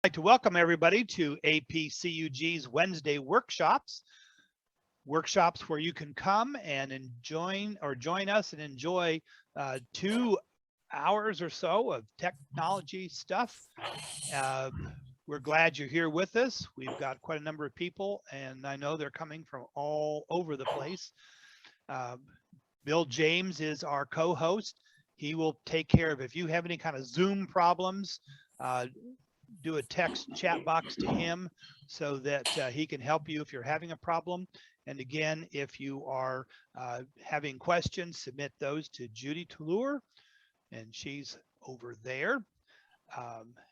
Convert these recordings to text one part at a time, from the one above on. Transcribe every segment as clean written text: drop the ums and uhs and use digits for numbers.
I'd like to welcome everybody to APCUG's Wednesday workshops where you can come and join us and enjoy 2 hours or so of technology stuff. Uh, we're glad you're here with us. We've got quite a number of people, and I know they're coming from all over the place. Uh, Bill James is our co-host. He will take care of if you have any kind of Zoom problems. Do a text chat box to him so that he can help you if you're having a problem. And again, if you are having questions, submit those to Judy Toulour, and she's over there.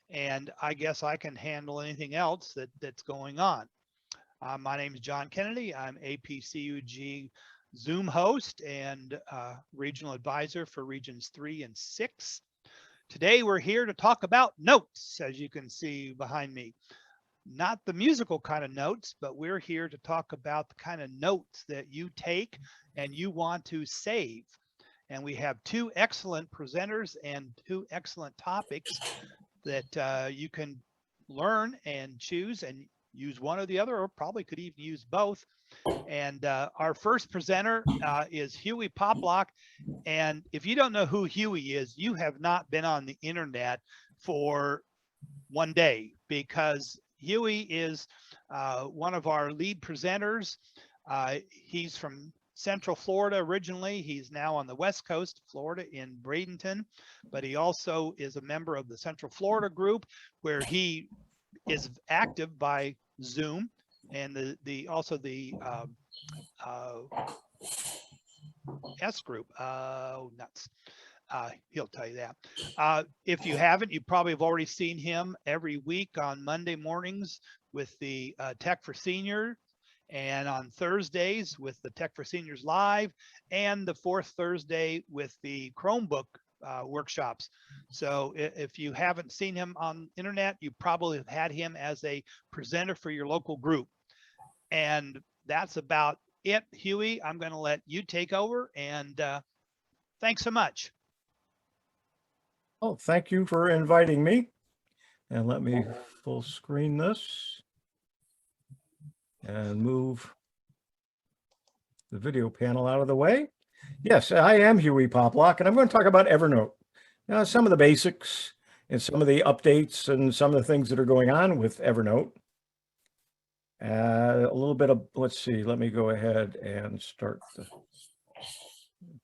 And I guess I can handle anything else that's going on. My name is John Kennedy. I'm APCUG Zoom host and regional advisor for regions 3 and 6. Today, we're here to talk about notes, as you can see behind me. Not the musical kind of notes, but we're here to talk about the kind of notes that you take and you want to save. And we have 2 excellent presenters and 2 excellent topics that you can learn and choose and use one or the other, or probably could even use both. And our first presenter is Hewie Poplock. And if you don't know who Hewie is, you have not been on the internet for one day, because Hewie is one of our lead presenters. He's from Central Florida originally. He's now on the West Coast of Florida in Bradenton, but he also is a member of the Central Florida group, where he is active by Zoom, and also the S group. Nuts. He'll tell you that. If you haven't, you probably have already seen him every week on Monday mornings with the Tech for Seniors, and on Thursdays with the Tech for Seniors Live, and the 4th Thursday with the Chromebook workshops. So if you haven't seen him on internet, you probably have had him as a presenter for your local group. And that's about it. Hewie, I'm going to let you take over, and thanks so much. Oh, thank you for inviting me. And let me full screen this and move the video panel out of the way. Yes, I am Hewie Poplock, and I'm going to talk about Evernote. Some of the basics and some of the updates and some of the things that are going on with Evernote. A little bit of, let's see, let me go ahead and start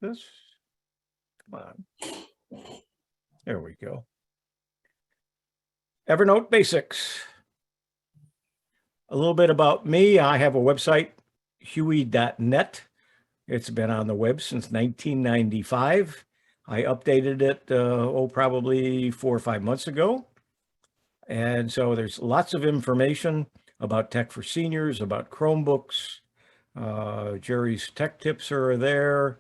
this. Come on. There we go. Evernote basics. A little bit about me. I have a website, hewie.net. It's been on the web since 1995. I updated it, probably 4 or 5 months ago. And so there's lots of information about Tech for Seniors, about Chromebooks. Jerry's Tech Tips are there.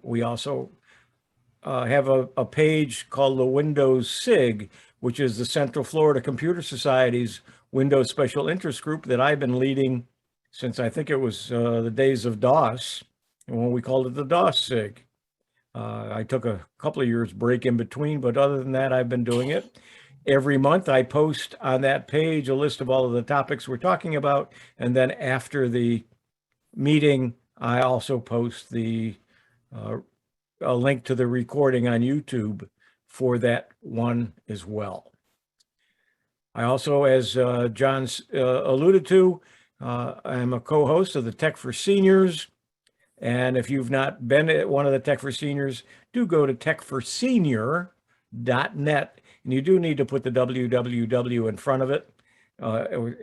We also have a page called the Windows SIG, which is the Central Florida Computer Society's Windows Special Interest Group that I've been leading since I think it was the days of DOS, and when we called it the DOS SIG. I took a couple of years break in between, but other than that, I've been doing it. Every month I post on that page a list of all of the topics we're talking about, and then after the meeting, I also post a link to the recording on YouTube for that one as well. I also, as John alluded to, I'm a co-host of the Tech for Seniors. And if you've not been at one of the Tech for Seniors, do go to techforsenior.net. And you do need to put the www in front of it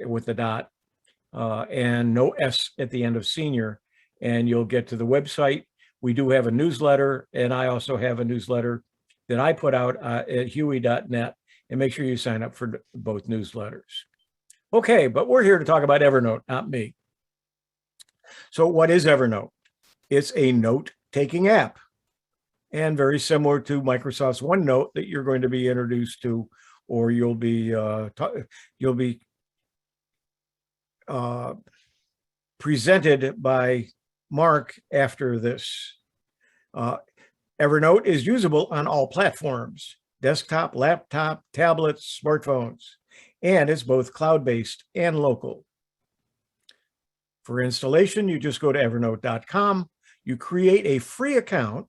with the dot and no S at the end of senior. And you'll get to the website. We do have a newsletter, and I also have a newsletter that I put out at hewie.net. And make sure you sign up for both newsletters. Okay, but we're here to talk about Evernote, not me. So what is Evernote? It's a note-taking app, and very similar to Microsoft's OneNote that you're going to be introduced to, or you'll be presented by Mark after this. Evernote is usable on all platforms: desktop, laptop, tablets, smartphones. and it's both cloud-based and local. For installation, you just go to evernote.com, you create a free account,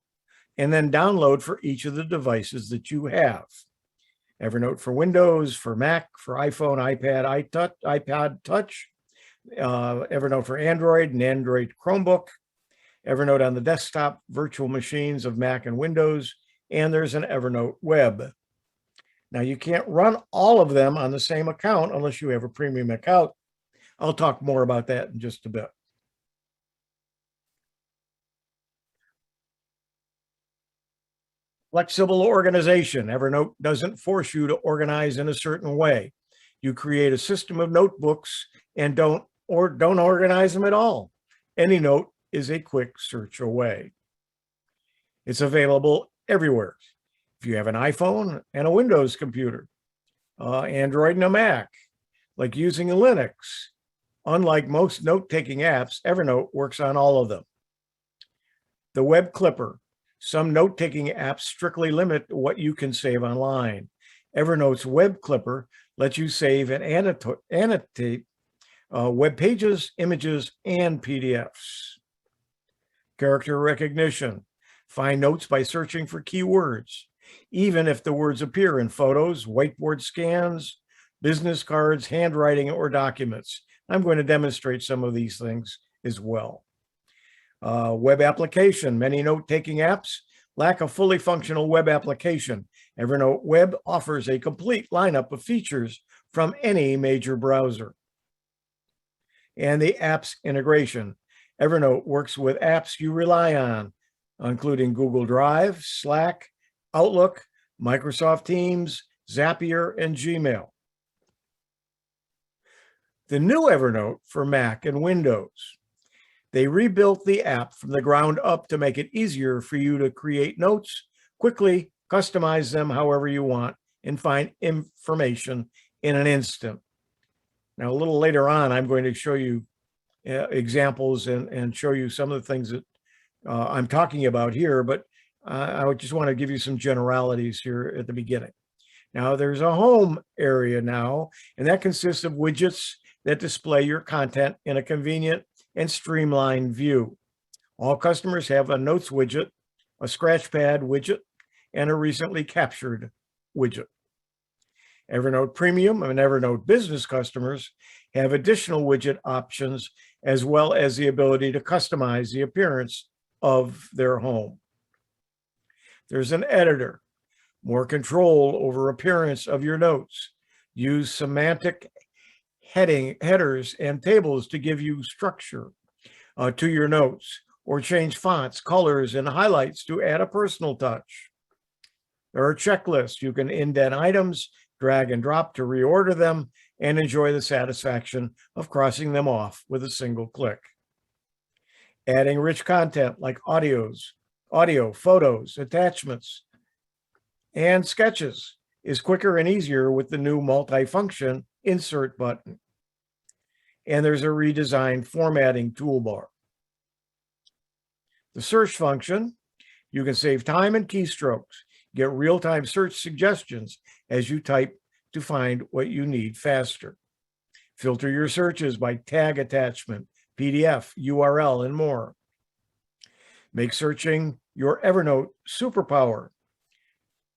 and then download for each of the devices that you have. Evernote for Windows, for Mac, for iPhone, iPad Touch, Evernote for Android and Android Chromebook, Evernote on the desktop, virtual machines of Mac and Windows, and there's an Evernote Web. Now, you can't run all of them on the same account unless you have a premium account. I'll talk more about that in just a bit. Flexible organization. Evernote doesn't force you to organize in a certain way. You create a system of notebooks and don't organize them at all. Any note is a quick search away. It's available everywhere. If you have an iPhone and a Windows computer, Android and a Mac, like using a Linux, unlike most note-taking apps, Evernote works on all of them. The web clipper. Some note-taking apps strictly limit what you can save online. Evernote's web clipper lets you save and annotate web pages, images, and PDFs. Character recognition. Find notes by searching for keywords, even if the words appear in photos, whiteboard scans, business cards, handwriting, or documents. I'm going to demonstrate some of these things as well. Web application. Many note-taking apps lack a fully functional web application. Evernote Web offers a complete lineup of features from any major browser. And the apps integration. Evernote works with apps you rely on, including Google Drive, Slack, Outlook, Microsoft Teams, Zapier, and Gmail. The new Evernote for Mac and Windows. They rebuilt the app from the ground up to make it easier for you to create notes, quickly customize them however you want, and find information in an instant. Now, a little later on, I'm going to show you examples and show you some of the things that I'm talking about here, but I would just want to give you some generalities here at the beginning. Now, there's a home area now, and that consists of widgets that display your content in a convenient and streamlined view. All customers have a notes widget, a scratch pad widget, and a recently captured widget. Evernote Premium and Evernote Business customers have additional widget options, as well as the ability to customize the appearance of their home. There's an editor, more control over appearance of your notes. Use semantic headers and tables to give you structure to your notes, or change fonts, colors, and highlights to add a personal touch. There are checklists. You can indent items, drag and drop to reorder them, and enjoy the satisfaction of crossing them off with a single click. Adding rich content like audio, photos, attachments, and sketches is quicker and easier with the new multifunction insert button. And there's a redesigned formatting toolbar. The search function, you can save time and keystrokes, get real-time search suggestions as you type to find what you need faster. Filter your searches by tag attachment, PDF, URL, and more. Make searching your Evernote superpower.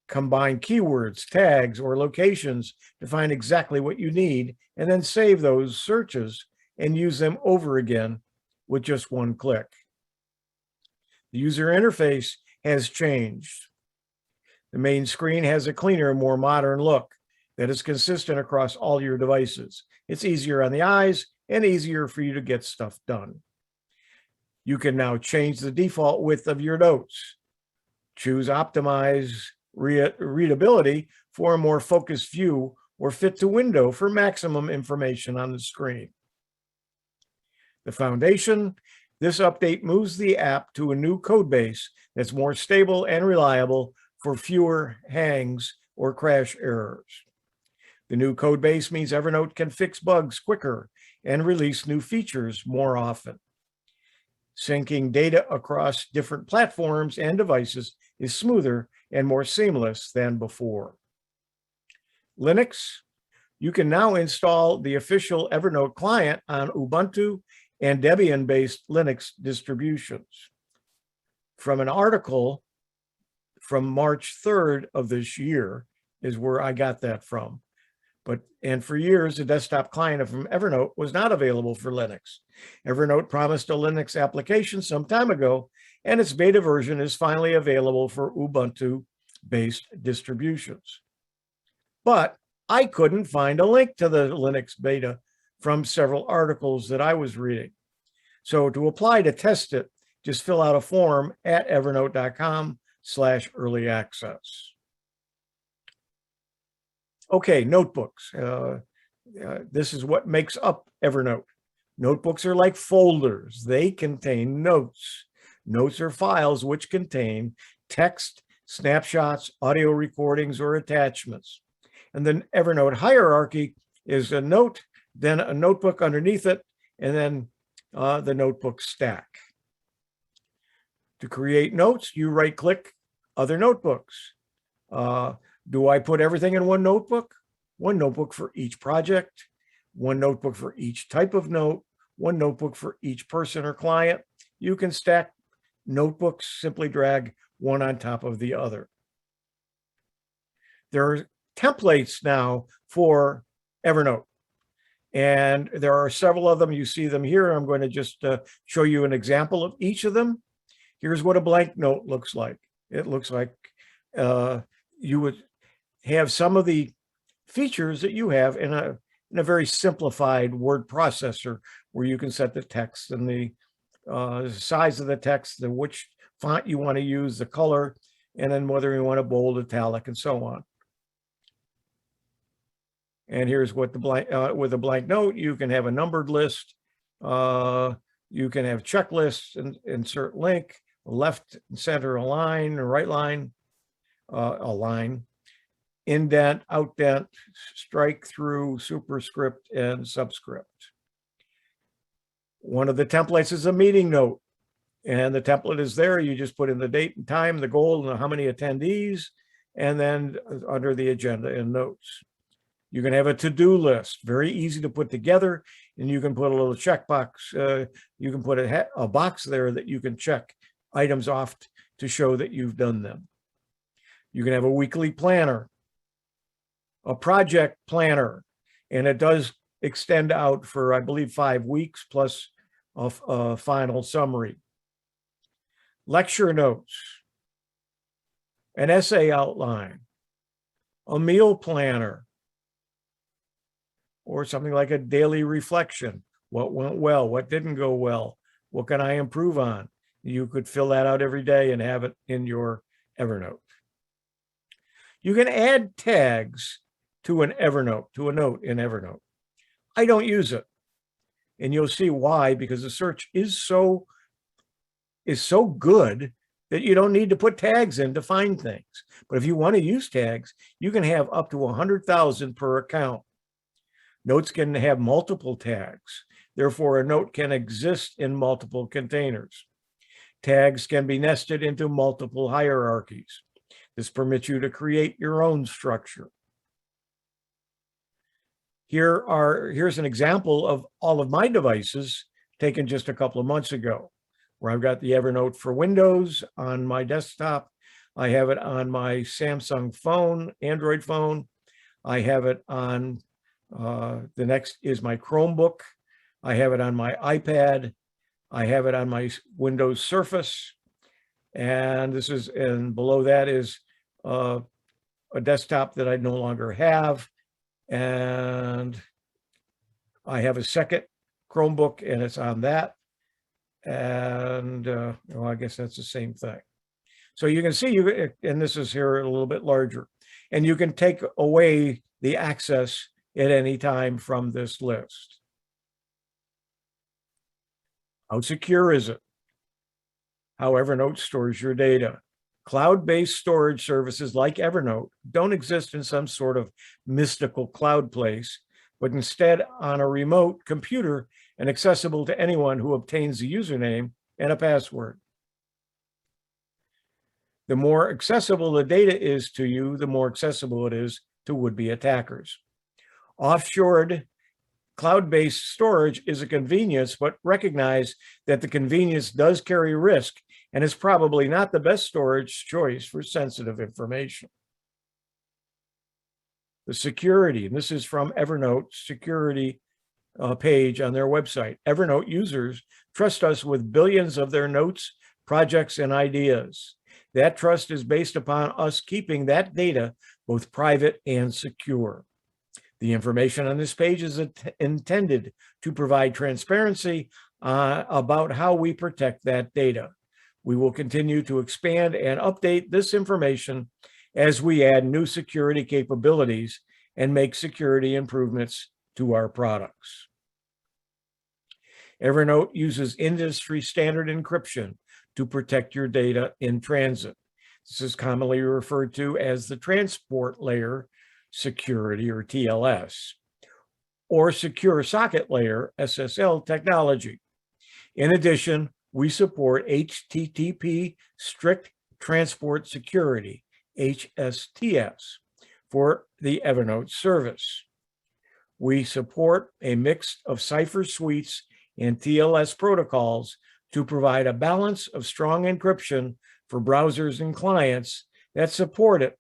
Combine keywords, tags, or locations to find exactly what you need, and then save those searches and use them over again with just one click. The user interface has changed. The main screen has a cleaner, more modern look that is consistent across all your devices. It's easier on the eyes and easier for you to get stuff done. You can now change the default width of your notes. Choose optimize readability for a more focused view, or fit to window for maximum information on the screen. The foundation, this update moves the app to a new code base that's more stable and reliable for fewer hangs or crash errors. The new code base means Evernote can fix bugs quicker and release new features more often. Syncing data across different platforms and devices is smoother and more seamless than before. Linux, you can now install the official Evernote client on Ubuntu and Debian-based Linux distributions. From an article from March 3rd of this year is where I got that from. And for years, the desktop client from Evernote was not available for Linux. Evernote promised a Linux application some time ago, and its beta version is finally available for Ubuntu-based distributions. But I couldn't find a link to the Linux beta from several articles that I was reading. So to apply to test it, just fill out a form at evernote.com/early access. Okay, notebooks. This is what makes up Evernote. Notebooks are like folders. They contain notes. Notes are files which contain text, snapshots, audio recordings, or attachments. And then Evernote hierarchy is a note, then a notebook underneath it, and then the notebook stack. To create notes, you right-click Other Notebooks. Do I put everything in one notebook? One notebook for each project, one notebook for each type of note, one notebook for each person or client. You can stack notebooks, simply drag one on top of the other. There are templates now for Evernote, and there are several of them. You see them here. I'm going to just show you an example of each of them. Here's what a blank note looks like. It looks like you would have some of the features that you have in a very simplified word processor, where you can set the text and the size of the text, which font you want to use, the color, and then whether you want to bold, italic, and so on. And here's what the blank with a blank note, you can have a numbered list, you can have checklists, and insert link, left and center align, or right line, align, indent, outdent, strike through, superscript, and subscript. One of the templates is a meeting note, and the template is there. You just put in the date and time, the goal, and how many attendees, and then under the agenda and notes. You can have a to-do list, very easy to put together, and you can put a little checkbox. You can put a box there that you can check items off to show that you've done them. You can have a weekly planner, a project planner, and it does extend out for, I believe, 5 weeks plus a final summary. Lecture notes, an essay outline, a meal planner, or something like a daily reflection. What went well? What didn't go well? What can I improve on? You could fill that out every day and have it in your Evernote. You can add tags to an Evernote, to a note in Evernote. I don't use it. And you'll see why, because the search is so good that you don't need to put tags in to find things. But if you want to use tags, you can have up to 100,000 per account. Notes can have multiple tags. Therefore, a note can exist in multiple containers. Tags can be nested into multiple hierarchies. This permits you to create your own structure. Here's an example of all of my devices taken just a couple of months ago, where I've got the Evernote for Windows on my desktop. I have it on my Samsung phone, Android phone. I have it on, the next is my Chromebook. I have it on my iPad. I have it on my Windows Surface. And below that is a desktop that I no longer have. And I have a second Chromebook, and it's on that. And well, I guess that's the same thing. So you can see, and this is here a little bit larger, and you can take away the access at any time from this list. How secure is it? How Evernote stores your data. Cloud-based storage services like Evernote don't exist in some sort of mystical cloud place, but instead on a remote computer and accessible to anyone who obtains a username and a password. The more accessible the data is to you, the more accessible it is to would-be attackers. Offshored cloud-based storage is a convenience, but recognize that the convenience does carry risk and is probably not the best storage choice for sensitive information. The security, and this is from Evernote security page on their website. Evernote users trust us with billions of their notes, projects, and ideas. That trust is based upon us keeping that data both private and secure. The information on this page is intended to provide transparency about how we protect that data. We will continue to expand and update this information as we add new security capabilities and make security improvements to our products. Evernote uses industry standard encryption to protect your data in transit. This is commonly referred to as the transport layer security, or TLS, or secure socket layer, SSL technology. In addition, we support HTTP strict transport security, HSTS, for the Evernote service. We support a mix of cipher suites and TLS protocols to provide a balance of strong encryption for browsers and clients that support it,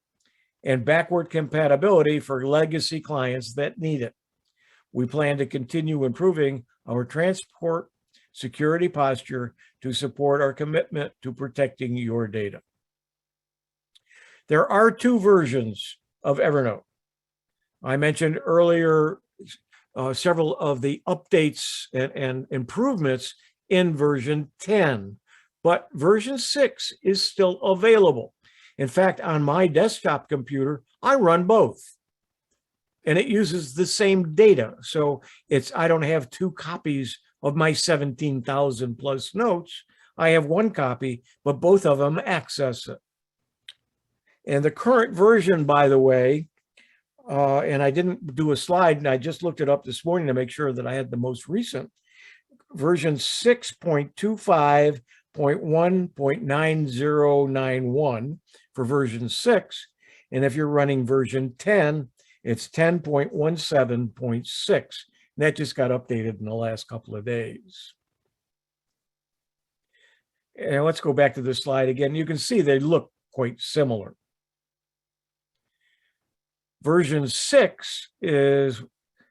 and backward compatibility for legacy clients that need it. We plan to continue improving our transport security posture to support our commitment to protecting your data. There are two versions of Evernote. I mentioned earlier several of the updates and improvements in version 10, but version 6 is still available. In fact, on my desktop computer, I run both, and it uses the same data. So I don't have two copies of my 17,000 plus notes. I have one copy, but both of them access it. And the current version, by the way, and I didn't do a slide, and I just looked it up this morning to make sure that I had the most recent, version 6.25.1.9091 for version 6. And if you're running version 10, it's 10.17.6. That just got updated in the last couple of days. And let's go back to this slide again. You can see they look quite similar. Version 6 is,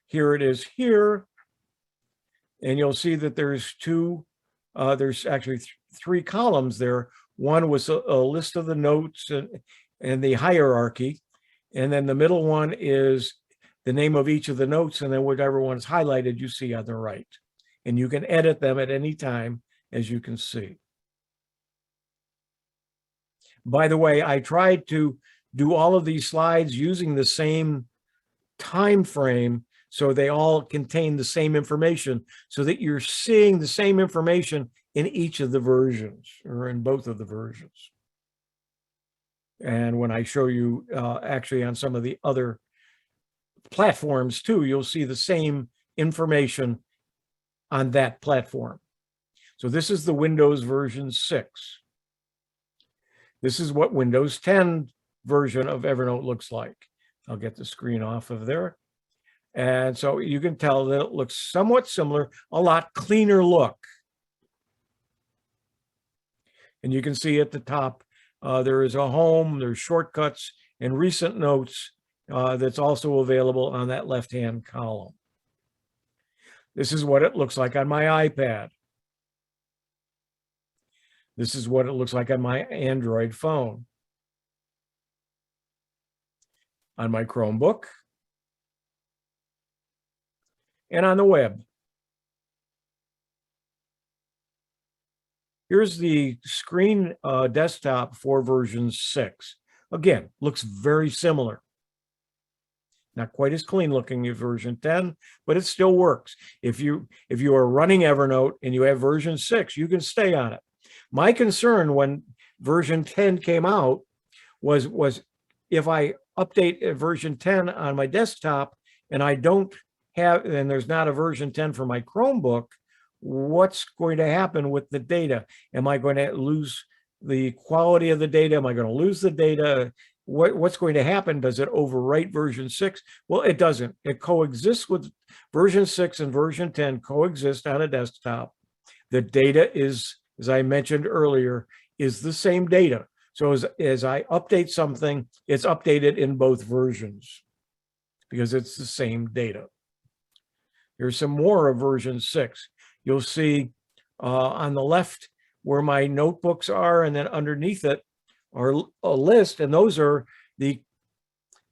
here it is here. And you'll see that there's there's actually three columns there. One was a list of the notes and the hierarchy. And then the middle one is the name of each of the notes, and then whatever one is highlighted, you see on the right. And you can edit them at any time, as you can see. By the way, I tried to do all of these slides using the same time frame, so they all contain the same information, so that you're seeing the same information in each of the versions, or in both of the versions. And when I show you actually on some of the other platforms too, you'll see the same information on that platform. So this is the Windows version 6. This is what Windows 10 version of Evernote looks like. I'll get the screen off of there. And so you can tell that it looks somewhat similar, a lot cleaner look. And you can see at the top, there is a home, there's shortcuts and recent notes that's also available on that left-hand column. This is what it looks like on my iPad. This is what it looks like on my Android phone. On my Chromebook. And on the web. Here's the screen desktop for version 6. Again, looks very similar. Not quite as clean looking as version 10, but it still works. If you are running Evernote and you have version 6, you can stay on it. My concern when version 10 came out was if I update version 10 on my desktop and I don't have, and there's not a version 10 for my Chromebook, what's going to happen with the data? Am I going to lose the quality of the data? Am I going to lose the data? what's going to happen? Does it overwrite version 6? Well, it doesn't. It coexists with version 6 and version 10 coexist on a desktop. The data is, as I mentioned earlier, is the same data. So as I update something, it's updated in both versions because it's the same data. Here's some more of version 6. You'll see on the left where my notebooks are, and then underneath it are a list, and those are the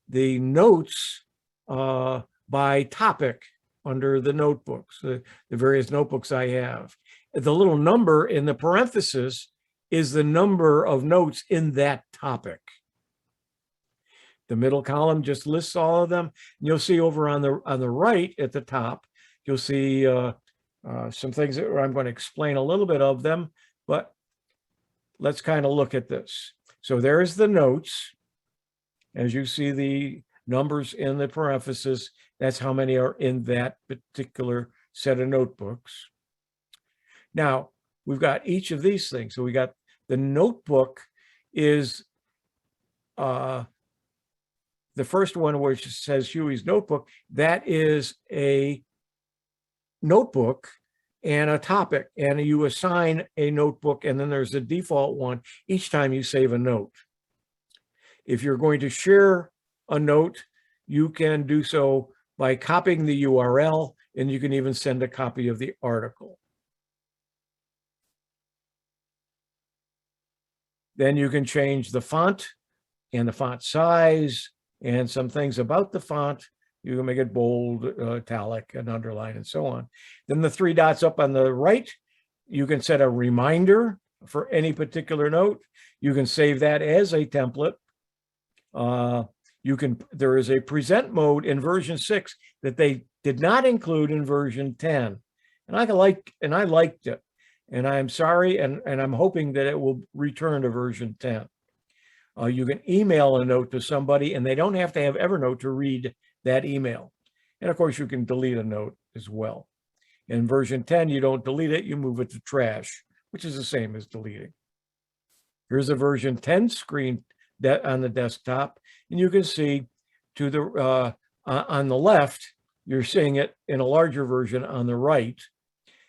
notes by topic under the notebooks, the various notebooks I have. The little number in the parenthesis is the number of notes in that topic. The middle column just lists all of them. You'll see over on the right at the top, you'll see some things that I'm going to explain a little bit of them, but let's kind of look at this. So there's the notes. As you see the numbers in the parenthesis, that's how many are in that particular set of notebooks. Now, we've got each of these things. So we got the notebook is the first one, which says Hewie's notebook. That is a notebook and a topic, and you assign a notebook, and then there's a default one each time you save a note. If you're going to share a note, you can do so by copying the URL, and you can even send a copy of the article. Then you can change the font and the font size and some things about the font. You can make it bold, italic, and underline, and so on. Then the 3 dots up on the right, you can set a reminder for any particular note. You can save that as a template. There is a present mode in version 6 that they did not include in version 10. And I liked it. And I'm sorry, and I'm hoping that it will return to version 10. You can email a note to somebody, and they don't have to have Evernote to read that email. And of course, you can delete a note as well. In version 10, you don't delete it, you move it to trash, which is the same as deleting. Here's a version 10 screen on the desktop, and you can see to the on the left, you're seeing it in a larger version on the right.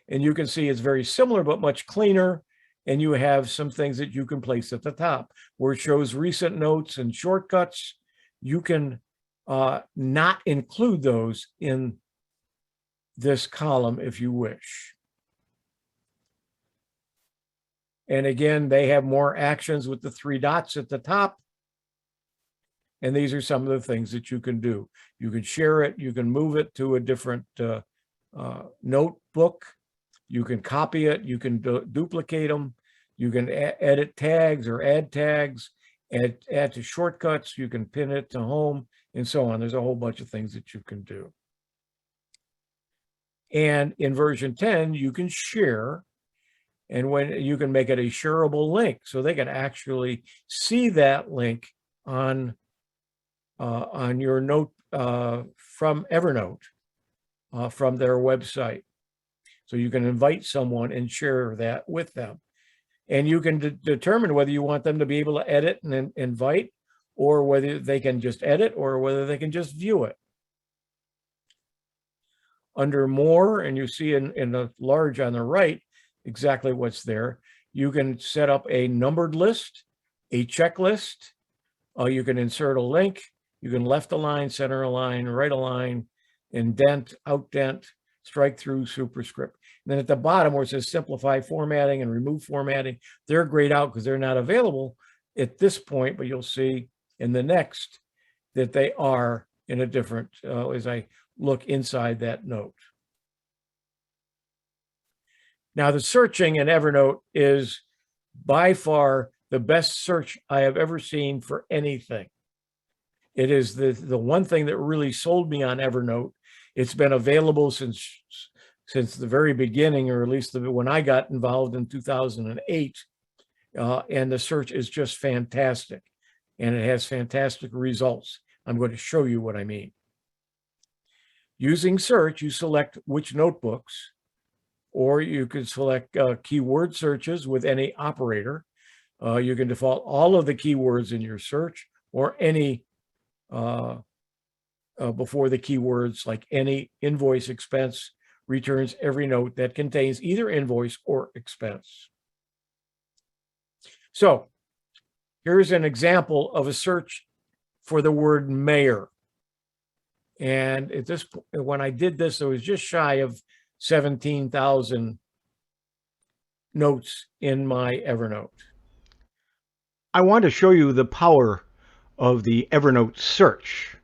And you can see it's very similar, but much cleaner. And you have some things that you can place at the top where it shows recent notes and shortcuts. You can not include those in this column if you wish. And again, they have more actions with the 3 dots at the top. And these are some of the things that you can do. You can share it. You can move it to a different notebook. You can copy it. You can duplicate them. You can edit tags or add tags, add to shortcuts. You can pin it to home and so on. There's a whole bunch of things that you can do. And in version 10, you can share, and when you can make it a shareable link, so they can actually see that link on your note from Evernote, from their website. So you can invite someone and share that with them. And you can determine whether you want them to be able to edit and invite, or whether they can just edit, or whether they can just view it. Under more, and you see in the large on the right, exactly what's there. You can set up a numbered list, a checklist. You can insert a link. You can left align, center align, right align, indent, outdent, strike through, superscript. And then at the bottom where it says simplify formatting and remove formatting, they're grayed out because they're not available at this point, but you'll see in the next that they are in a different, as I look inside that note. Now, the searching in Evernote is by far the best search I have ever seen for anything. It is the one thing that really sold me on Evernote. It's been available since the very beginning, or at least when I got involved in 2008. And the search is just fantastic. And it has fantastic results. I'm going to show you what I mean. Using search, you select which notebooks, or you can select keyword searches with any operator. You can default all of the keywords in your search, or any before the keywords like any, invoice, expense, returns every note that contains either invoice or expense. So here's an example of a search for the word mayor. And at this, when I did this, it was just shy of 17,000 notes in my Evernote. I want to show you the power of the Evernote Search.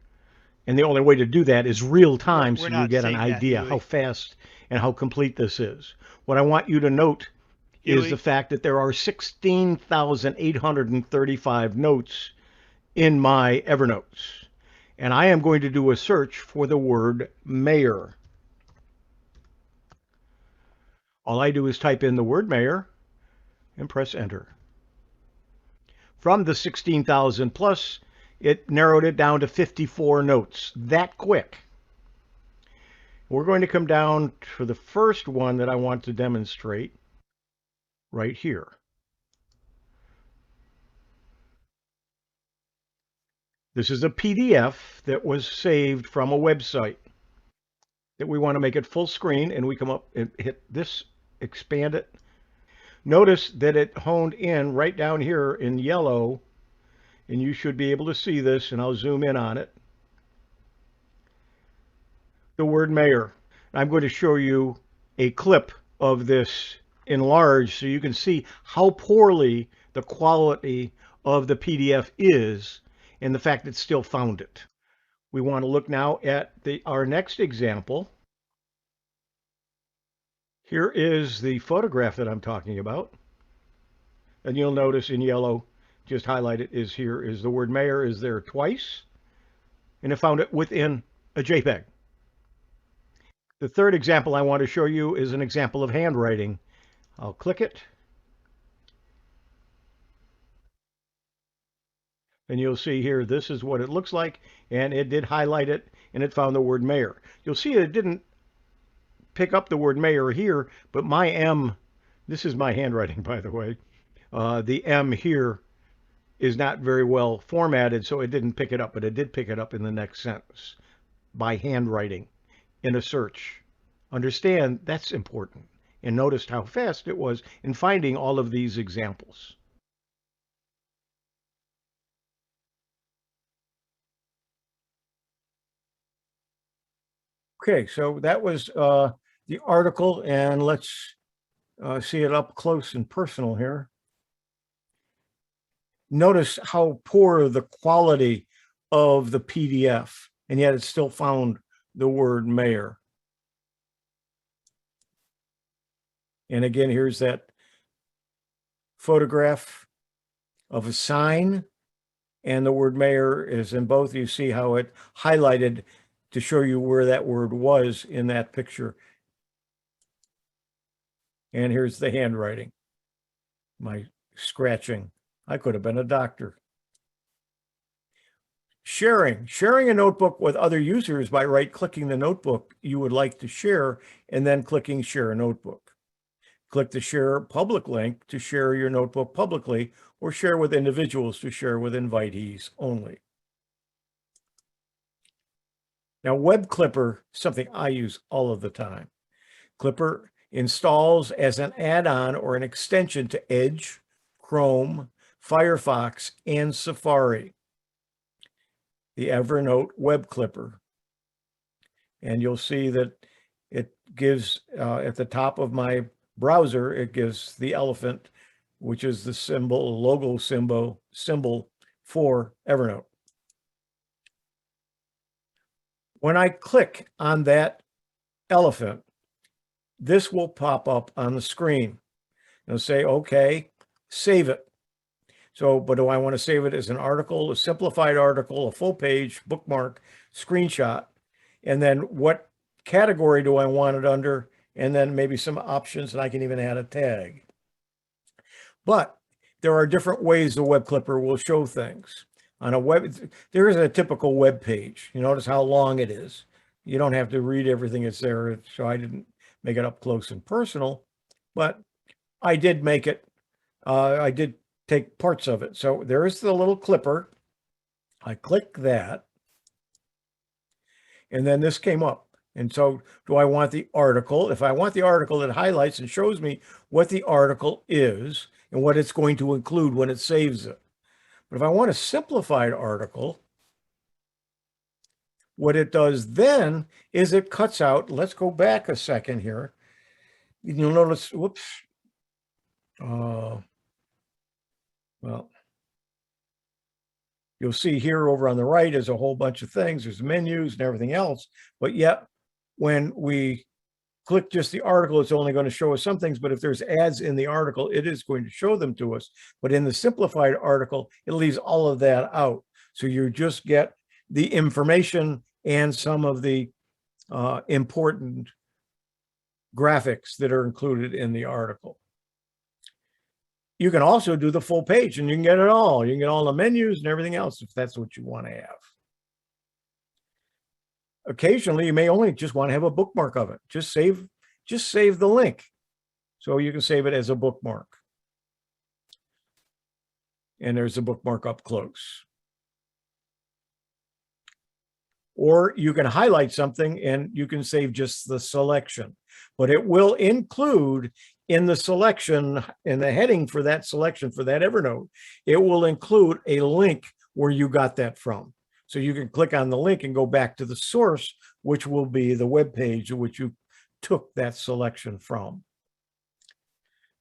And the only way to do that is real time, so you get an idea how fast and how complete this is. What I want you to note is the fact that there are 16,835 notes in my Evernotes. And I am going to do a search for the word mayor. All I do is type in the word mayor and press enter. From the 16,000 plus, it narrowed it down to 54 notes. That quick. We're going to come down to the first one that I want to demonstrate right here. This is a PDF that was saved from a website that we want to make it full screen, and we come up and hit this, expand it. Notice that it honed in right down here in yellow, and you should be able to see this, and I'll zoom in on it. The word mayor. I'm going to show you a clip of this enlarged so you can see how poorly the quality of the PDF is and the fact that it still found it. We want to look now at our next example. Here is the photograph that I'm talking about. And you'll notice in yellow, just highlighted, is here is the word mayor is there twice. And it found it within a JPEG. The third example I want to show you is an example of handwriting. I'll click it. And you'll see here, this is what it looks like. And it did highlight it, and it found the word mayor. You'll see it didn't pick up the word mayor here, but my M, this is my handwriting, by the way. The M here is not very well formatted, so it didn't pick it up, but it did pick it up in the next sentence by handwriting in a search. Understand that's important. And noticed how fast it was in finding all of these examples. Okay, so that was the article, and let's see it up close and personal here. Notice how poor the quality of the PDF, and yet it still found the word mayor. And again, here's that photograph of a sign, and the word mayor is in both. You see how it highlighted to show you where that word was in that picture. And here's the handwriting, my scratching. I could have been a doctor. Sharing a notebook with other users by right-clicking the notebook you would like to share and then clicking Share a Notebook. Click the Share Public link to share your notebook publicly, or share with individuals to share with invitees only. Now, Web Clipper, something I use all of the time. Clipper installs as an add-on or an extension to Edge, Chrome, Firefox, and Safari. The Evernote Web Clipper. And you'll see that it gives, at the top of my browser, it gives the elephant, which is the symbol, logo symbol for Evernote. When I click on that elephant, this will pop up on the screen. It'll say, okay, save it. So, but do I want to save it as an article, a simplified article, a full page, bookmark, screenshot? And then what category do I want it under? And then maybe some options, and I can even add a tag. But there are different ways the Web Clipper will show things. On a web, there is a typical web page. You notice how long it is. You don't have to read everything that's there, so I didn't make it up close and personal, but I did make it, I did take parts of it. So there is the little clipper, I click that, and then this came up. And so do I want the article? If I want the article, it highlights and shows me what the article is and what it's going to include when it saves it. But if I want a simplified article, what it does then is it cuts out, let's go back a second here. You'll notice, whoops. Well, you'll see here over on the right is a whole bunch of things. There's menus and everything else. But yet, when we click just the article, it's only going to show us some things. But if there's ads in the article, it is going to show them to us. But in the simplified article, it leaves all of that out. So you just get the information and some of the important graphics that are included in the article. You can also do the full page and you can get it all. You can get all the menus and everything else if that's what you want to have. Occasionally, you may only just want to have a bookmark of it. Just save the link. So you can save it as a bookmark. And there's a bookmark up close. Or you can highlight something and you can save just the selection. But it will include in the selection, in the heading for that selection, for that Evernote, it will include a link where you got that from. So you can click on the link and go back to the source, which will be the web page in which you took that selection from.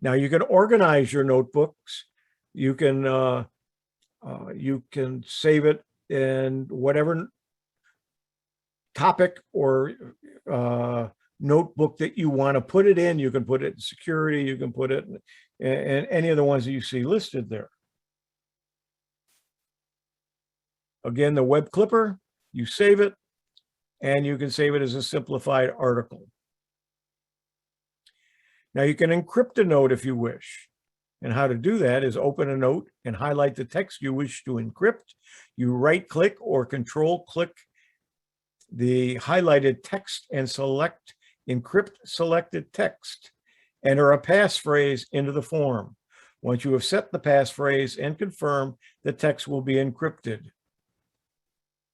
Now you can organize your notebooks. You can save it in whatever topic or notebook that you want to put it in. You can put it in security. You can put it in any of the ones that you see listed there. Again, the web clipper, you save it, and you can save it as a simplified article. Now you can encrypt a note if you wish. And how to do that is open a note and highlight the text you wish to encrypt. You right-click or control-click the highlighted text and select Encrypt Selected Text. Enter a passphrase into the form. Once you have set the passphrase and confirm, the text will be encrypted.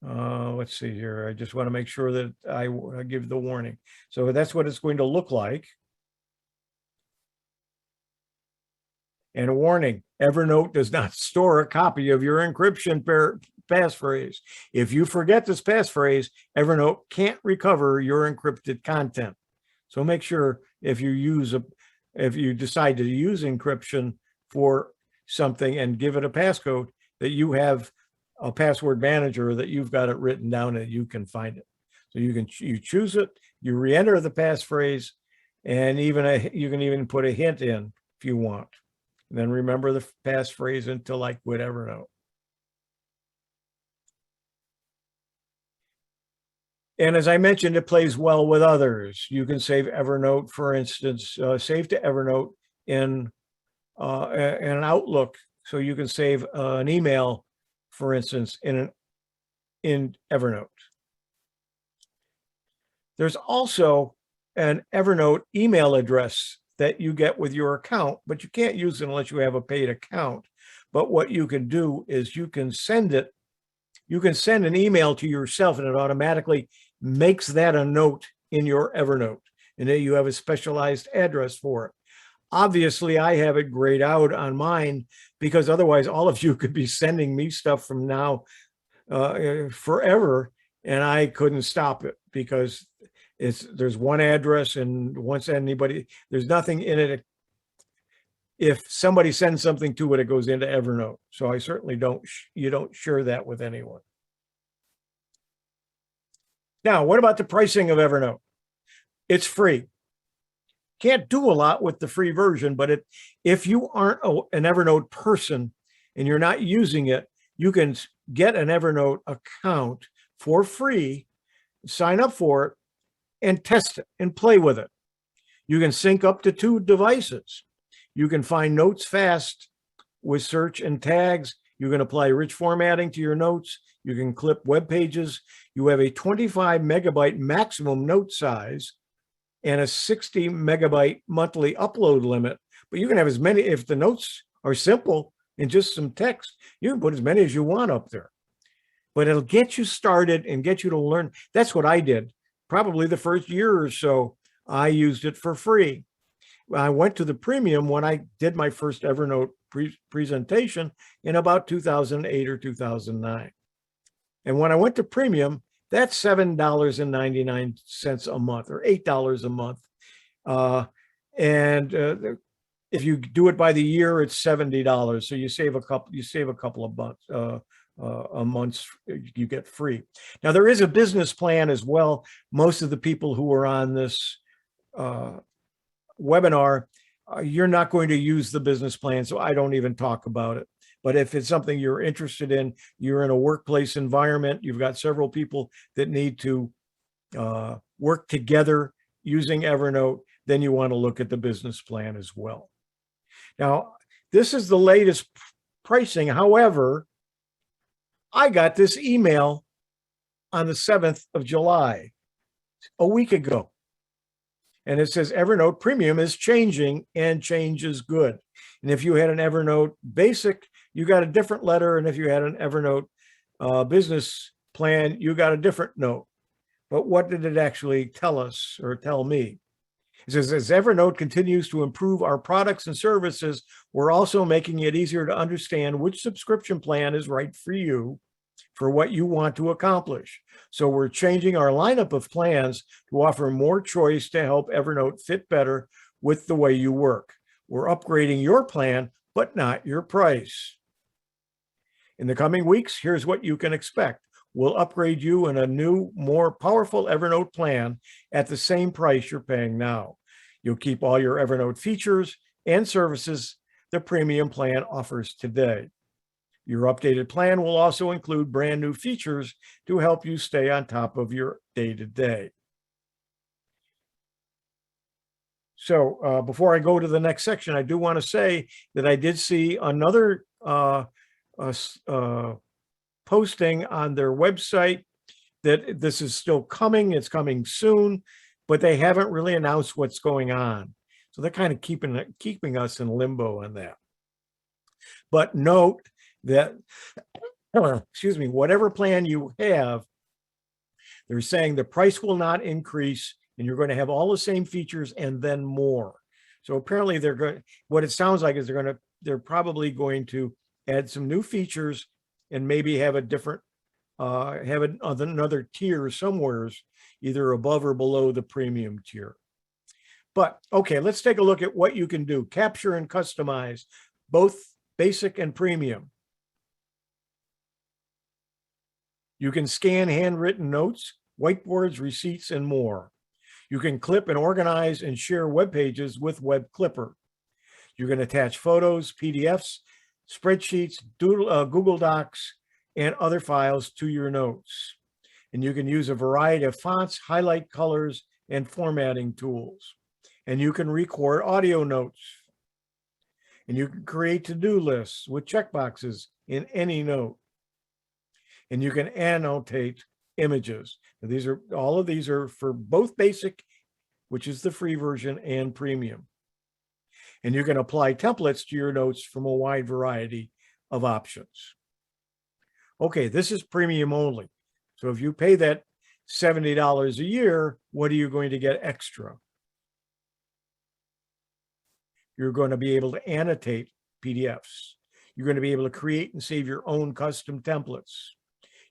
Let's see here. I just want to make sure that I give the warning. So that's what it's going to look like. And a warning, Evernote does not store a copy of your encryption passphrase. If you forget this passphrase, Evernote can't recover your encrypted content. So make sure if you decide to use encryption for something and give it a passcode, that you have a password manager, that you've got it written down and you can find it. So you choose it, you re-enter the passphrase, and you can even put a hint in if you want. And then remember the passphrase until I quit Evernote. And as I mentioned, it plays well with others. You can save Evernote, for instance, save to Evernote in an Outlook. So you can save an email, for instance, in Evernote. There's also an Evernote email address that you get with your account, but you can't use it unless you have a paid account. But what you can do is you can send an email to yourself, and it automatically makes that a note in your Evernote, and then you have a specialized address for it. Obviously, I have it grayed out on mine because otherwise all of you could be sending me stuff from now forever, and I couldn't stop it because there's one address, and once there's nothing in it. If somebody sends something to it, it goes into Evernote. So I certainly you don't share that with anyone. Now, what about the pricing of Evernote? It's free. Can't do a lot with the free version, but if you aren't an Evernote person and you're not using it, you can get an Evernote account for free, sign up for it, and test it and play with it. You can sync up to 2 devices. You can find notes fast with search and tags. You can apply rich formatting to your notes. You can clip web pages. You have a 25 megabyte maximum note size and a 60 megabyte monthly upload limit. But you can have as many, if the notes are simple and just some text, you can put as many as you want up there. but it'll get you started and get you to learn. That's what I did. Probably the first year or so, I used it for free. I went to the premium when I did my first Evernote presentation in about 2008 or 2009. And when I went to premium, that's $7.99 a month or $8 a month. If you do it by the year, it's $70. So you save a couple of bucks a month. You get free. Now there is a business plan as well. Most of the people who are on this webinar, you're not going to use the business plan, so I don't even talk about it. But if it's something you're interested in, you're in a workplace environment, you've got several people that need to work together using Evernote, then you want to look at the business plan as well. Now, this is the latest pricing. However, I got this email on the 7th of July, a week ago. And it says Evernote Premium is changing, and change is good. And if you had an Evernote Basic, you got a different letter. And if you had an Evernote Business Plan, you got a different note. But what did it actually tell us or tell me? It says, as Evernote continues to improve our products and services, we're also making it easier to understand which subscription plan is right for you, for what you want to accomplish. So we're changing our lineup of plans to offer more choice to help Evernote fit better with the way you work. We're upgrading your plan, but not your price. In the coming weeks, here's what you can expect. We'll upgrade you in a new, more powerful Evernote plan at the same price you're paying now. You'll keep all your Evernote features and services the premium plan offers today. Your updated plan will also include brand new features to help you stay on top of your day-to-day. So before I go to the next section, I do want to say that I did see another posting on their website that this is still coming. It's coming soon, but they haven't really announced what's going on. So they're kind of keeping us in limbo on that. But note that, excuse me, whatever plan you have, they're saying the price will not increase and you're going to have all the same features and then more. So apparently they're going, what it sounds like is they're probably going to add some new features and maybe have a different, another tier somewheres, either above or below the premium tier. But okay, let's take a look at what you can do. Capture and customize both basic and premium. You can scan handwritten notes, whiteboards, receipts, and more. You can clip and organize and share web pages with Web Clipper. You can attach photos, PDFs, spreadsheets, Google Docs, and other files to your notes. And you can use a variety of fonts, highlight colors, and formatting tools. And you can record audio notes. And you can create to-do lists with checkboxes in any note. And you can annotate images. And all of these are for both basic, which is the free version, and premium. And you can apply templates to your notes from a wide variety of options. Okay, this is premium only. So if you pay that $70 a year, what are you going to get extra? You're going to be able to annotate PDFs. You're going to be able to create and save your own custom templates.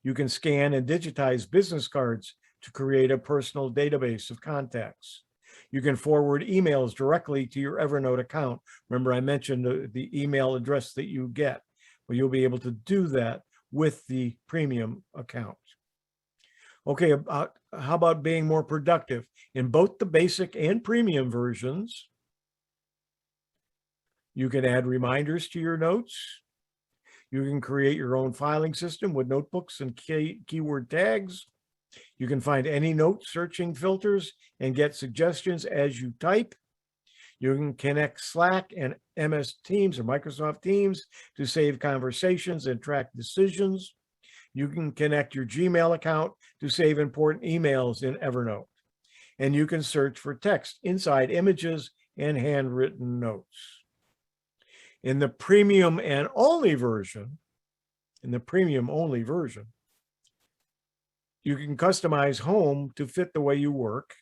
You can scan and digitize business cards to create a personal database of contacts. You can forward emails directly to your Evernote account. Remember, I mentioned the email address that you get. Well, you'll be able to do that with the premium account. Okay, how about being more productive? In both the basic and premium versions, you can add reminders to your notes. You can create your own filing system with notebooks and keyword tags. You can find any note searching filters and get suggestions as you type. You can connect Slack and MS Teams or Microsoft Teams to save conversations and track decisions. You can connect your Gmail account to save important emails in Evernote. And you can search for text inside images and handwritten notes. In the premium only version, You can customize home to fit the way you work.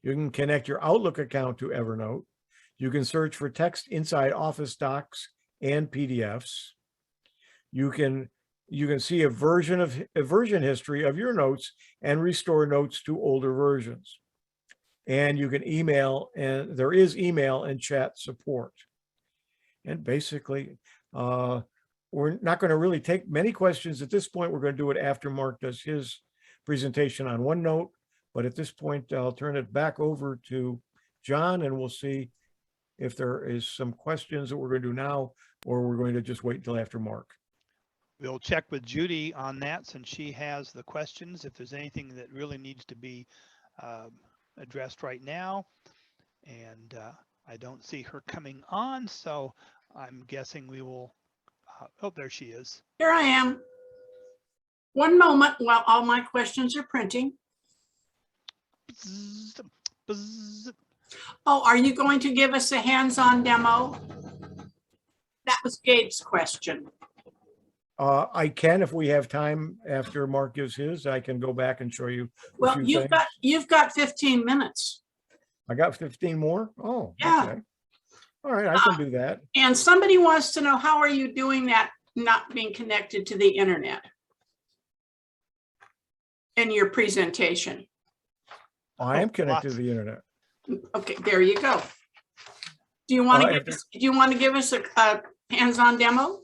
You can connect your Outlook account to Evernote. You can search for text inside Office docs and PDFs. You can see a version history of your notes and restore notes to older versions. And you can email, and there is email and chat support. And basically, we're not going to really take many questions at this point. We're going to do it after Mark does his presentation on OneNote. But at this point, I'll turn it back over to John, and we'll see if there is some questions that we're going to do now, or we're going to just wait until after Mark. We'll check with Judy on that since she has the questions, if there's anything that really needs to be addressed right now. And I don't see her coming on, so I'm guessing we will, oh, there she is. Here I am. One moment while all my questions are printing. Bzz, bzz. Oh, are you going to give us a hands-on demo? That was Gabe's question. I can, if we have time after Mark gives his, I can go back and show you. Well, you've got 15 minutes. I got 15 more. Oh, Yeah. okay. All right, I can do that. And somebody wants to know, how are you doing that not being connected to the internet in your presentation? I am connected to the internet. Okay, there you go. Do you want to give us a hands-on demo?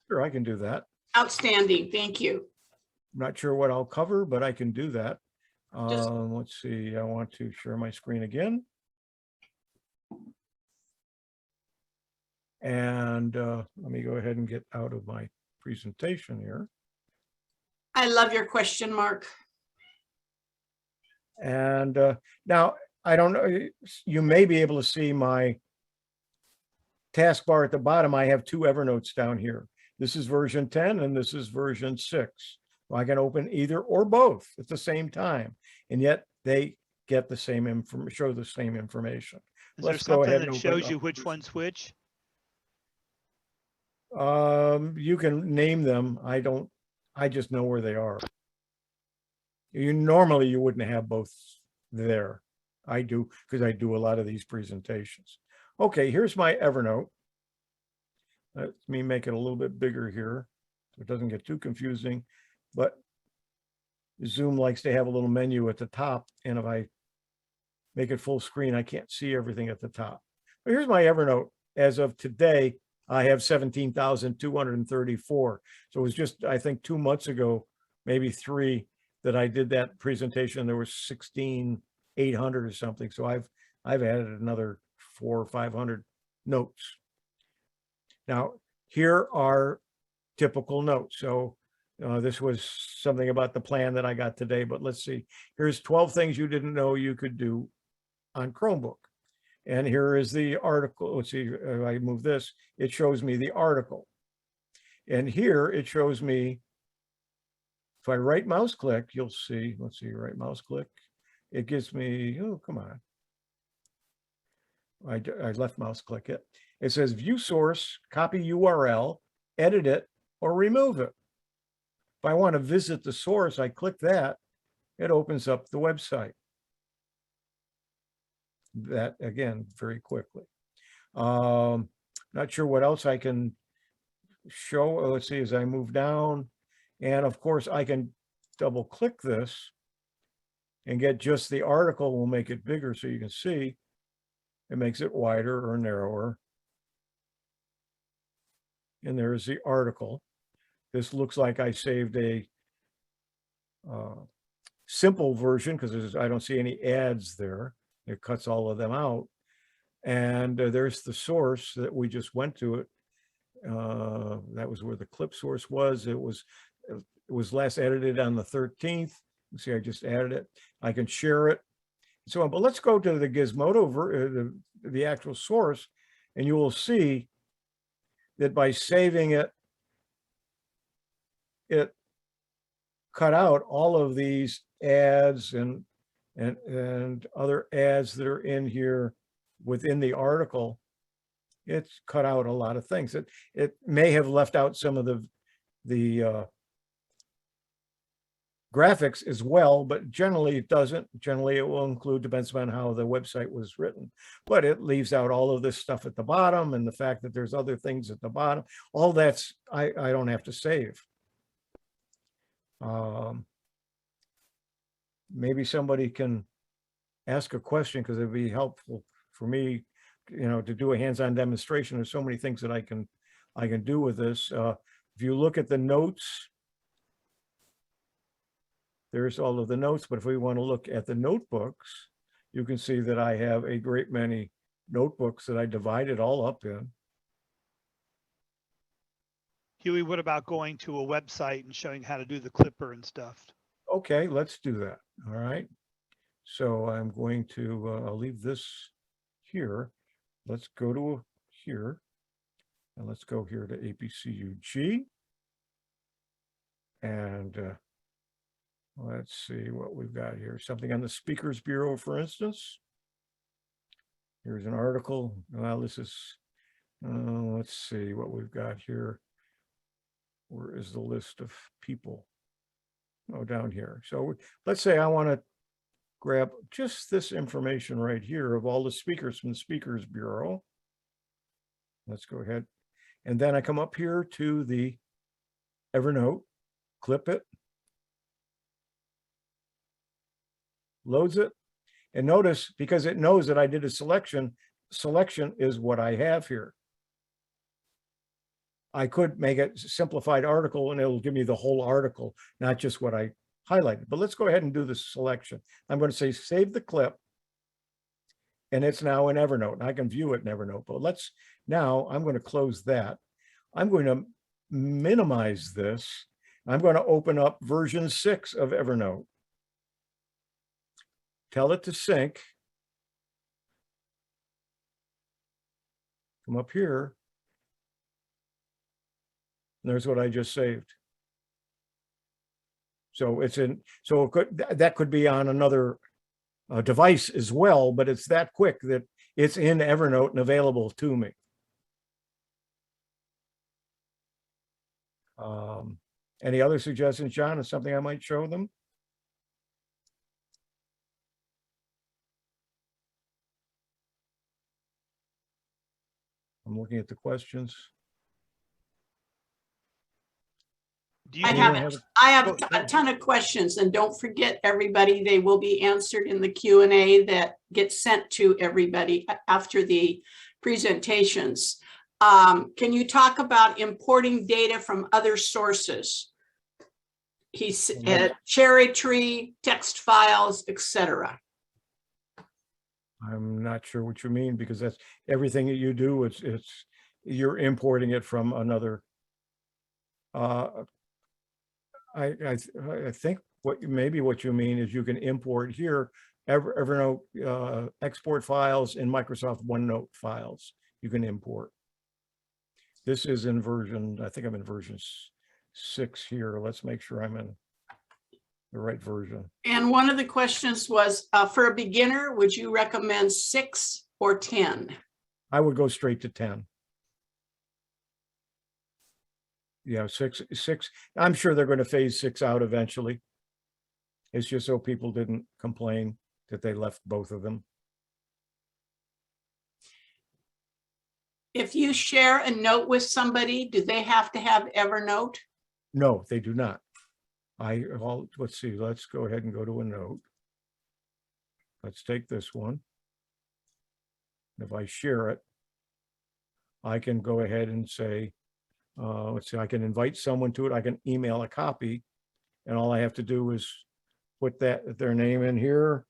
Sure, I can do that. Outstanding, thank you. I'm not sure what I'll cover, but I can do that. Let's see, I want to share my screen again. And let me go ahead and get out of my presentation here. I love your question, Mark. And now, I don't know, you may be able to see my taskbar at the bottom. I have two Evernotes down here. This is version 10 and this is version 6. Well, I can open either or both at the same time, and yet they get the same information, show the same information. Is there something that shows you which one's which? You can name them. I just know where they are. Normally you wouldn't have both there. I do, because I do a lot of these presentations. Okay, here's my Evernote. Let me make it a little bit bigger here so it doesn't get too confusing. But Zoom likes to have a little menu at the top, and if I make it full screen, I can't see everything at the top. But here's my Evernote. As of today, I have 17,234. So it was just, I think, 2 months ago, maybe 3, that I did that presentation. There was 16,800 or something. So I've added another 400 or 500 notes. Now, here are typical notes. So this was something about the plan that I got today, but let's see. Here's 12 things you didn't know you could do on Chromebook. And here is the article. Let's see, if I move this, it shows me the article. And here it shows me, if I right mouse click, you'll see, let's see, right mouse click. It gives me, oh, come on. I left mouse click it. It says view source, copy URL, edit it, or remove it. If I want to visit the source, I click that, it opens up the website. That again, very quickly. Not sure what else I can show. Let's see, as I move down, and of course I can double click this and get just the article. We'll make it bigger so you can see. It makes it wider or narrower. And there's the article. This looks like I saved a simple version because I don't see any ads there. It cuts all of them out. And there's the source that we just went to it. That was where the clip source was. It was last edited on the 13th. You see, I just added it. I can share it and so on. But let's go to the Gizmodo, the actual source, and you will see that by saving it, it cut out all of these ads and other ads that are in here within the article. It's cut out a lot of things. It may have left out some of the graphics as well, but generally it doesn't. Generally it will include, depends on how the website was written, but it leaves out all of this stuff at the bottom, and the fact that there's other things at the bottom, all that's, I don't have to save. Maybe somebody can ask a question, because it'd be helpful for me, to do a hands-on demonstration. There's so many things that I can do with this. If you look at the notes, there's all of the notes, but if we want to look at the notebooks, you can see that I have a great many notebooks that I divided all up in. Huey, what about going to a website and showing how to do the clipper and stuff? Okay, let's do that. All right. So I'm going to, I'll leave this here. Let's go to here, and let's go here to APCUG. And let's see what we've got here. Something on the Speakers Bureau, for instance. Here's an article. Well, this is, let's see what we've got here. Where is the list of people? Oh, down here. So let's say I want to grab just this information right here of all the speakers from the Speakers Bureau. Let's go ahead. And then I come up here to the Evernote, clip it, loads it, and notice, because it knows that I did a selection is what I have here. I could make it a simplified article and it'll give me the whole article, not just what I highlighted. But let's go ahead and do the selection. I'm going to say save the clip, and it's now in Evernote. And I can view it in Evernote, but now I'm going to close that. I'm going to minimize this. I'm going to open up version 6 of Evernote. Tell it to sync. Come up here. And there's what I just saved. So it's in, so that could be on another device as well, but it's that quick that it's in Evernote and available to me. Any other suggestions, John, is something I might show them? I'm looking at the questions. Do you I have a ton of questions, and don't forget, everybody, they will be answered in the Q&A that gets sent to everybody after the presentations. Can you talk about importing data from other sources? He's cherry tree, text files, etc. I'm not sure what you mean, because that's everything that you do. You're importing it from another. I think maybe what you mean is you can import here Evernote export files in Microsoft OneNote files. You can import. This is in version, I think I'm in version 6 here. Let's make sure I'm in the right version. And one of the questions was, for a beginner, would you recommend 6 or 10? I would go straight to 10. Yeah, 6. I'm sure they're going to phase 6 out eventually. It's just so people didn't complain that they left both of them. If you share a note with somebody, do they have to have Evernote? No, they do not. Let's see, let's go ahead and go to a note. Let's take this one. If I share it, I can go ahead and say, let's see, I can invite someone to it. I can email a copy, and all I have to do is put their name in here.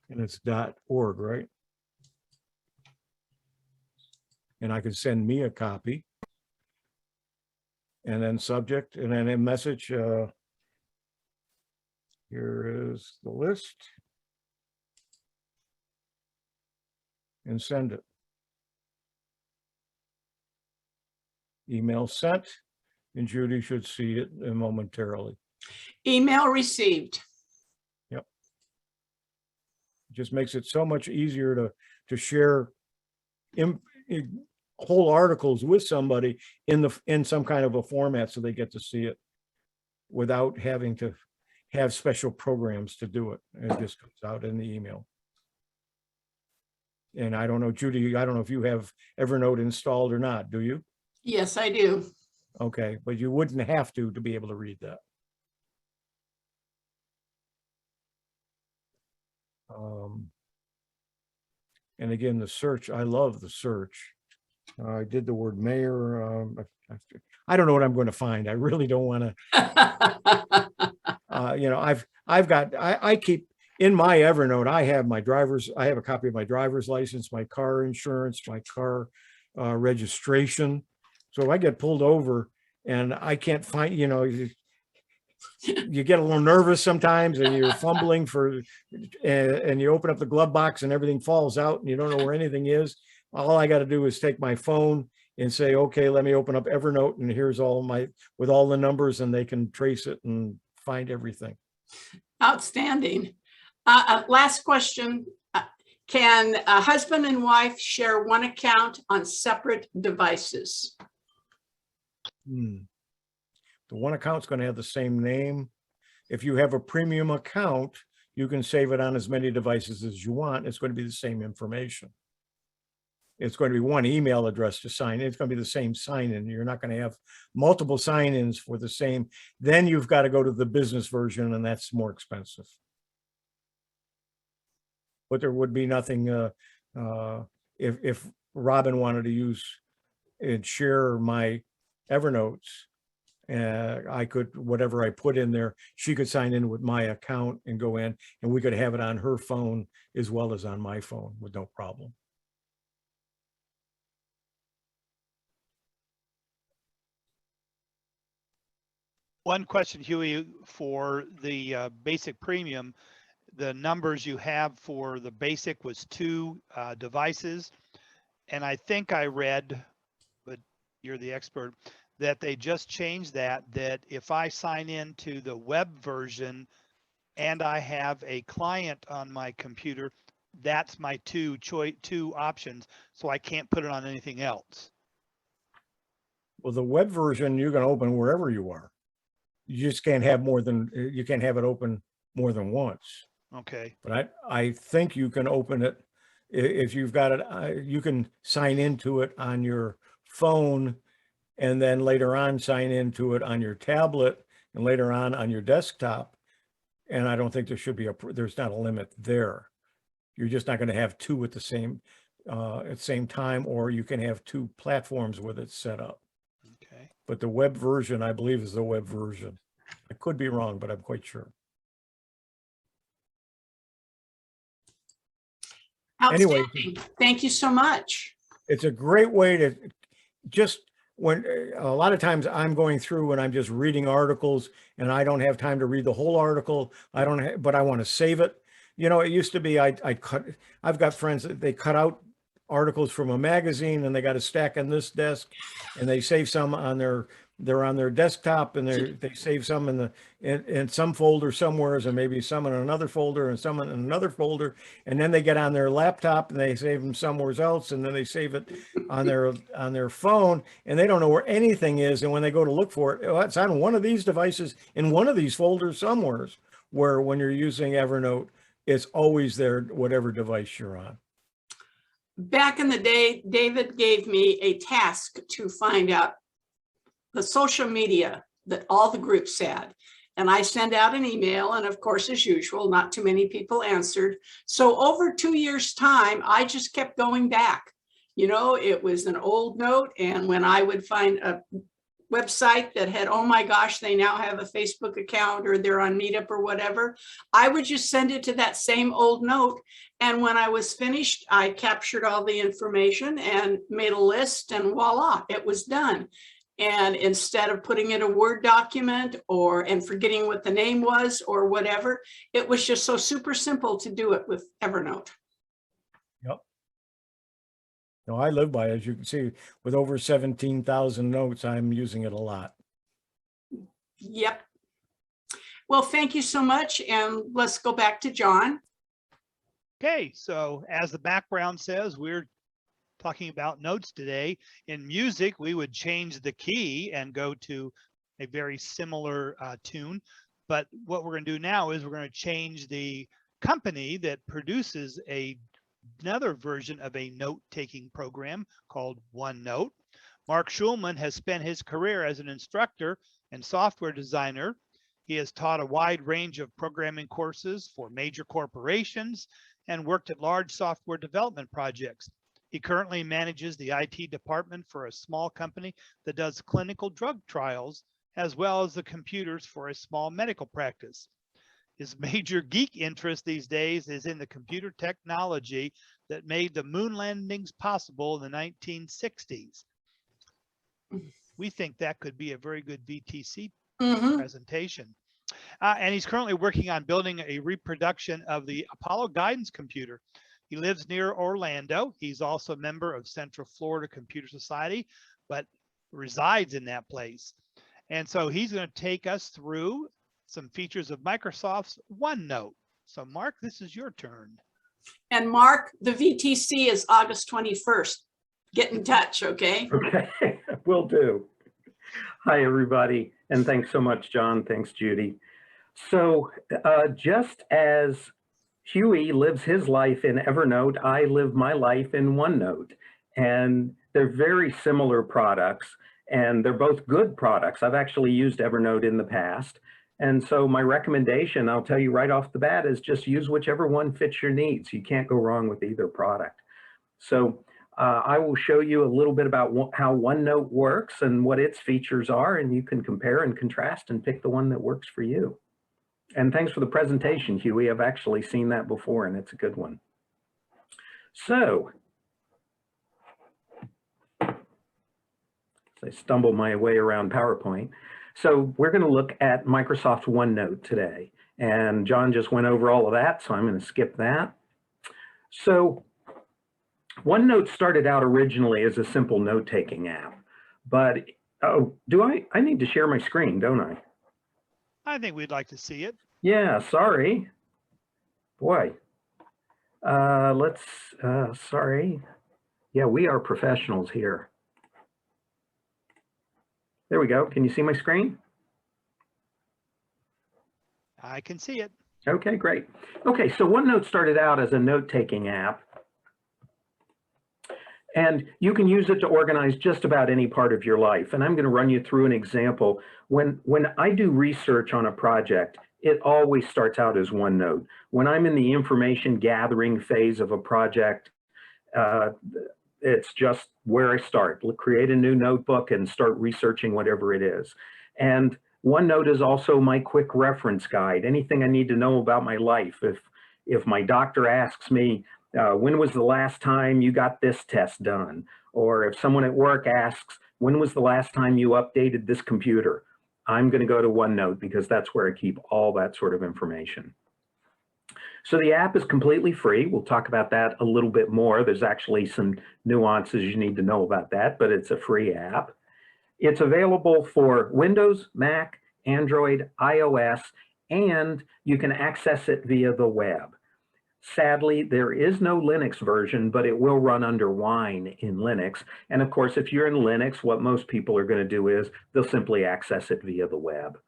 And it's .org, right? And I can send me a copy. And then subject, and then a message. Here is the list. And send it. Email sent, and Judy should see it momentarily. Email received. Yep. It just makes it so much easier to share whole articles with somebody in some kind of a format so they get to see it without having to have special programs to do it. It just comes out in the email. And I don't know, Judy, I don't know if you have Evernote installed or not, do you? Yes, I do. Okay, but you wouldn't have to be able to read that. And again, the search, I love the search. I did the word mayor. I don't know what I'm going to find. I really don't want to. You know, I keep in my Evernote, I have a copy of my driver's license, my car insurance, my car registration. So if I get pulled over and I can't find, you know, you get a little nervous sometimes and you're fumbling and you open up the glove box and everything falls out and you don't know where anything is. All I got to do is take my phone and say, okay, let me open up Evernote and here's with all the numbers, and they can trace it and find everything. Outstanding. Last question. Can a husband and wife share one account on separate devices? The one account's going to have the same name. If you have a premium account, you can save it on as many devices as you want. It's going to be the same information. It's going to be one email address to sign in. It's going to be the same sign-in. You're not going to have multiple sign-ins for the same. Then you've got to go to the business version, and that's more expensive. But there would be nothing if Robin wanted to use and share my Evernotes. I could, whatever I put in there, she could sign in with my account and go in, and we could have it on her phone as well as on my phone with no problem. One question, Hewie, for the basic premium, the numbers you have for the basic was 2 devices. And I think I read, but you're the expert, that they just changed that if I sign into the web version and I have a client on my computer, that's my two options. So I can't put it on anything else. Well, the web version, you can open wherever you are. You just can't have you can't have it open more than once. Okay. But I think you can open it if you've got it. You can sign into it on your phone, and then later on sign into it on your tablet, and later on your desktop. And I don't think there should be there's not a limit there. You're just not going to have 2 at the same time, or you can have 2 platforms with it set up. Okay. But the web version, I believe, is the web version. I could be wrong, but I'm quite sure. Outstanding. Anyway, thank you so much. It's a great way to just, when a lot of times I'm going through and I'm just reading articles and I don't have time to read the whole article. But I want to save it. You know, it used to be I've got friends that they cut out articles from a magazine and they got a stack on this desk, and they save some on they're on their desktop, and they save some in some folder somewhere, and maybe some in another folder and some in another folder, and then they get on their laptop and they save them somewhere else, and then they save it on their phone, and they don't know where anything is. And when they go to look for it, it's on one of these devices in one of these folders somewhere, where when you're using Evernote, it's always there, whatever device you're on. Back in the day, David gave me a task to find out the social media that all the groups had. And I sent out an email, and of course, as usual, not too many people answered. So over 2 years' time, I just kept going back. You know, it was an old note. And when I would find a website that had, oh my gosh, they now have a Facebook account, or they're on Meetup or whatever, I would just send it to that same old note. And when I was finished, I captured all the information and made a list, and voila, it was done. And instead of putting in a Word document and forgetting what the name was or whatever, it was just so super simple to do it with Evernote. Yep. No, I live by it. As you can see, with over 17,000 notes, I'm using it a lot. Yep. Well, thank you so much. And let's go back to John. Okay, so as the background says, we're talking about notes today. In music, we would change the key and go to a very similar tune. But what we're going to do now is we're going to change the company that produces another version of a note-taking program called OneNote. Mark Schulman has spent his career as an instructor and software designer. He has taught a wide range of programming courses for major corporations and worked at large software development projects. He currently manages the IT department for a small company that does clinical drug trials, as well as the computers for a small medical practice. His major geek interest these days is in the computer technology that made the moon landings possible in the 1960s. We think that could be a very good VTC presentation. And he's currently working on building a reproduction of the Apollo guidance computer. He lives near Orlando. He's also a member of Central Florida Computer Society, but resides in that place. And so he's going to take us through some features of Microsoft's OneNote. So Mark, this is your turn. And Mark, the VTC is August 21st. Get in touch, okay? Okay, will do. Hi, everybody, and thanks so much, John. Thanks, Judy. So just as Hewie lives his life in Evernote, I live my life in OneNote, and they're very similar products, and they're both good products. I've actually used Evernote in the past, and so my recommendation, I'll tell you right off the bat, is just use whichever one fits your needs. You can't go wrong with either product. So I will show you a little bit about how OneNote works and what its features are, and you can compare and contrast and pick the one that works for you. And thanks for the presentation, Hewie. I've actually seen that before, and it's a good one. So, as I stumble my way around PowerPoint. So we're going to look at Microsoft OneNote today. And John just went over all of that, so I'm going to skip that. So OneNote started out originally as a simple note-taking app, but I need to share my screen, don't I? I think we'd like to see it. Yeah, sorry. Boy, sorry. Yeah, we are professionals here. There we go. Can you see my screen? I can see it. Okay, great. Okay, so OneNote started out as a note-taking app, and you can use it to organize just about any part of your life. And I'm going to run you through an example. When I do research on a project, it always starts out as OneNote. When I'm in the information gathering phase of a project, it's just where I start. Create a new notebook and start researching whatever it is. And OneNote is also my quick reference guide. Anything I need to know about my life. If my doctor asks me, when was the last time you got this test done? Or if someone at work asks, when was the last time you updated this computer? I'm going to go to OneNote because that's where I keep all that sort of information. So the app is completely free. We'll talk about that a little bit more. There's actually some nuances you need to know about that, but it's a free app. It's available for Windows, Mac, Android, iOS, and you can access it via the web. Sadly, there is no Linux version, but it will run under Wine in Linux. And of course, if you're in Linux, what most people are going to do is they'll simply access it via the web.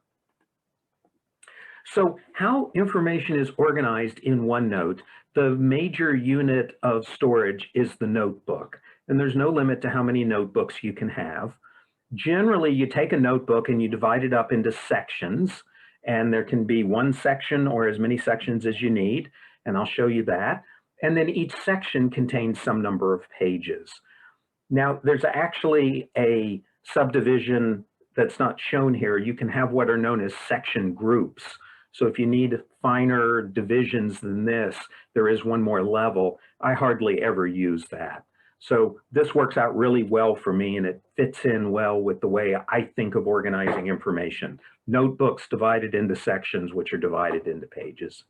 So how information is organized in OneNote, the major unit of storage is the notebook. And there's no limit to how many notebooks you can have. Generally, you take a notebook and you divide it up into sections, and there can be one section or as many sections as you need. And I'll show you that. And then each section contains some number of pages. Now, there's actually a subdivision that's not shown here. You can have what are known as section groups. So if you need finer divisions than this, there is one more level. I hardly ever use that. So this works out really well for me, and it fits in well with the way I think of organizing information. Notebooks divided into sections, which are divided into pages.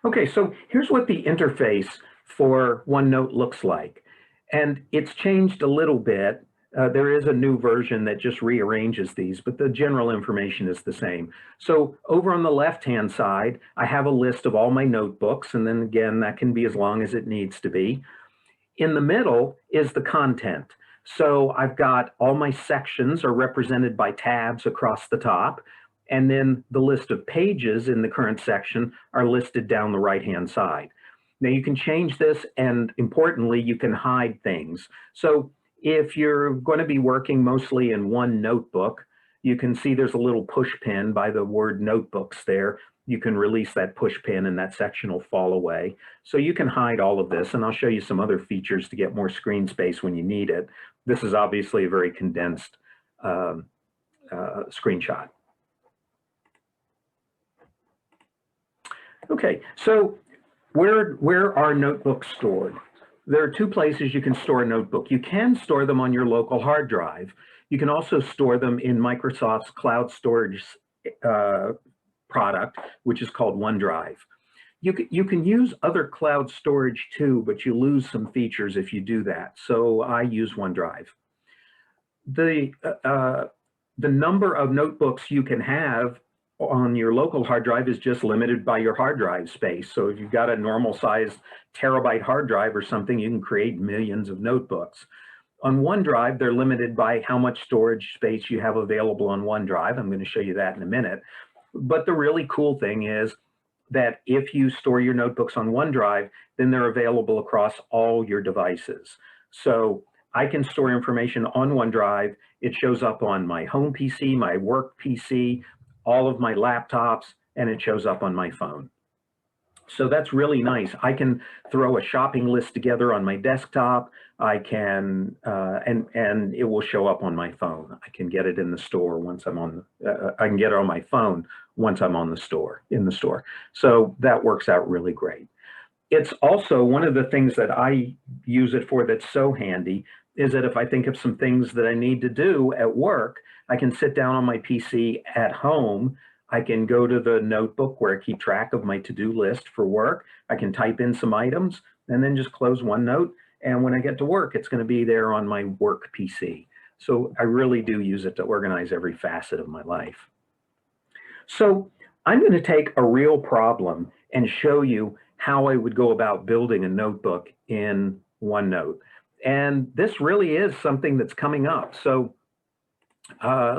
Okay, so here's what the interface for OneNote looks like. And it's changed a little bit. There is a new version that just rearranges these, but the general information is the same. So over on the left-hand side, I have a list of all my notebooks, and then again, that can be as long as it needs to be. In the middle is the content. So I've got all my sections are represented by tabs across the top, and then the list of pages in the current section are listed down the right-hand side. Now you can change this, and importantly, you can hide things. So if you're going to be working mostly in one notebook, you can see there's a little push pin by the word notebooks there. You can release that push pin and that section will fall away. So you can hide all of this, and I'll show you some other features to get more screen space when you need it. This is obviously a very condensed screenshot. Okay, so where are notebooks stored? There are two places you can store a notebook. You can store them on your local hard drive. You can also store them in Microsoft's cloud storage product, which is called OneDrive. You can use other cloud storage too, but you lose some features if you do that. So I use OneDrive. The number of notebooks you can have on your local hard drive is just limited by your hard drive space. So if you've got a normal sized terabyte hard drive or something, you can create millions of notebooks. On OneDrive, they're limited by how much storage space you have available on OneDrive. I'm going to show you that in a minute. But the really cool thing is that if you store your notebooks on OneDrive, then they're available across all your devices. So I can store information on OneDrive. It shows up on my home PC, my work PC, all of my laptops, and it shows up on my phone. So that's really nice. I can throw a shopping list together on my desktop. I can, and it will show up on my phone. I can get it in the store once I'm on, I can get it on my phone once I'm on the store, in the store. So that works out really great. It's also one of the things that I use it for that's so handy is that if I think of some things that I need to do at work, I can sit down on my PC at home. I can go to the notebook where I keep track of my to-do list for work. I can type in some items and then just close OneNote. And when I get to work, it's going to be there on my work PC. So I really do use it to organize every facet of my life. So I'm going to take a real problem and show you how I would go about building a notebook in OneNote. And this really is something that's coming up. So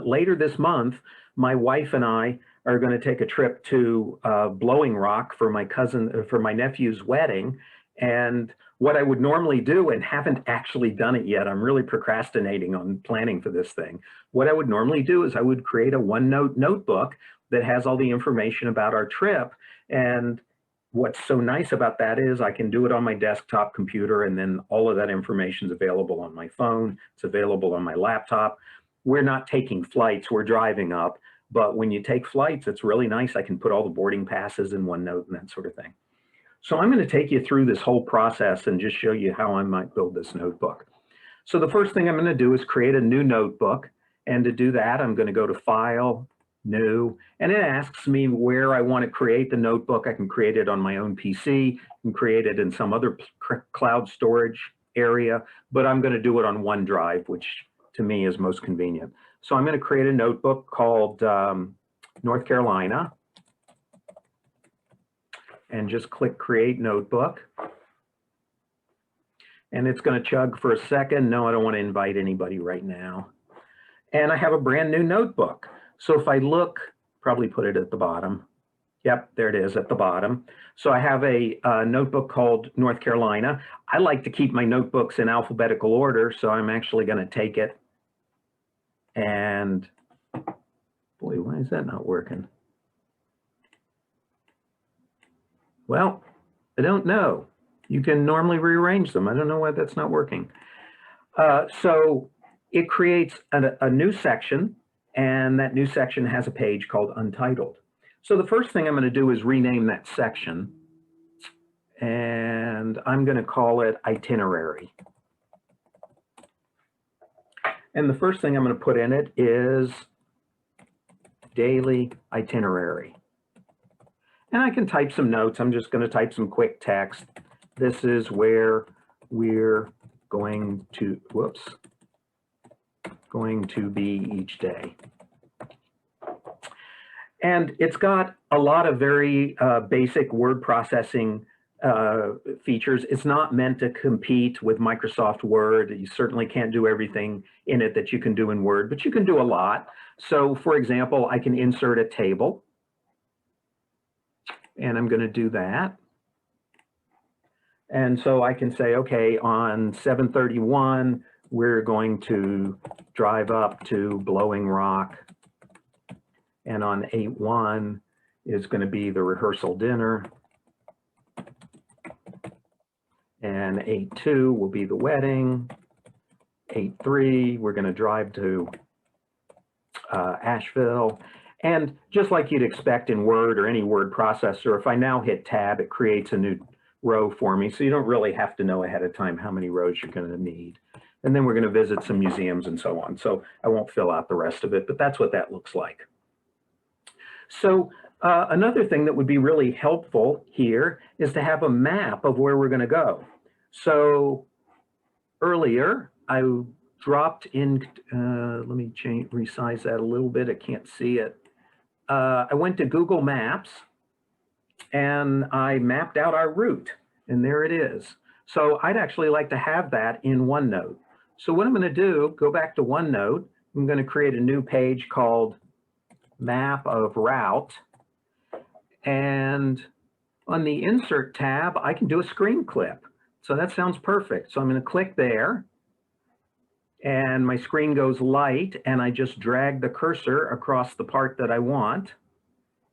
later this month, my wife and I are going to take a trip to Blowing Rock for my nephew's wedding. And what I would normally do, and haven't actually done it yet, I'm really procrastinating on planning for this thing. What I would normally do is I would create a OneNote notebook that has all the information about our trip. And what's so nice about that is I can do it on my desktop computer, and then all of that information is available on my phone. It's available on my laptop. We're not taking flights, we're driving up. But when you take flights, it's really nice. I can put all the boarding passes in OneNote and that sort of thing. So I'm going to take you through this whole process and just show you how I might build this notebook. So the first thing I'm going to do is create a new notebook. And to do that, I'm going to go to File, New, and it asks me where I want to create the notebook. I can create it on my own PC, and create it in some other cloud storage area, but I'm going to do it on OneDrive, which to me is most convenient. So I'm going to create a notebook called North Carolina, and just click Create Notebook. And it's going to chug for a second. No, I don't want to invite anybody right now. And I have a brand new notebook. So if I look, probably put it at the bottom. Yep, there it is at the bottom. So I have a notebook called North Carolina. I like to keep my notebooks in alphabetical order, so I'm actually going to take it. And boy, why is that not working? Well, I don't know. You can normally rearrange them. I don't know why that's not working. So it creates a new section, and that new section has a page called Untitled. So the first thing I'm going to do is rename that section, and I'm going to call it Itinerary. And the first thing I'm going to put in it is Daily Itinerary. And I can type some notes. I'm just going to type some quick text. This is where we're going to, whoops. going to be each day. And it's got a lot of very basic word processing features. It's not meant to compete with Microsoft Word. You certainly can't do everything in it that you can do in Word, but you can do a lot. So for example, I can insert a table, and I'm going to do that. And so I can say, okay, on 7/31, we're going to drive up to Blowing Rock. And on 8/1 is going to be the rehearsal dinner. And 8/2 will be the wedding. 8/3, we're going to drive to Asheville. And just like you'd expect in Word or any word processor, if I now hit Tab, it creates a new row for me. So you don't really have to know ahead of time how many rows you're going to need. And then we're going to visit some museums and so on. So I won't fill out the rest of it, but that's what that looks like. So another thing that would be really helpful here is to have a map of where we're going to go. So earlier I dropped in, let me resize that a little bit. I can't see it. I went to Google Maps and I mapped out our route, and there it is. So I'd actually like to have that in OneNote. So what I'm going to do, go back to OneNote. I'm going to create a new page called Map of Route. And on the Insert tab, I can do a screen clip. So that sounds perfect. So I'm going to click there. And my screen goes light, and I just drag the cursor across the part that I want.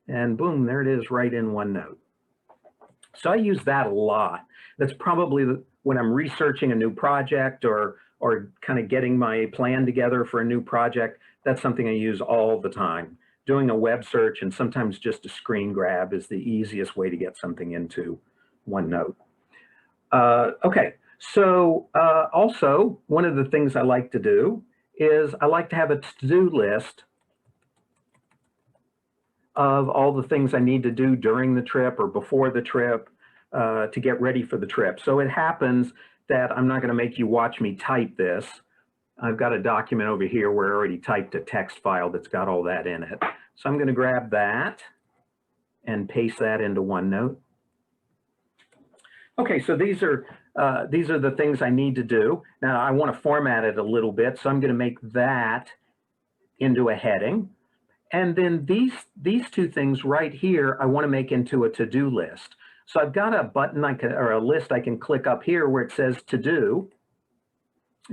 And boom, there it is right in OneNote. So I use that a lot. That's probably when I'm researching a new project or kind of getting my plan together for a new project, that's something I use all the time. Doing a web search and sometimes just a screen grab is the easiest way to get something into OneNote. Okay, so also one of the things I like to do is I like to have a to-do list of all the things I need to do during the trip or before the trip to get ready for the trip. So it happens that I'm not going to make you watch me type this. I've got a document over here where I already typed a text file that's got all that in it. So I'm going to grab that and paste that into OneNote. Okay, so these are the things I need to do. Now I want to format it a little bit, so I'm going to make that into a heading. And then these two things right here, I want to make into a to-do list. So I've got a button or a list I can click up here where it says to do.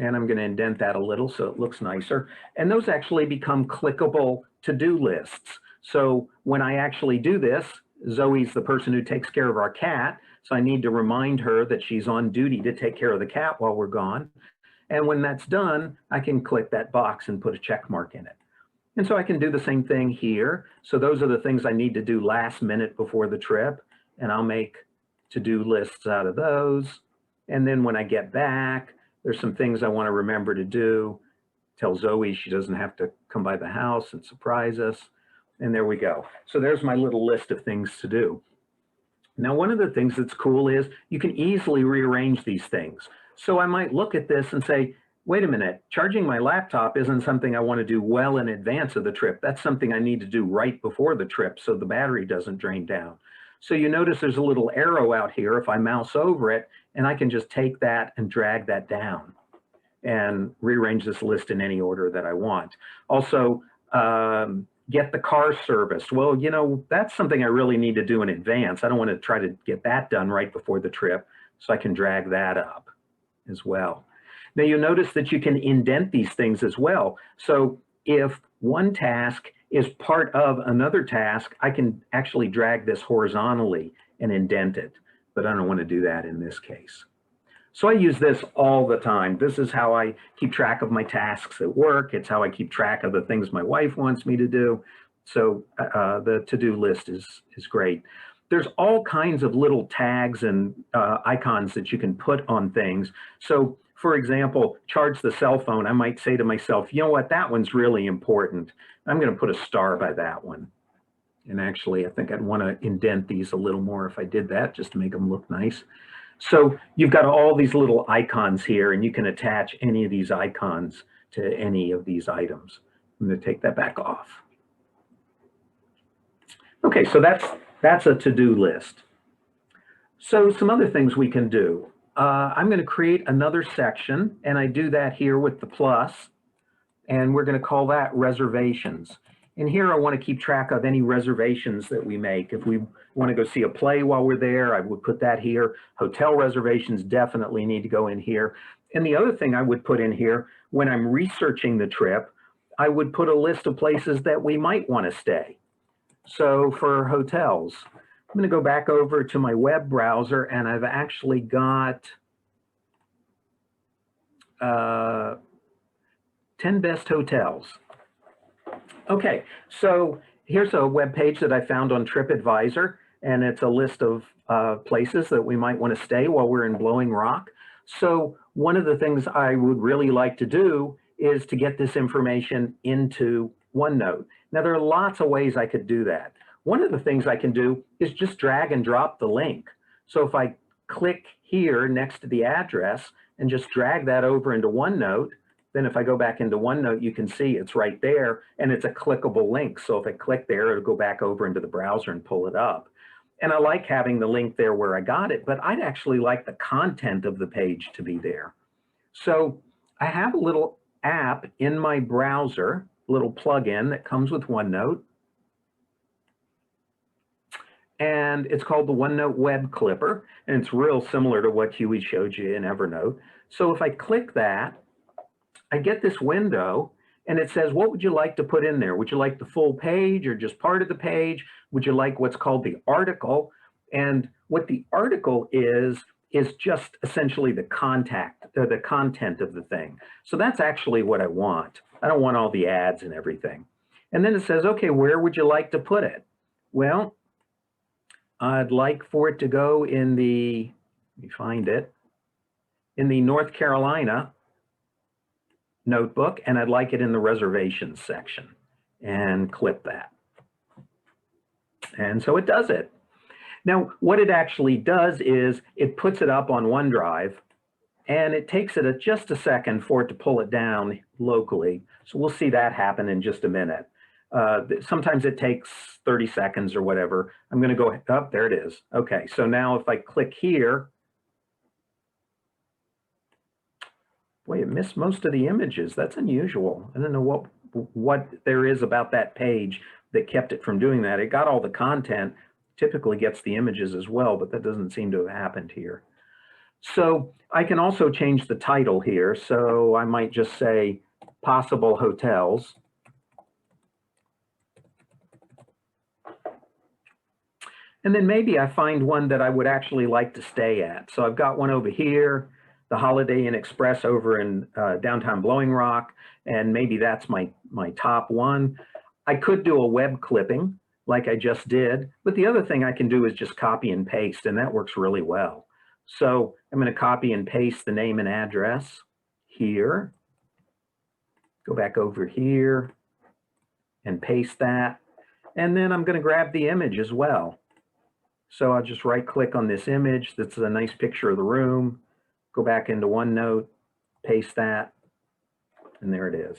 And I'm going to indent that a little so it looks nicer. And those actually become clickable to-do lists. So when I actually do this, Zoe's the person who takes care of our cat. So I need to remind her that she's on duty to take care of the cat while we're gone. And when that's done, I can click that box and put a check mark in it. And so I can do the same thing here. So those are the things I need to do last minute before the trip. And I'll make to-do lists out of those. And then when I get back, there's some things I want to remember to do. Tell Zoe she doesn't have to come by the house and surprise us. And there we go. So there's my little list of things to do. Now, one of the things that's cool is you can easily rearrange these things. So I might look at this and say, wait a minute, charging my laptop isn't something I want to do well in advance of the trip. That's something I need to do right before the trip so the battery doesn't drain down. So you notice there's a little arrow out here. If I mouse over it, and I can just take that and drag that down and rearrange this list in any order that I want. Also, get the car serviced. Well, you know, that's something I really need to do in advance. I don't want to try to get that done right before the trip, so I can drag that up as well. Now you'll notice that you can indent these things as well. So if one task is part of another task, I can actually drag this horizontally and indent it, but I don't want to do that in this case. So I use this all the time. This is how I keep track of my tasks at work. It's how I keep track of the things my wife wants me to do. So the to-do list is great. There's all kinds of little tags and icons that you can put on things. So for example, charge the cell phone. I might say to myself, you know what, that one's really important. I'm going to put a star by that one. And actually, I think I'd want to indent these a little more if I did that, just to make them look nice. So you've got all these little icons here, and you can attach any of these icons to any of these items. I'm going to take that back off. Okay, so that's a to-do list. So some other things we can do. I'm going to create another section, and I do that here with the plus, and we're going to call that reservations. And here I want to keep track of any reservations that we make. If we want to go see a play while we're there, I would put that here. Hotel reservations definitely need to go in here. And the other thing I would put in here, when I'm researching the trip, I would put a list of places that we might want to stay. So for hotels, I'm going to go back over to my web browser, and I've actually got 10 best hotels. Okay, so here's a web page that I found on TripAdvisor, and it's a list of places that we might want to stay while we're in Blowing Rock. So one of the things I would really like to do is to get this information into OneNote. Now, there are lots of ways I could do that. One of the things I can do is just drag and drop the link. So if I click here next to the address and just drag that over into OneNote, then if I go back into OneNote, you can see it's right there, and it's a clickable link. So if I click there, it'll go back over into the browser and pull it up. And I like having the link there where I got it, but I'd actually like the content of the page to be there. So I have a little app in my browser, a little plugin that comes with OneNote. And it's called the OneNote Web Clipper, and it's real similar to what Hewie showed you in Evernote. So if I click that, I get this window, and it says, what would you like to put in there? Would you like the full page or just part of the page? Would you like what's called the article? And what the article is just essentially the content of the thing. So that's actually what I want. I don't want all the ads and everything. And then it says, okay, where would you like to put it? Well, I'd like for it to go in the, let me find it, in the North Carolina notebook, and I'd like it in the reservations section, and clip that. And so it does it. Now, what it actually does is it puts it up on OneDrive, and it takes it just a second for it to pull it down locally. So we'll see that happen in just a minute. Sometimes it takes 30 seconds or whatever. I'm going to go up, there it is. Okay, so now if I click here, boy, it missed most of the images. That's unusual. I don't know what there is about that page that kept it from doing that. It got all the content, typically gets the images as well, but that doesn't seem to have happened here. So I can also change the title here. So I might just say possible hotels. And then maybe I find one that I would actually like to stay at. So I've got one over here, the Holiday Inn Express over in downtown Blowing Rock, and maybe that's my top one. I could do a web clipping like I just did, but the other thing I can do is just copy and paste, and that works really well. So I'm going to copy and paste the name and address here, go back over here and paste that, and then I'm going to grab the image as well. So I'll just right click on this image. That's a nice picture of the room. Go back into OneNote, paste that, and there it is.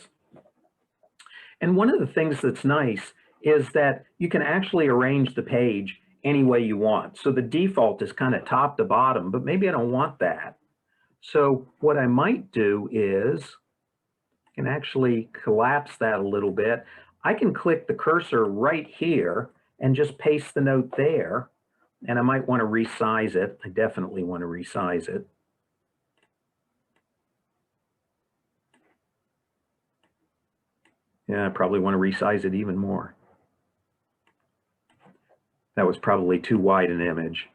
And one of the things that's nice is that you can actually arrange the page any way you want. So the default is kind of top to bottom, but maybe I don't want that. So what I might do is I can actually collapse that a little bit. I can click the cursor right here and just paste the note there. And I might want to resize it. I definitely want to resize it. Yeah, I probably want to resize it even more. That was probably too wide an image,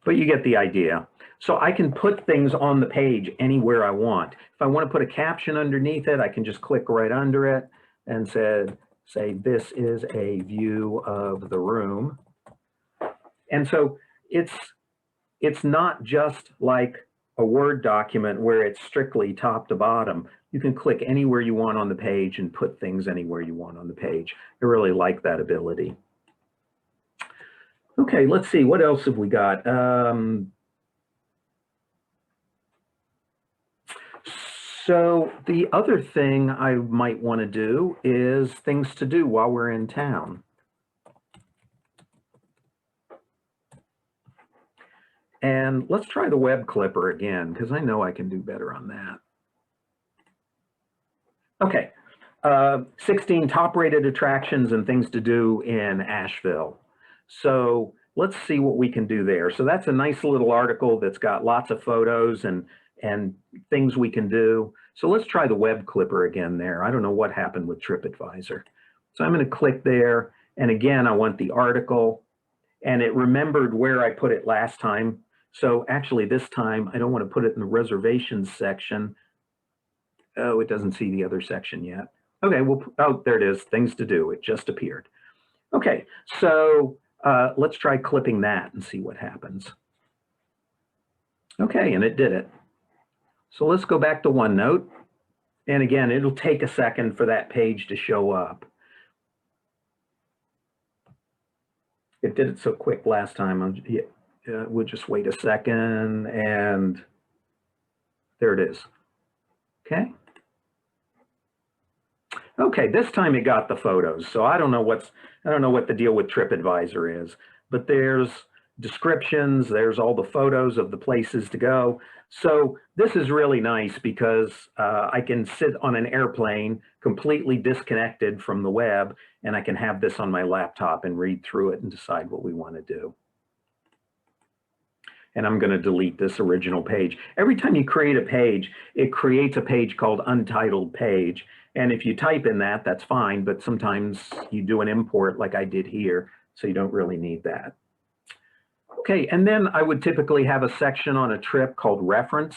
but you get the idea. So I can put things on the page anywhere I want. If I want to put a caption underneath it, I can just click right under it and say, this is a view of the room. And so it's not just like a Word document where it's strictly top to bottom. You can click anywhere you want on the page and put things anywhere you want on the page. I really like that ability. Okay, let's see, what else have we got? So the other thing I might want to do is things to do while we're in town. And let's try the web clipper again, because I know I can do better on that. Okay, 16 top rated attractions and things to do in Asheville. So let's see what we can do there. So that's a nice little article that's got lots of photos and things we can do. So let's try the web clipper again there. I don't know what happened with TripAdvisor. So I'm going to click there. And again, I want the article, and it remembered where I put it last time. So actually this time I don't want to put it in the reservations section. Oh, it doesn't see the other section yet. Okay, well, oh, there it is, things to do. It just appeared. Okay, so let's try clipping that and see what happens. Okay, and it did it. So let's go back to OneNote. And again, it'll take a second for that page to show up. It did it so quick last time. We'll just wait a second, and there it is. Okay. Okay, this time it got the photos. So I don't know what the deal with TripAdvisor is, but there's descriptions, there's all the photos of the places to go. So this is really nice because I can sit on an airplane completely disconnected from the web, and I can have this on my laptop and read through it and decide what we want to do. And I'm going to delete this original page. Every time you create a page, it creates a page called untitled page. And if you type in that, that's fine, but sometimes you do an import like I did here, so you don't really need that. Okay, and then I would typically have a section on a trip called reference.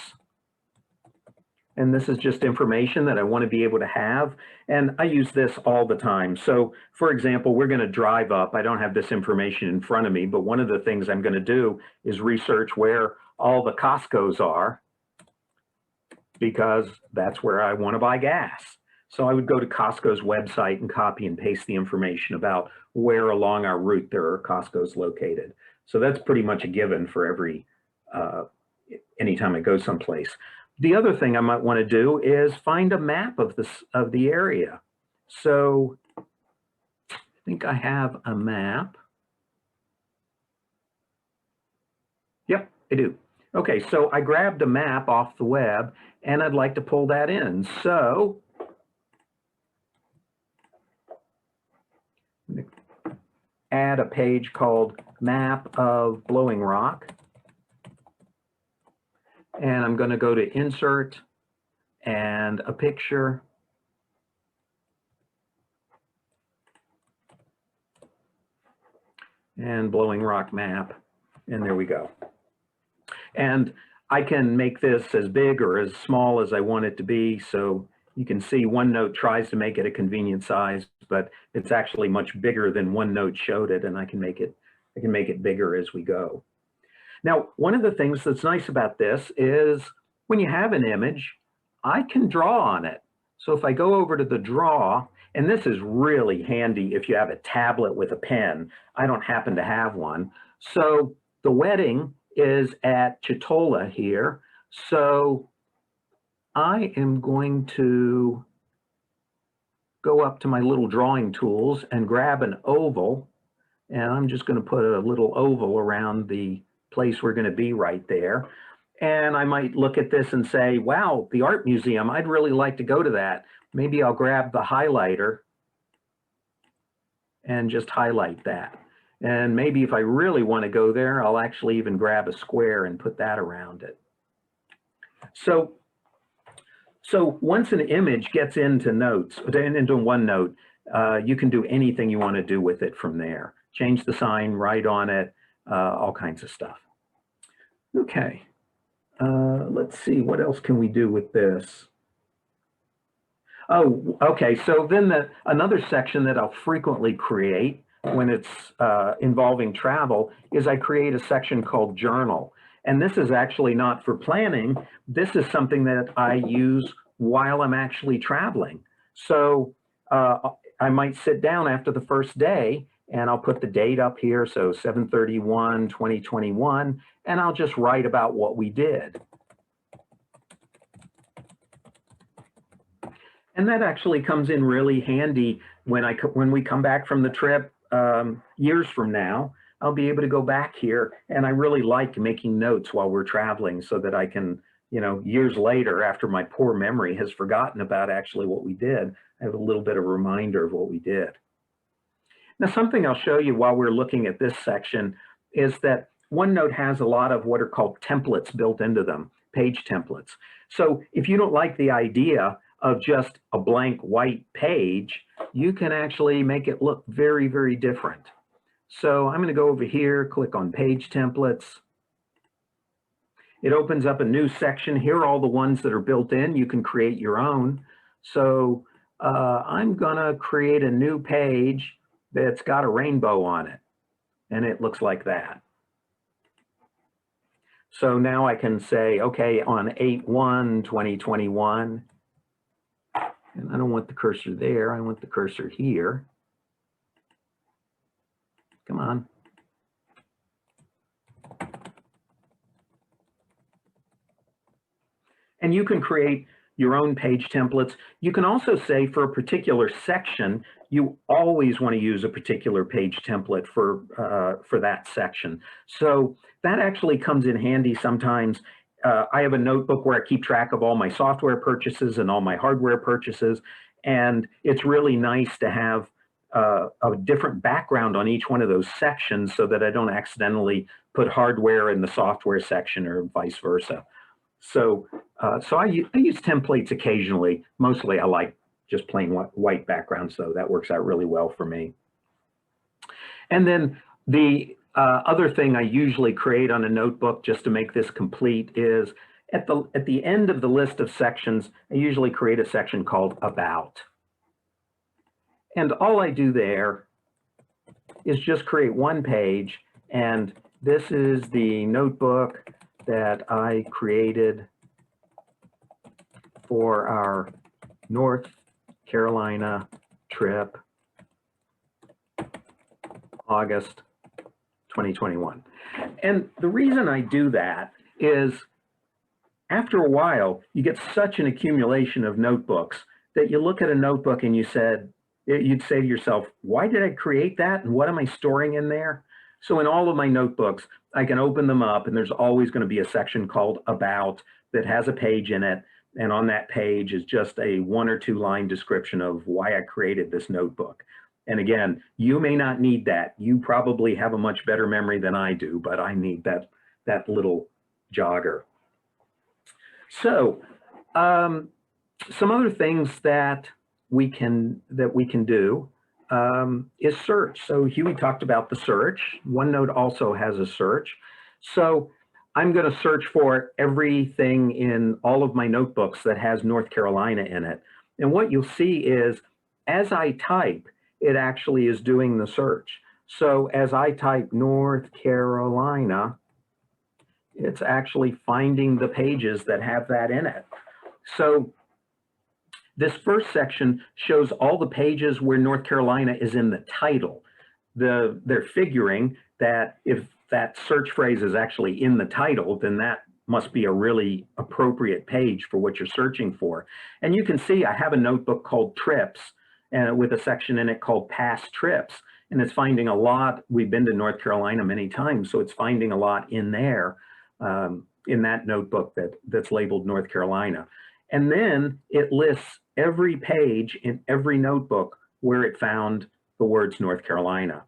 And this is just information that I want to be able to have. And I use this all the time. So for example, we're going to drive up. I don't have this information in front of me, but one of the things I'm going to do is research where all the Costco's are, because that's where I want to buy gas. So I would go to Costco's website and copy and paste the information about where along our route there are Costco's located. So that's pretty much a given for every, anytime I go someplace. The other thing I might want to do is find a map of the area. So I think I have a map. Yep, I do. Okay, so I grabbed a map off the web and I'd like to pull that in. So add a page called Map of Blowing Rock. And I'm going to go to Insert and a picture. And Blowing Rock map. And there we go. And I can make this as big or as small as I want it to be. So you can see OneNote tries to make it a convenient size, but it's actually much bigger than OneNote showed it, and I can make it bigger as we go. Now, one of the things that's nice about this is when you have an image, I can draw on it. So if I go over to the draw, and this is really handy if you have a tablet with a pen. I don't happen to have one. So the wedding is at Chitola here. So I am going to go up to my little drawing tools and grab an oval. And I'm just going to put a little oval around the place we're going to be right there. And I might look at this and say, wow, the art museum, I'd really like to go to that. Maybe I'll grab the highlighter and just highlight that. And maybe if I really want to go there, I'll actually even grab a square and put that around it. So once an image gets into notes, into OneNote, you can do anything you want to do with it from there. Change the sign, write on it, all kinds of stuff. Okay, let's see, what else can we do with this? Oh, okay, so then another section that I'll frequently create when it's involving travel is I create a section called Journal. And this is actually not for planning. This is something that I use while I'm actually traveling. So I might sit down after the first day and I'll put the date up here, so 7/31/2021, and I'll just write about what we did. And that actually comes in really handy when we come back from the trip years from now. I'll be able to go back here, and I really like making notes while we're traveling so that I can, you know, years later, after my poor memory has forgotten about actually what we did, I have a little bit of a reminder of what we did. Now, something I'll show you while we're looking at this section is that OneNote has a lot of what are called templates built into them, page templates. So if you don't like the idea of just a blank white page, you can actually make it look very, very different. So I'm going to go over here, click on page templates. It opens up a new section. Here are all the ones that are built in. You can create your own. So I'm going to create a new page that's got a rainbow on it, and it looks like that. So now I can say, okay, on 8/1/2021, and I don't want the cursor there, I want the cursor here. Come on. And you can create your own page templates. You can also say for a particular section, you always want to use a particular page template for that section. So that actually comes in handy sometimes. I have a notebook where I keep track of all my software purchases and all my hardware purchases. And it's really nice to have a different background on each one of those sections so that I don't accidentally put hardware in the software section or vice versa. So I use templates occasionally. Mostly I like just plain white backgrounds, so that works out really well for me. And then the other thing I usually create on a notebook just to make this complete is at the end of the list of sections, I usually create a section called About. And all I do there is just create one page, and this is the notebook that I created for our North Carolina trip, August 2021. And the reason I do that is after a while, you get such an accumulation of notebooks that you look at a notebook and you'd say to yourself, why did I create that? And what am I storing in there? So in all of my notebooks, I can open them up, and there's always going to be a section called About that has a page in it. And on that page is just a 1 or 2 line description of why I created this notebook. And again, you may not need that. You probably have a much better memory than I do, but I need that little jogger. So some other things that we can do is search. So Hewie talked about the search. OneNote also has a search. So I'm going to search for everything in all of my notebooks that has North Carolina in it. And what you'll see is as I type, it actually is doing the search. So as I type North Carolina, it's actually finding the pages that have that in it. So this first section shows all the pages where North Carolina is in the title. They're figuring that if that search phrase is actually in the title, then that must be a really appropriate page for what you're searching for. And you can see I have a notebook called Trips with a section in it called Past Trips. And it's finding a lot. We've been to North Carolina many times, so it's finding a lot in there, in that notebook that's labeled North Carolina. And then it lists every page in every notebook where it found the words North Carolina.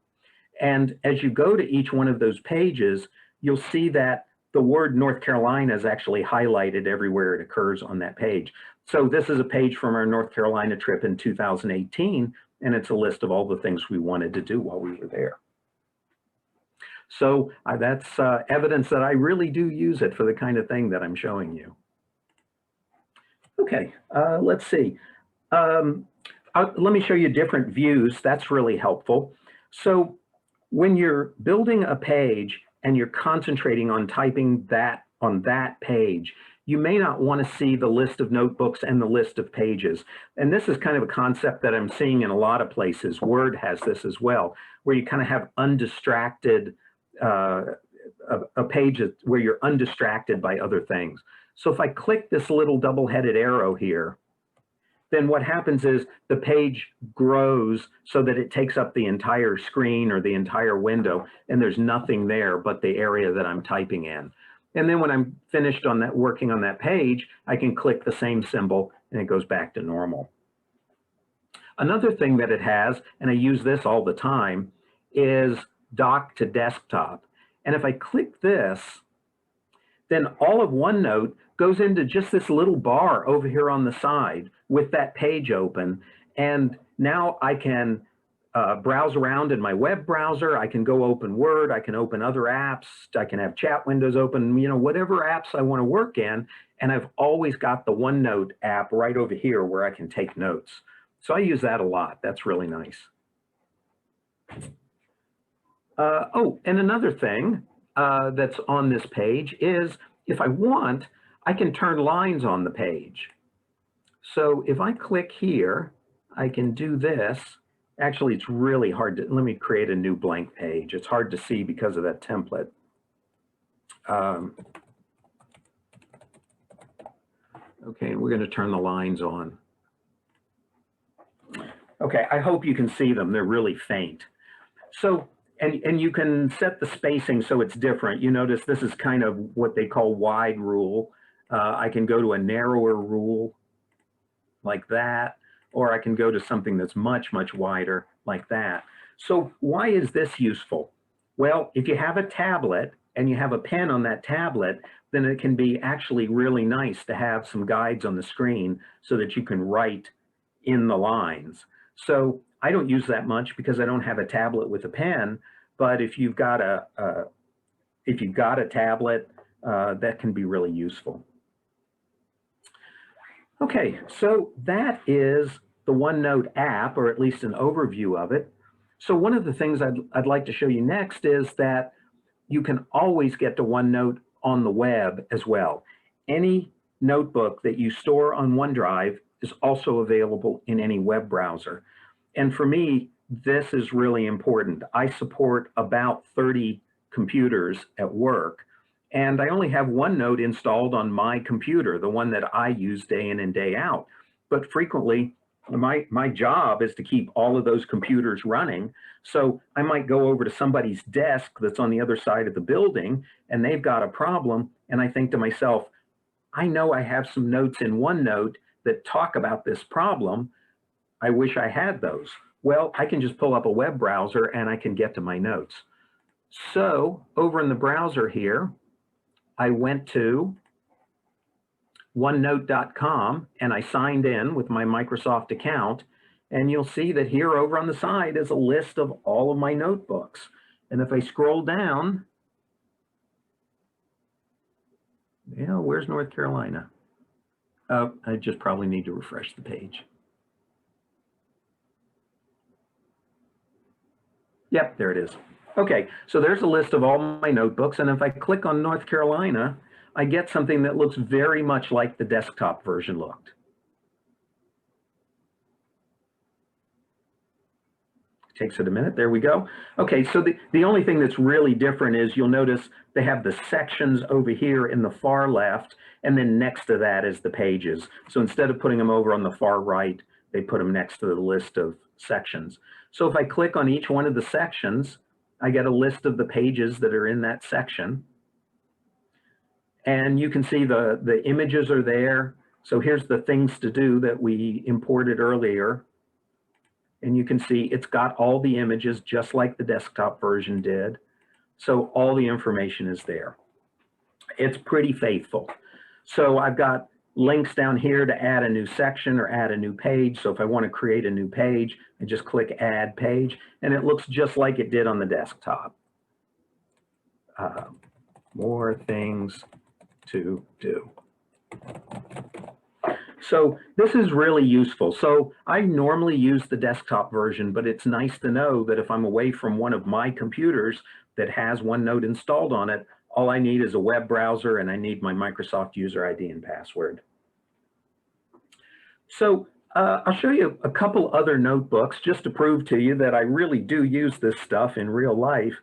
And as you go to each one of those pages, you'll see that the word North Carolina is actually highlighted everywhere it occurs on that page. So this is a page from our North Carolina trip in 2018, and it's a list of all the things we wanted to do while we were there. So that's evidence that I really do use it for the kind of thing that I'm showing you. Okay, let's see. Let me show you different views. That's really helpful. So when you're building a page and you're concentrating on typing that on that page, you may not want to see the list of notebooks and the list of pages. And this is kind of a concept that I'm seeing in a lot of places. Word has this as well, where you kind of have undistracted, a page where you're undistracted by other things. So if I click this little double-headed arrow here, then what happens is the page grows so that it takes up the entire screen or the entire window, and there's nothing there but the area that I'm typing in. And then when I'm finished on that, working on that page, I can click the same symbol and it goes back to normal. Another thing that it has, and I use this all the time, is dock to desktop. And if I click this, then all of OneNote goes into just this little bar over here on the side with that page open. And now I can browse around in my web browser. I can go open Word. I can open other apps. I can have chat windows open, you know, whatever apps I want to work in. And I've always got the OneNote app right over here where I can take notes. So I use that a lot. That's really nice. Oh, and another thing that's on this page is if I want, I can turn lines on the page. So if I click here, I can do this. Actually, it's really hard to, let me create a new blank page. It's hard to see because of that template. Okay, we're going to turn the lines on. Okay, I hope you can see them. They're really faint. So, and you can set the spacing so it's different. You notice this is kind of what they call wide rule. I can go to a narrower rule like that, or I can go to something that's much, much wider like that. So why is this useful? Well, if you have a tablet and you have a pen on that tablet, then it can be actually really nice to have some guides on the screen so that you can write in the lines. So I don't use that much because I don't have a tablet with a pen, but if you've got a tablet, that can be really useful. Okay, so that is the OneNote app, or at least an overview of it. So one of the things I'd like to show you next is that you can always get to OneNote on the web as well. Any notebook that you store on OneDrive is also available in any web browser. And for me, this is really important. I support about 30 computers at work, and I only have OneNote installed on my computer, the one that I use day in and day out. But frequently, my job is to keep all of those computers running. So I might go over to somebody's desk that's on the other side of the building, and they've got a problem. And I think to myself, I know I have some notes in OneNote that talk about this problem. I wish I had those. Well, I can just pull up a web browser and I can get to my notes. So over in the browser here, I went to OneNote.com and I signed in with my Microsoft account. And you'll see that here over on the side is a list of all of my notebooks. And if I scroll down, where's North Carolina? I just probably need to refresh the page. Yep, there it is. Okay, so there's a list of all my notebooks, and if I click on North Carolina, I get something that looks very much like the desktop version looked. Takes it a minute, there we go. Okay, so the only thing that's really different is you'll notice they have the sections over here in the far left, and then next to that is the pages. So instead of putting them over on the far right, they put them next to the list of sections. So if I click on each one of the sections, I get a list of the pages that are in that section. And you can see the images are there. So here's the things to do that we imported earlier. And you can see it's got all the images just like the desktop version did. So all the information is there. It's pretty faithful. So I've got links down here to add a new section or add a new page. So if I want to create a new page, I just click Add Page, and it looks just like it did on the desktop. More things to do. So this is really useful. So I normally use the desktop version, but it's nice to know that if I'm away from one of my computers that has OneNote installed on it, all I need is a web browser and I need my Microsoft user ID and password. So I'll show you a couple other notebooks just to prove to you that I really do use this stuff in real life.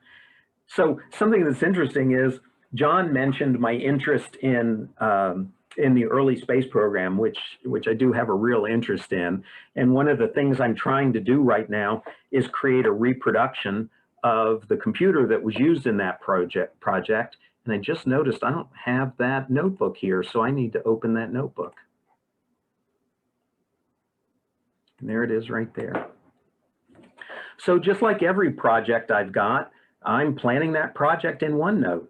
So something that's interesting is John mentioned my interest in in the early space program, which I do have a real interest in. And one of the things I'm trying to do right now is create a reproduction of the computer that was used in that project. And I just noticed I don't have that notebook here, so I need to open that notebook. And there it is right there. So just like every project I've got, I'm planning that project in OneNote.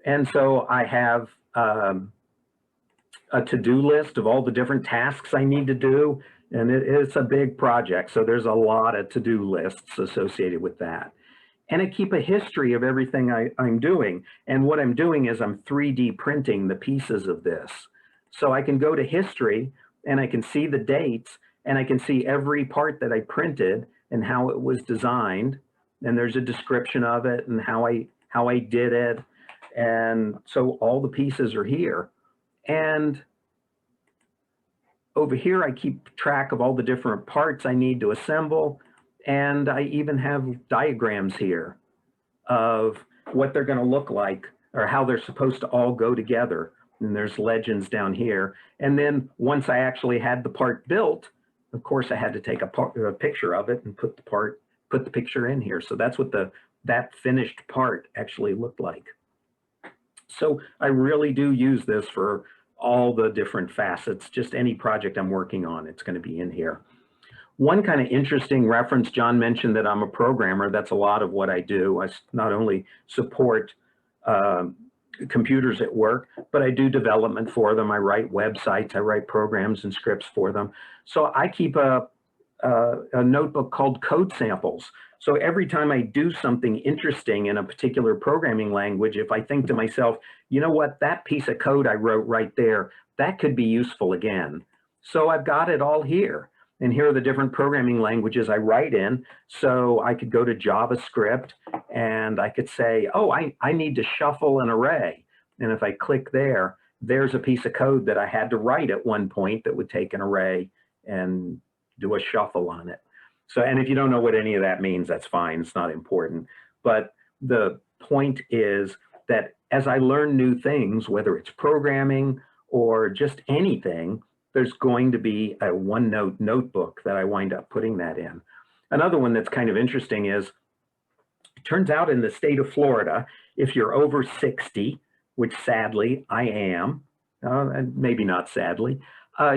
And so I have a to-do list of all the different tasks I need to do. And it's a big project. So there's a lot of to-do lists associated with that. And I keep a history of everything I'm doing. And what I'm doing is I'm 3D printing the pieces of this. So I can go to history and I can see the dates and I can see every part that I printed and how it was designed. And there's a description of it and how I did it. And so all the pieces are here. And over here, I keep track of all the different parts I need to assemble. And I even have diagrams here of what they're going to look like or how they're supposed to all go together. And there's legends down here. And then once I actually had the part built, of course, I had to take a picture of it and put the picture in here. So that's what that finished part actually looked like. So I really do use this for all the different facets. Just any project I'm working on, it's going to be in here. One kind of interesting reference, John mentioned that I'm a programmer. That's a lot of what I do. I not only support computers at work, but I do development for them. I write websites, I write programs and scripts for them. So I keep a notebook called Code Samples. So every time I do something interesting in a particular programming language, if I think to myself, you know what, that piece of code I wrote right there, that could be useful again. So I've got it all here. And here are the different programming languages I write in. So I could go to JavaScript and I could say, oh, I need to shuffle an array. And if I click there, there's a piece of code that I had to write at one point that would take an array and do a shuffle on it. So, and if you don't know what any of that means, that's fine. It's not important. But the point is that as I learn new things, whether it's programming or just anything, there's going to be a OneNote notebook that I wind up putting that in. Another one that's kind of interesting is, it turns out in the state of Florida, if you're over 60, which sadly I am, and maybe not sadly,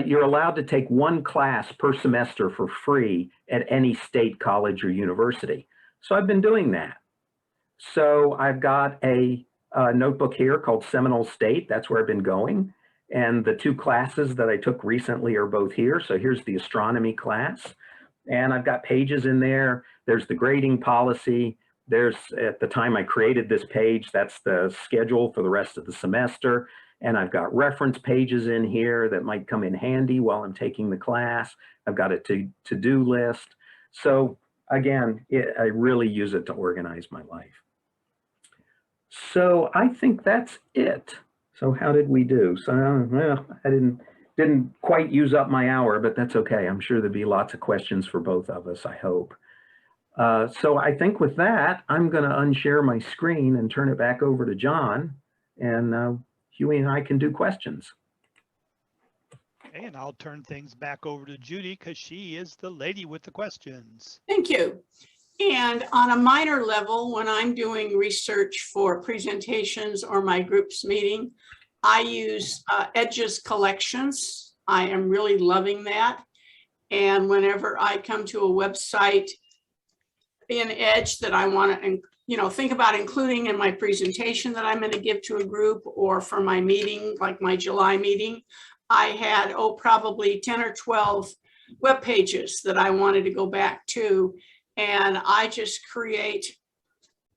you're allowed to take one class per semester for free at any state college or university. So I've been doing that. So I've got a notebook here called Seminole State. That's where I've been going. And the two classes that I took recently are both here. So here's the astronomy class. And I've got pages in there. There's the grading policy. There's, at the time I created this page, that's the schedule for the rest of the semester. And I've got reference pages in here that might come in handy while I'm taking the class. I've got a to-do list. So again, I really use it to organize my life. So I think that's it. So how did we do? So well, I didn't quite use up my hour, but that's okay. I'm sure there'll be lots of questions for both of us, I hope. So I think with that, I'm going to unshare my screen and turn it back over to John, and Hewie and I can do questions. Okay, and I'll turn things back over to Judy because she is the lady with the questions. Thank you. And on a minor level, when I'm doing research for presentations or my groups meeting, I use Edge's collections. I am really loving that. And whenever I come to a website in Edge that I want to, think about including in my presentation that I'm going to give to a group or for my meeting, like my July meeting, I had, probably 10 or 12 web pages that I wanted to go back to. And I just create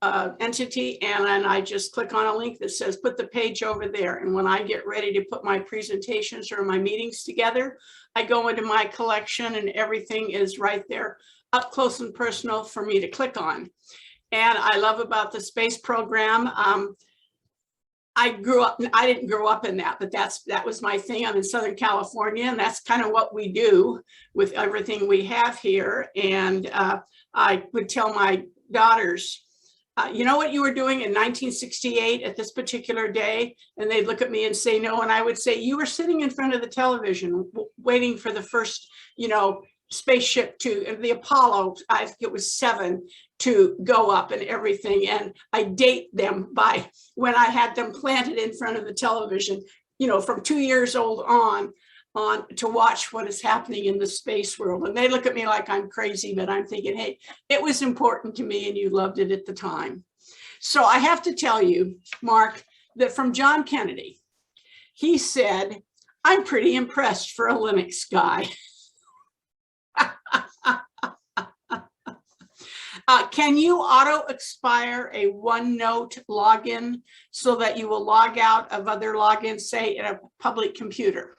an entity and then I just click on a link that says, put the page over there. And when I get ready to put my presentations or my meetings together, I go into my collection and everything is right there up close and personal for me to click on. And I love about the space program. I didn't grow up in that, but that was my thing. I'm in Southern California, and that's kind of what we do with everything we have here. And I would tell my daughters, you know what you were doing in 1968 at this particular day? And they'd look at me and say, no. And I would say, you were sitting in front of the television waiting for the first, spaceship to the Apollo, I think it was 7, to go up and everything. And I date them by when I had them planted in front of the television, from 2 years old on to watch what is happening in the space world. And they look at me like I'm crazy, but I'm thinking, hey, it was important to me and you loved it at the time. So I have to tell you, Mark, that from John Kennedy, he said, I'm pretty impressed for a Linux guy. Can you auto expire a OneNote login so that you will log out of other logins, say in a public computer?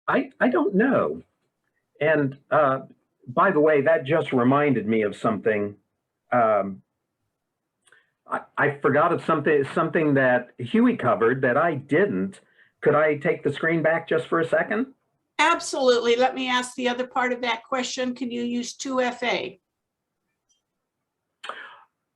I don't know. And by the way, that just reminded me of something. I forgot of something that Hewie covered that I didn't. Could I take the screen back just for a second? Absolutely. Let me ask the other part of that question. Can you use 2FA?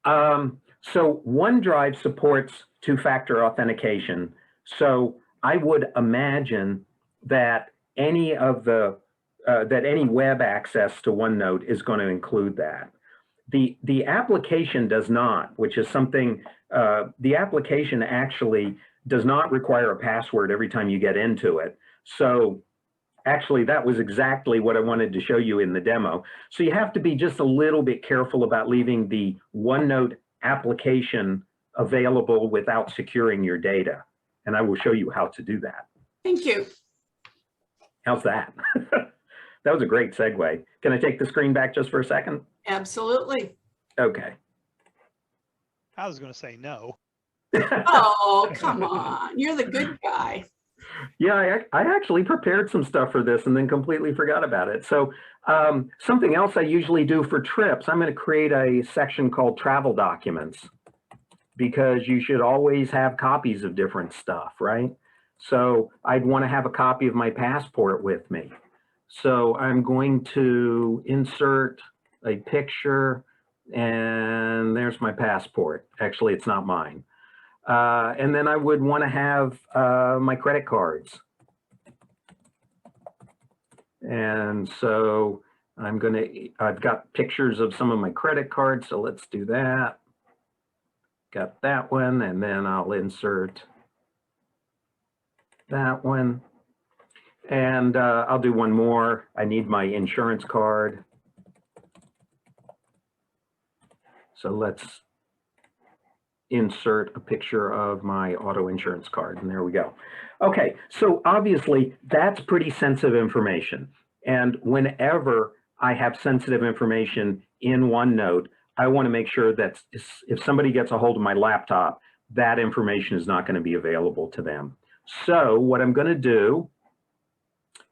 So OneDrive supports two-factor authentication. So I would imagine that any web access to OneNote is going to include that. The application does not, which is something, the application actually does not require a password every time you get into it. So actually, that was exactly what I wanted to show you in the demo. So you have to be just a little bit careful about leaving the OneNote application available without securing your data. And I will show you how to do that. Thank you. How's that? That was a great segue. Can I take the screen back just for a second? Absolutely. Okay. I was going to say no. Oh, come on. You're the good guy. Yeah, I actually prepared some stuff for this and then completely forgot about it. So something else I usually do for trips, I'm going to create a section called travel documents, because you should always have copies of different stuff, right? So I'd want to have a copy of my passport with me. So I'm going to insert a picture, and there's my passport. Actually, it's not mine. And then I would want to have my credit cards. And so I've got pictures of some of my credit cards, so let's do that. Got that one, and then I'll insert that one. And I'll do one more. I need my insurance card. So let's insert a picture of my auto insurance card, and there we go. Okay, so obviously that's pretty sensitive information. And whenever I have sensitive information in OneNote, I want to make sure that if somebody gets a hold of my laptop, that information is not going to be available to them. So what I'm going to do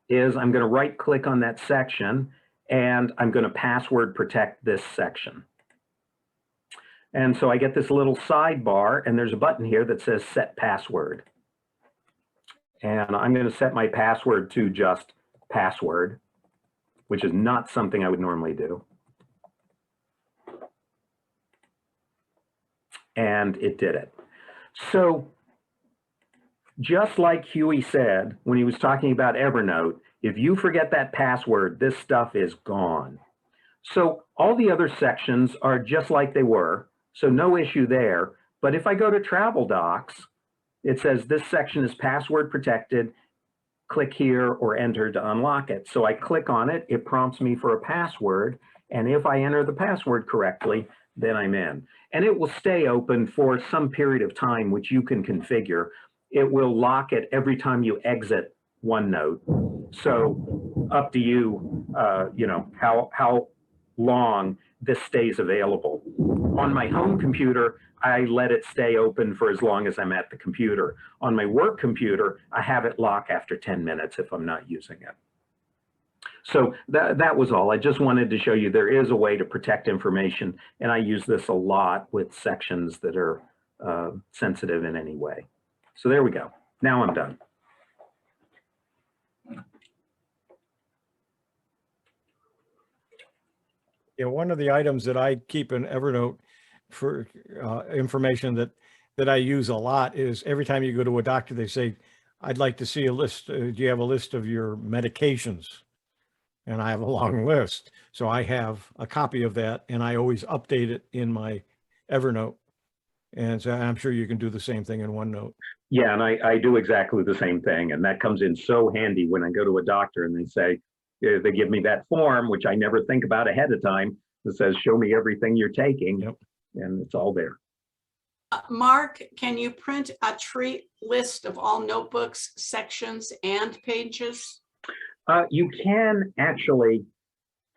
is I'm going to right click on that section, and I'm going to password protect this section. And so I get this little sidebar, and there's a button here that says set password. And I'm going to set my password to just password, which is not something I would normally do. And it did it. So just like Hewie said when he was talking about Evernote, if you forget that password, this stuff is gone. So all the other sections are just like they were, so no issue there. But if I go to Travel Docs, it says this section is password protected. Click here or enter to unlock it. So I click on it, it prompts me for a password. And if I enter the password correctly, then I'm in. And it will stay open for some period of time, which you can configure. It will lock it every time you exit OneNote. So up to you, how long this stays available. On my home computer, I let it stay open for as long as I'm at the computer. On my work computer, I have it lock after 10 minutes if I'm not using it. So that was all. I just wanted to show you there is a way to protect information, and I use this a lot with sections that are sensitive in any way. So there we go. Now I'm done. Yeah, one of the items that I keep in Evernote for information that I use a lot is every time you go to a doctor, they say, I'd like to see a list. Do you have a list of your medications? And I have a long list. So I have a copy of that and I always update it in my Evernote. And so I'm sure you can do the same thing in OneNote. Yeah, and I do exactly the same thing. And that comes in so handy when I go to a doctor and they say, they give me that form, which I never think about ahead of time, that says, show me everything you're taking. Yep. And it's all there. Mark, can you print a tree list of all notebooks, sections, and pages? You can actually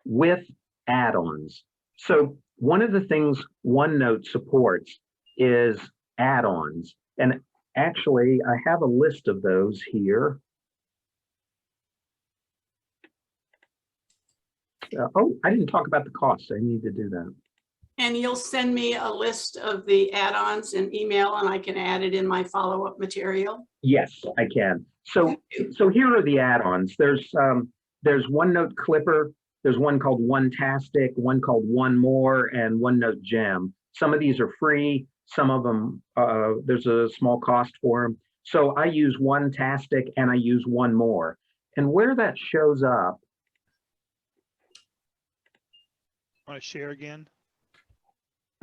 with add-ons. So one of the things OneNote supports is add-ons. And actually, I have a list of those here. Oh, I didn't talk about the costs. I need to do that. And you'll send me a list of the add-ons in email and I can add it in my follow-up material? Yes, I can. So here are the add-ons. There's OneNote Clipper. There's one called OneTastic, one called One More, and OneNote Gem. Some of these are free. Some of them, there's a small cost for them. So I use OneTastic and I use One More. And where that shows up. Want to share again?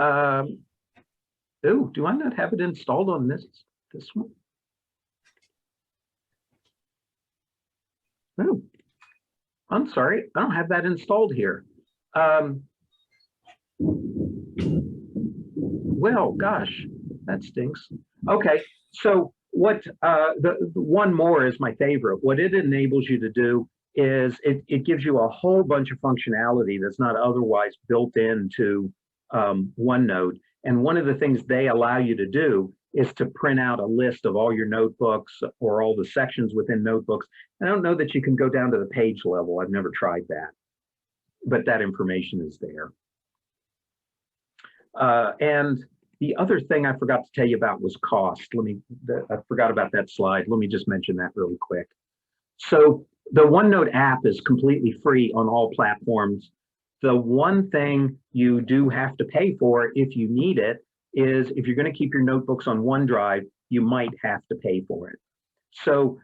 Oh, do I not have it installed on this one? Oh, I'm sorry. I don't have that installed here. Well, gosh, that stinks. Okay, so what the One More is my favorite. What it enables you to do is it gives you a whole bunch of functionality that's not otherwise built into OneNote. And one of the things they allow you to do is to print out a list of all your notebooks or all the sections within notebooks. I don't know that you can go down to the page level. I've never tried that, but that information is there. And the other thing I forgot to tell you about was cost. I forgot about that slide. Let me just mention that really quick. So the OneNote app is completely free on all platforms. The one thing you do have to pay for if you need it is if you're going to keep your notebooks on OneDrive, you might have to pay for it. So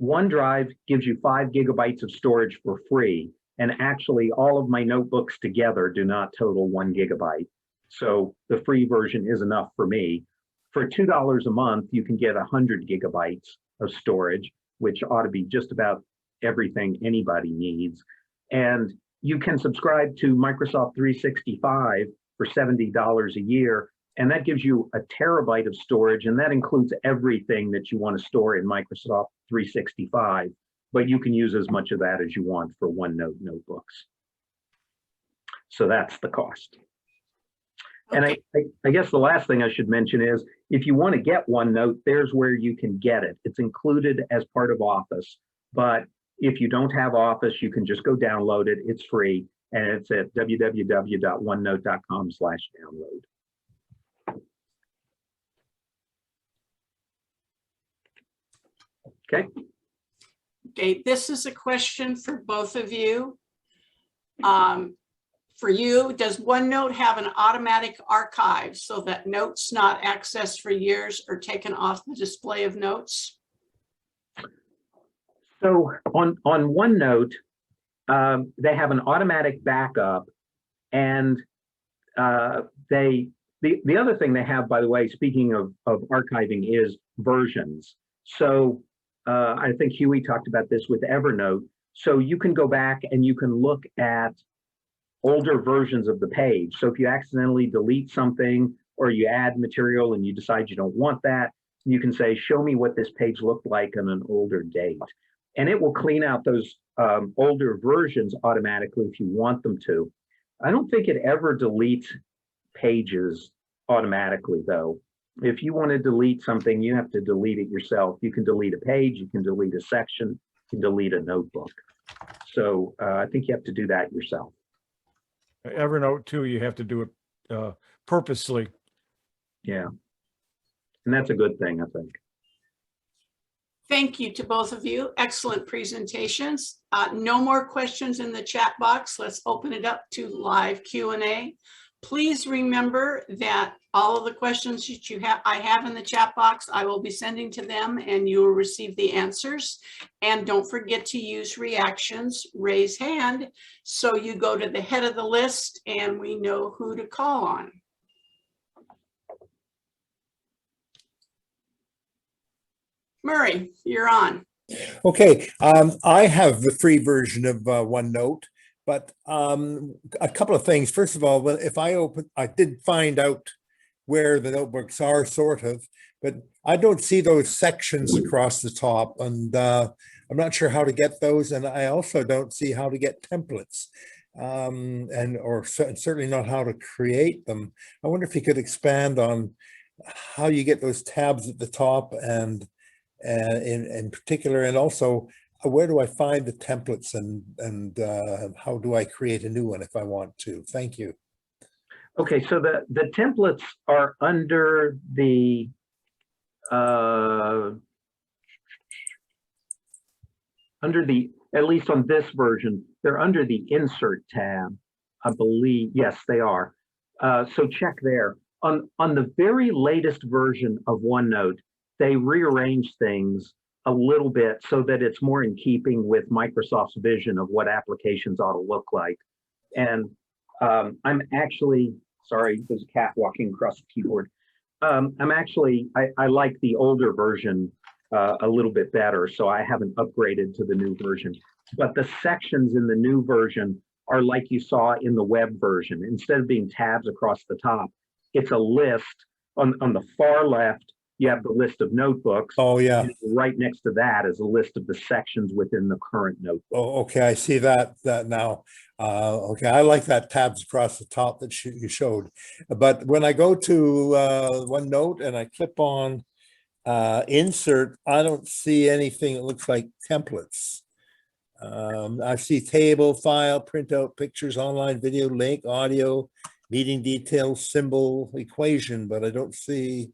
OneDrive gives you 5 gigabytes of storage for free. And actually all of my notebooks together do not total 1 gigabyte. So the free version is enough for me. For $2 a month, you can get 100 gigabytes of storage, which ought to be just about everything anybody needs. And you can subscribe to Microsoft 365 for $70 a year. And that gives you a terabyte of storage. And that includes everything that you want to store in Microsoft 365. But you can use as much of that as you want for OneNote notebooks. So that's the cost. And I guess the last thing I should mention is if you want to get OneNote, there's where you can get it. It's included as part of Office. But if you don't have Office, you can just go download it. It's free. And it's at www.onenote.com/download. Okay. Okay, this is a question for both of you. For you, does OneNote have an automatic archive so that notes not accessed for years are taken off the display of notes? So on OneNote, they have an automatic backup, and the other thing they have, by the way, speaking of archiving, is versions. So I think Hewie talked about this with Evernote. So you can go back and you can look at older versions of the page. So if you accidentally delete something or you add material and you decide you don't want that, you can say, show me what this page looked like on an older date. And it will clean out those older versions automatically if you want them to. I don't think it ever deletes pages automatically, though. If you want to delete something, you have to delete it yourself. You can delete a page, you can delete a section, you can delete a notebook. So I think you have to do that yourself. Evernote too, you have to do it purposely. Yeah. And that's a good thing, I think. Thank you to both of you. Excellent presentations. No more questions in the chat box. Let's open it up to live Q&A. Please remember that all of the questions that I have in the chat box, I will be sending to them and you will receive the answers. And don't forget to use reactions, raise hand, so you go to the head of the list and we know who to call on. Murray, you're on. Okay, I have the free version of OneNote, but a couple of things. First of all, if I did find out where the notebooks are, sort of, but I don't see those sections across the top, and I'm not sure how to get those, and I also don't see how to get templates, or certainly not how to create them. I wonder if you could expand on how you get those tabs at the top, and in particular, and also where do I find the templates, and how do I create a new one if I want to? Thank you. Okay, so the templates are under the at least on this version, they're under the Insert tab, I believe. Yes, they are. So check there. On the very latest version of OneNote, they rearrange things a little bit so that it's more in keeping with Microsoft's vision of what applications ought to look like. And I'm actually, sorry, there's a cat walking across the keyboard. I like the older version a little bit better, so I haven't upgraded to the new version. But the sections in the new version are like you saw in the web version. Instead of being tabs across the top, it's a list. On the far left, you have the list of notebooks. Oh, yeah. And right next to that is a list of the sections within the current notebook. Oh, okay. I see that now. Okay. I like that tabs across the top that you showed. But when I go to OneNote and I click on Insert, I don't see anything that looks like templates. I see table, file, printout, pictures, online video, link, audio, meeting details, symbol, equation, but I don't see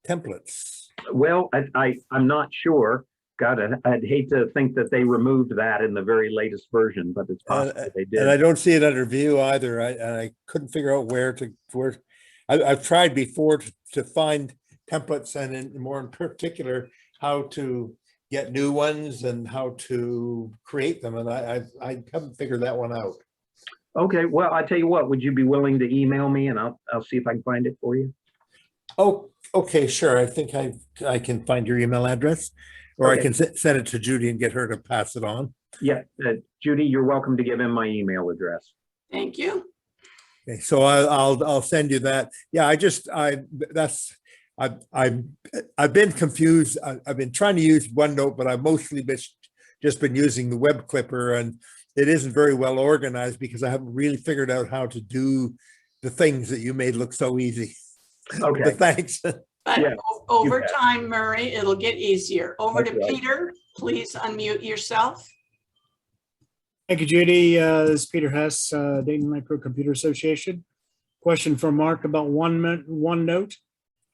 templates. Well, I'm not sure. God, I'd hate to think that they removed that in the very latest version, but it's possible they did. And I don't see it under view either. I couldn't figure out where I've tried before to find templates, and more in particular, how to get new ones and how to create them. And I haven't figured that one out. Okay, well, I tell you what, would you be willing to email me and I'll see if I can find it for you? Oh, okay, sure. I think I can find your email address, or Okay. I can send it to Judy and get her to pass it on. Yeah, Judy, you're welcome to give him my email address. Thank you. Okay, so I'll send you that. Yeah, I've been confused. I've been trying to use OneNote, but I've mostly just been using the web clipper, and it isn't very well organized because I haven't really figured out how to do the things that you made look so easy. Okay. But thanks. But Yeah, over bet. time, Murray, it'll get easier. Over to That's right. Peter, please unmute yourself. Thank you, Judy. This is Peter Hess, Dayton Microcomputer Association. Question from Mark about OneNote.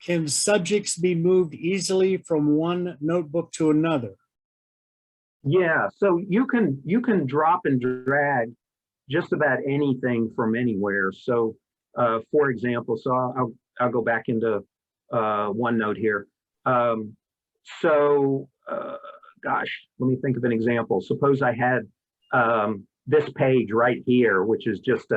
Can subjects be moved easily from one notebook to another? Yeah, so you can drop and drag just about anything from anywhere. So for example, so I'll go back into OneNote here. Gosh, let me think of an example. Suppose I had this page right here, which is just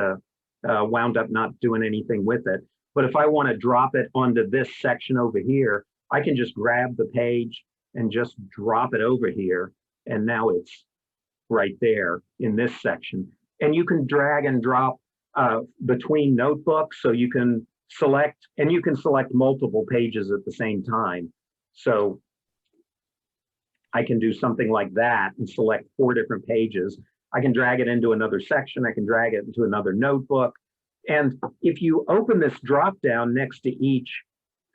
wound up not doing anything with it. But if I want to drop it onto this section over here, I can just grab the page and just drop it over here. And now it's right there in this section. And you can drag and drop between notebooks. So you can select, and you can select multiple pages at the same time. So I can do something like that and select 4 different pages. I can drag it into another section. I can drag it into another notebook. And if you open this drop down next to each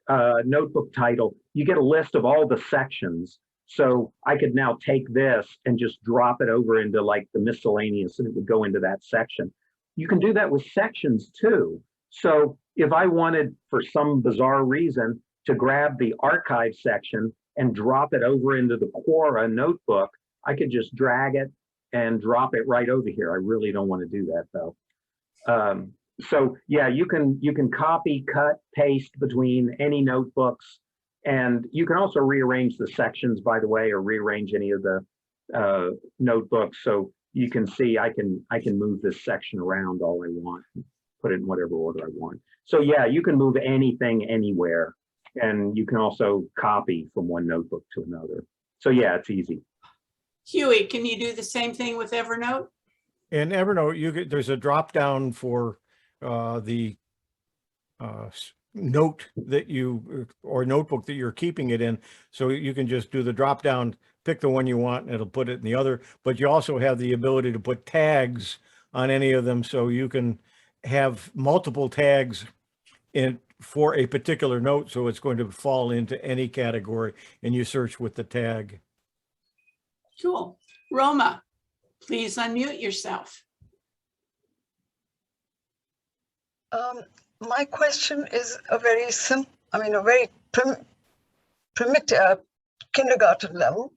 notebook title, you get a list of all the sections. So I could now take this and just drop it over into like the miscellaneous, and it would go into that section. You can do that with sections too. So if I wanted, for some bizarre reason, to grab the archive section and drop it over into the Quora notebook, I could just drag it and drop it right over here. I really don't want to do that though. So yeah, you can copy, cut, paste between any notebooks, and you can also rearrange the sections, by the way, or rearrange any of the notebooks. So you can see I can move this section around all I want, put it in whatever order I want. So yeah, you can move anything anywhere, and you can also copy from one notebook to another. So yeah, it's easy. Hewie, can you do the same thing with Evernote? In Evernote, there's a drop down for the note that or notebook that you're keeping it in. So you can just do the drop down, pick the one you want, and it'll put it in the other. But you also have the ability to put tags on any of them, so you can have multiple tags for a particular note, so it's going to fall into any category, and you search with the tag. Cool. Roma, please unmute yourself. My question is a very simple, a very primitive kindergarten level.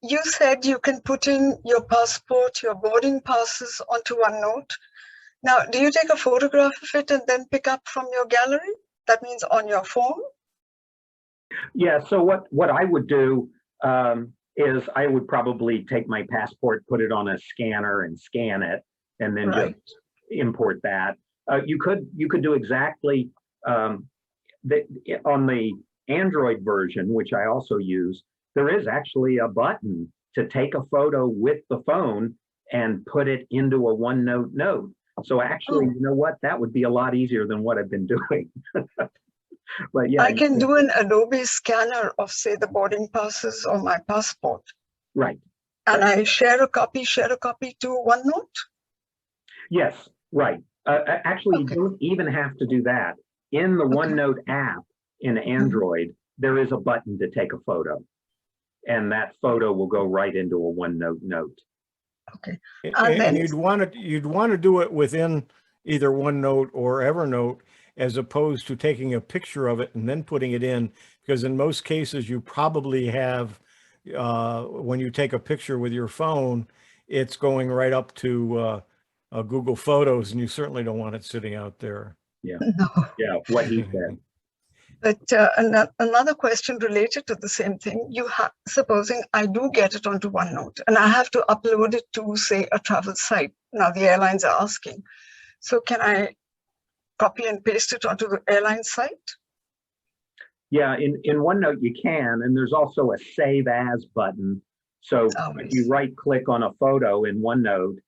You said you can put in your passport, your boarding passes onto OneNote. Now, do you take a photograph of it and then pick up from your gallery? That means on your phone? Yeah, so what I would do is I would probably take my passport, put it on a scanner and scan it, and then Right. just import that. You could do exactly on the Android version, which I also use, there is actually a button to take a photo with the phone and put it into a OneNote note. So actually, you know what? That would be a lot easier than what I've been doing. But yeah, I can do an Adobe scanner of, say, the boarding passes or my passport. right. And I share a copy to OneNote? Yes, right. Actually, Okay. you don't even have to do that. In the OneNote app in Android, there is a button to take a photo, and that photo will go right into a OneNote note. Okay. And then- you'd want to do it within either OneNote or Evernote, as opposed to taking a picture of it and then putting it in, because in most cases you probably have, when you take a picture with your phone, it's going right up to Google Photos, and you certainly don't want it sitting out there. Yeah, No. yeah, what he said. But another question related to the same thing, supposing I do get it onto OneNote and I have to upload it to, say, a travel site. Now the airlines are asking. So can I copy and paste it onto the airline site? Yeah, in OneNote you can, and there's also a Save As button. So if you right-click on a photo in OneNote,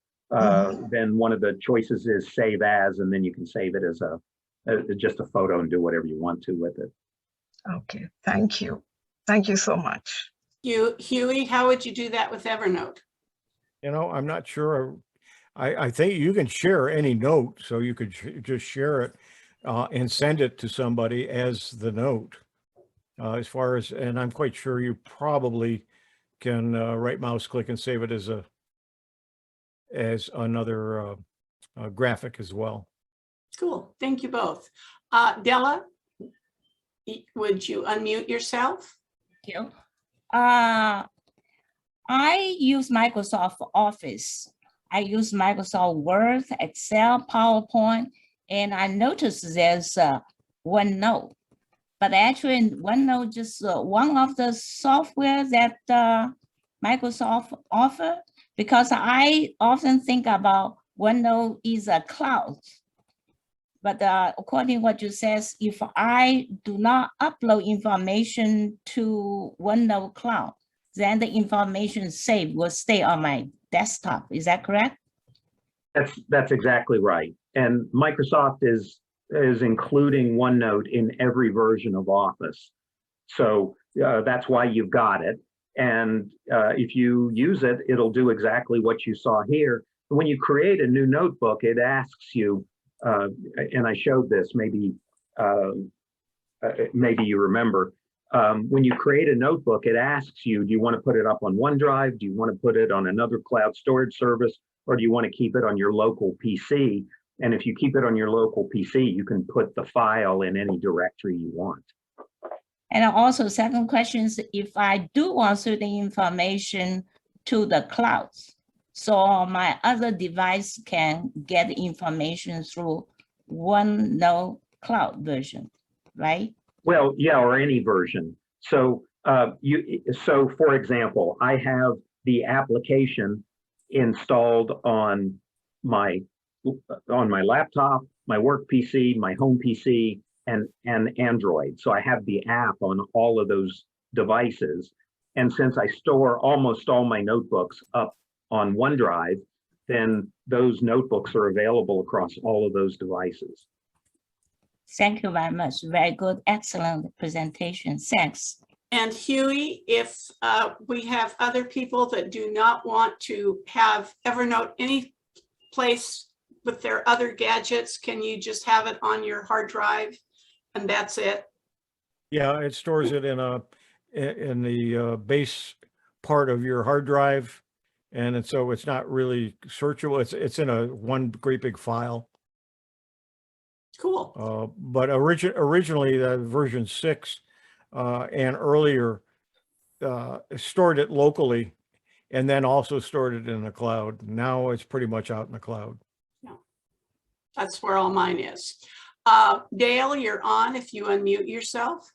then one of the choices is Save As, and then you can save it as just a photo and do whatever you want to with it. Okay, thank you. Thank you so much. Hewie, how would you do that with Evernote? I'm not sure. I think you can share any note, so you could just share it and send it to somebody as the note. And I'm quite sure you probably can right mouse click and save it as another graphic as well. Cool. Thank you both. Della, would you unmute yourself? Thank you. I use Microsoft Office. I use Microsoft Word, Excel, PowerPoint, and I noticed there's OneNote. But actually, OneNote just one of the software that Microsoft offer, because I often think about OneNote is a cloud. But according to what you says, if I do not upload information to OneNote cloud, then the information saved will stay on my desktop. Is that correct? That's exactly right. And Microsoft is including OneNote in every version of Office. So that's why you've got it. And if you use it, it'll do exactly what you saw here. When you create a new notebook, it asks you, and I showed this, maybe you remember, when you create a notebook, it asks you, do you want to put it up on OneDrive? Do you want to put it on another cloud storage service? Or do you want to keep it on your local PC? And if you keep it on your local PC, you can put the file in any directory you want. And also second question is if I do want certain information to the clouds, so my other device can get information through OneNote cloud version, right? Well, yeah, or any version. So so for example, I have the application installed on my laptop, my work PC, my home PC, and Android. So I have the app on all of those devices. And since I store almost all my notebooks up on OneDrive, then those notebooks are available across all of those devices. Thank you very much. Very good, excellent presentation. Thanks. And Hewie, if we have other people that do not want to have Evernote any place with their other gadgets, can you just have it on your hard drive and that's it? Yeah, it stores it in the base part of your hard drive. And so it's not really searchable. It's in one great big file. Cool. But originally the version 6 and earlier stored it locally and then also stored it in the cloud. Now it's pretty much out in the cloud. Yeah. That's where all mine is. Dale, you're on if you unmute yourself.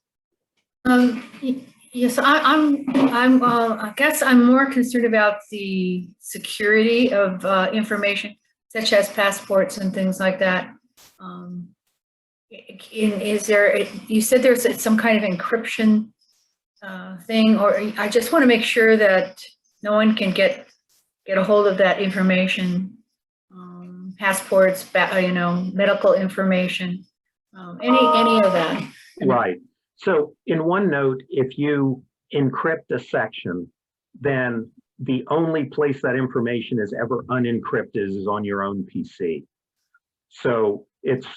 Yes, I guess I'm more concerned about the security of information such as passports and things like that. Is there, you said there's some kind of encryption thing, or I just want to make sure that no one can get a hold of that information, passports, medical information, any of that. Right. So in OneNote, if you encrypt a section, then the only place that information is ever unencrypted is on your own PC. So it's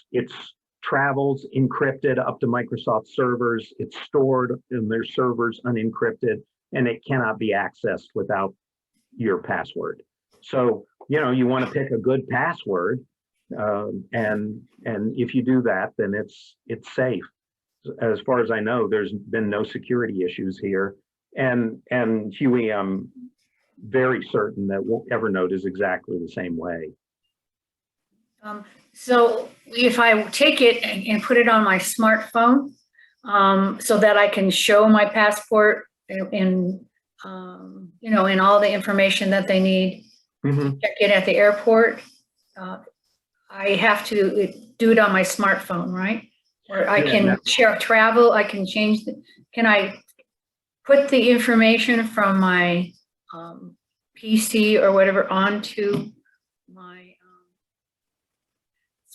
travels encrypted up to Microsoft servers. It's stored in their servers unencrypted, and it cannot be accessed without your password. So, you want to pick a good password, and if you do that, then it's safe. As far as I know, there's been no security issues here. And Hewie, I'm very certain that Evernote is exactly the same way. So if I take it and put it on my smartphone, so that I can show my passport in all the information that they need, check it at the airport, I have to do it on my smartphone, right? Or I can share travel, I can change, can I put the information from my PC or whatever onto my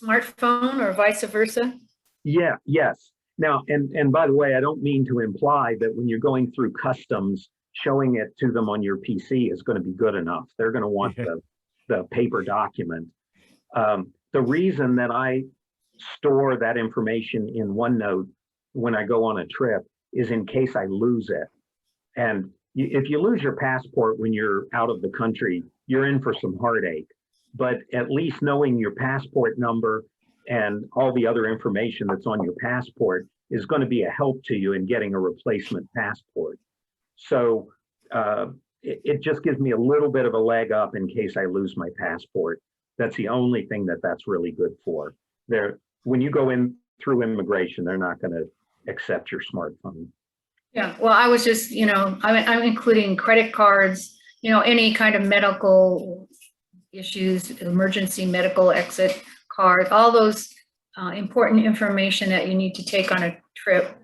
smartphone or vice versa? Yeah, yes. Now, and by the way, I don't mean to imply that when you're going through customs, showing it to them on your PC is going to be good enough. They're going to want the paper document. The reason that I store that information in OneNote when I go on a trip is in case I lose it. And if you lose your passport when you're out of the country, you're in for some heartache. But at least knowing your passport number and all the other information that's on your passport is going to be a help to you in getting a replacement passport. So it just gives me a little bit of a leg up in case I lose my passport. That's the only thing that's really good for. When you go in through immigration, they're not going to accept your smartphone. Yeah, well, I was just, I'm including credit cards, any kind of medical issues, emergency medical exit card, all those important information that you need to take on a trip.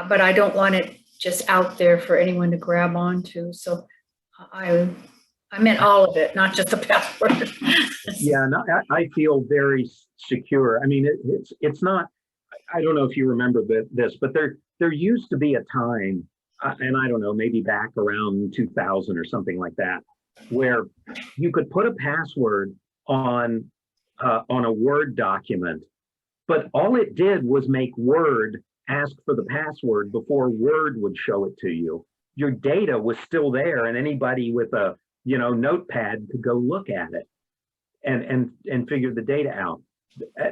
But I don't want it just out there for anyone to grab onto. So I meant all of it, not just the passport. Yeah, no, I feel very secure. I mean, it's not, I don't know if you remember this, but there used to be a time, and I don't know, maybe back around 2000 or something like that, where you could put a password on a Word document, but all it did was make Word ask for the password before Word would show it to you. Your data was still there, and anybody with a notepad could go look at it and figure the data out.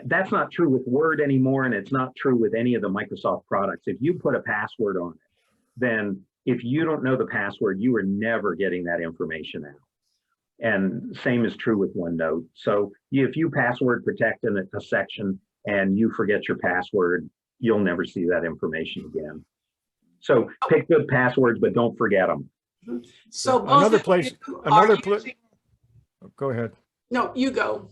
That's not true with Word anymore, and it's not true with any of the Microsoft products. If you put a password on it, then if you don't know the password, you are never getting that information out. And same is true with OneNote. So if you password protect in a section and you forget your password, you'll never see that information again. So pick good passwords, but don't forget them. So both Another of place, you are using- go ahead. No, you go.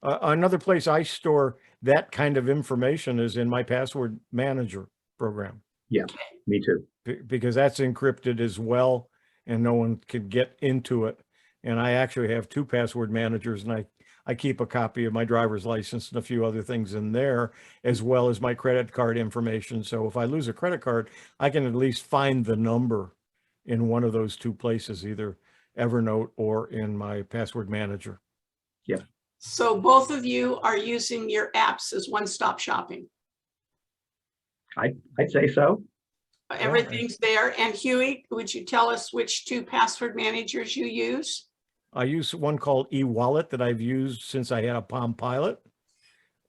Another place I store that kind of information is in my password manager program. Yeah, me too. Because that's encrypted as well, and no one can get into it. And I actually have 2 password managers, and I keep a copy of my driver's license and a few other things in there, as well as my credit card information. So if I lose a credit card, I can at least find the number in one of those 2 places, either Evernote or in my password manager. Yeah. So both of you are using your apps as one-stop shopping. I'd say so. Everything's there. And Hewie, would you tell us which 2 password managers you use? I use one called eWallet that I've used since I had a Palm Pilot.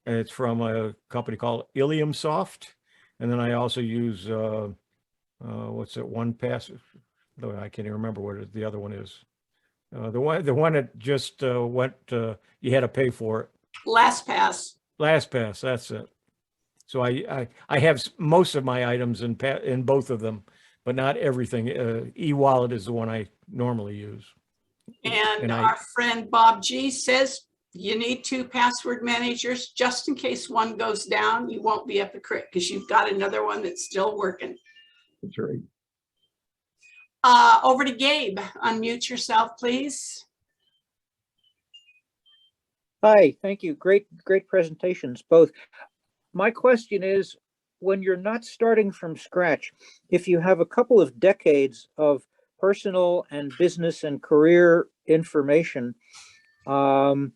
And it's from a company called IlliumSoft. And then I also use, what's it, OnePass? No, I can't even remember what the other one is. The one that just went, you had to pay for it. LastPass. LastPass, that's it. So I have most of my items in both of them, but not everything. eWallet is the one I normally use. And our friend Bob G says you need 2 password managers just in case one goes down. You won't be up a creek because you've got another one that's still working. That's right. Over to Gabe. Unmute yourself, please. Hi, thank you. Great presentations, both. My question is, when you're not starting from scratch, if you have a couple of decades of personal and business and career information, the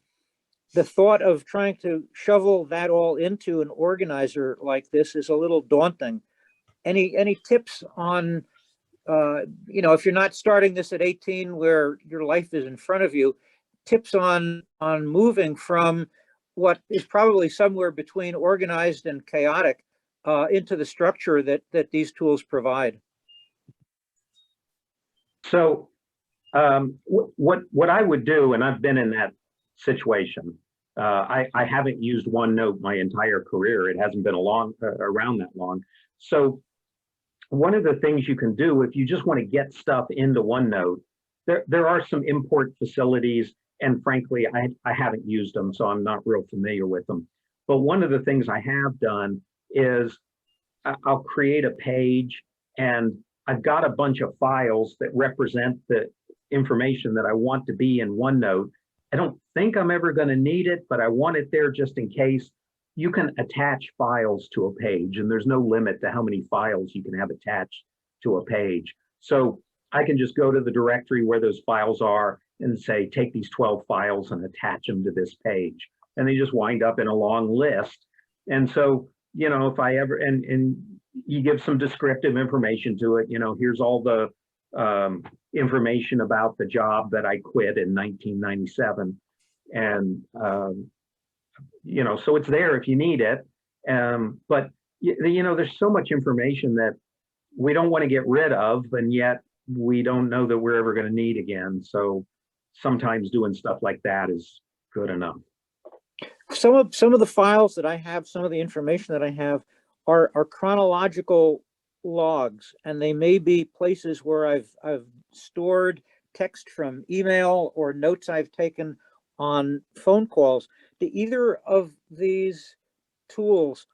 thought of trying to shovel that all into an organizer like this is a little daunting. Any tips on, if you're not starting this at 18 where your life is in front of you, tips on moving from what is probably somewhere between organized and chaotic into the structure that these tools provide? So what I would do, and I've been in that situation, I haven't used OneNote my entire career. It hasn't been around that long. So one of the things you can do if you just want to get stuff into OneNote, there are some import facilities, and frankly, I haven't used them, so I'm not real familiar with them. But one of the things I have done is I'll create a page, and I've got a bunch of files that represent the information that I want to be in OneNote. I don't think I'm ever going to need it, but I want it there just in case. You can attach files to a page, and there's no limit to how many files you can have attached to a page. So I can just go to the directory where those files are and say, take these 12 files and attach them to this page. And they just wind up in a long list. And so, if I ever, and you give some descriptive information to it, here's all the information about the job that I quit in 1997. And, so it's there if you need it. But, there's so much information that we don't want to get rid of, and yet we don't know that we're ever going to need again. So sometimes doing stuff like that is good enough. Some of the files that I have, some of the information that I have are chronological logs, and they may be places where I've stored text from email or notes I've taken on phone calls. Do either of these tools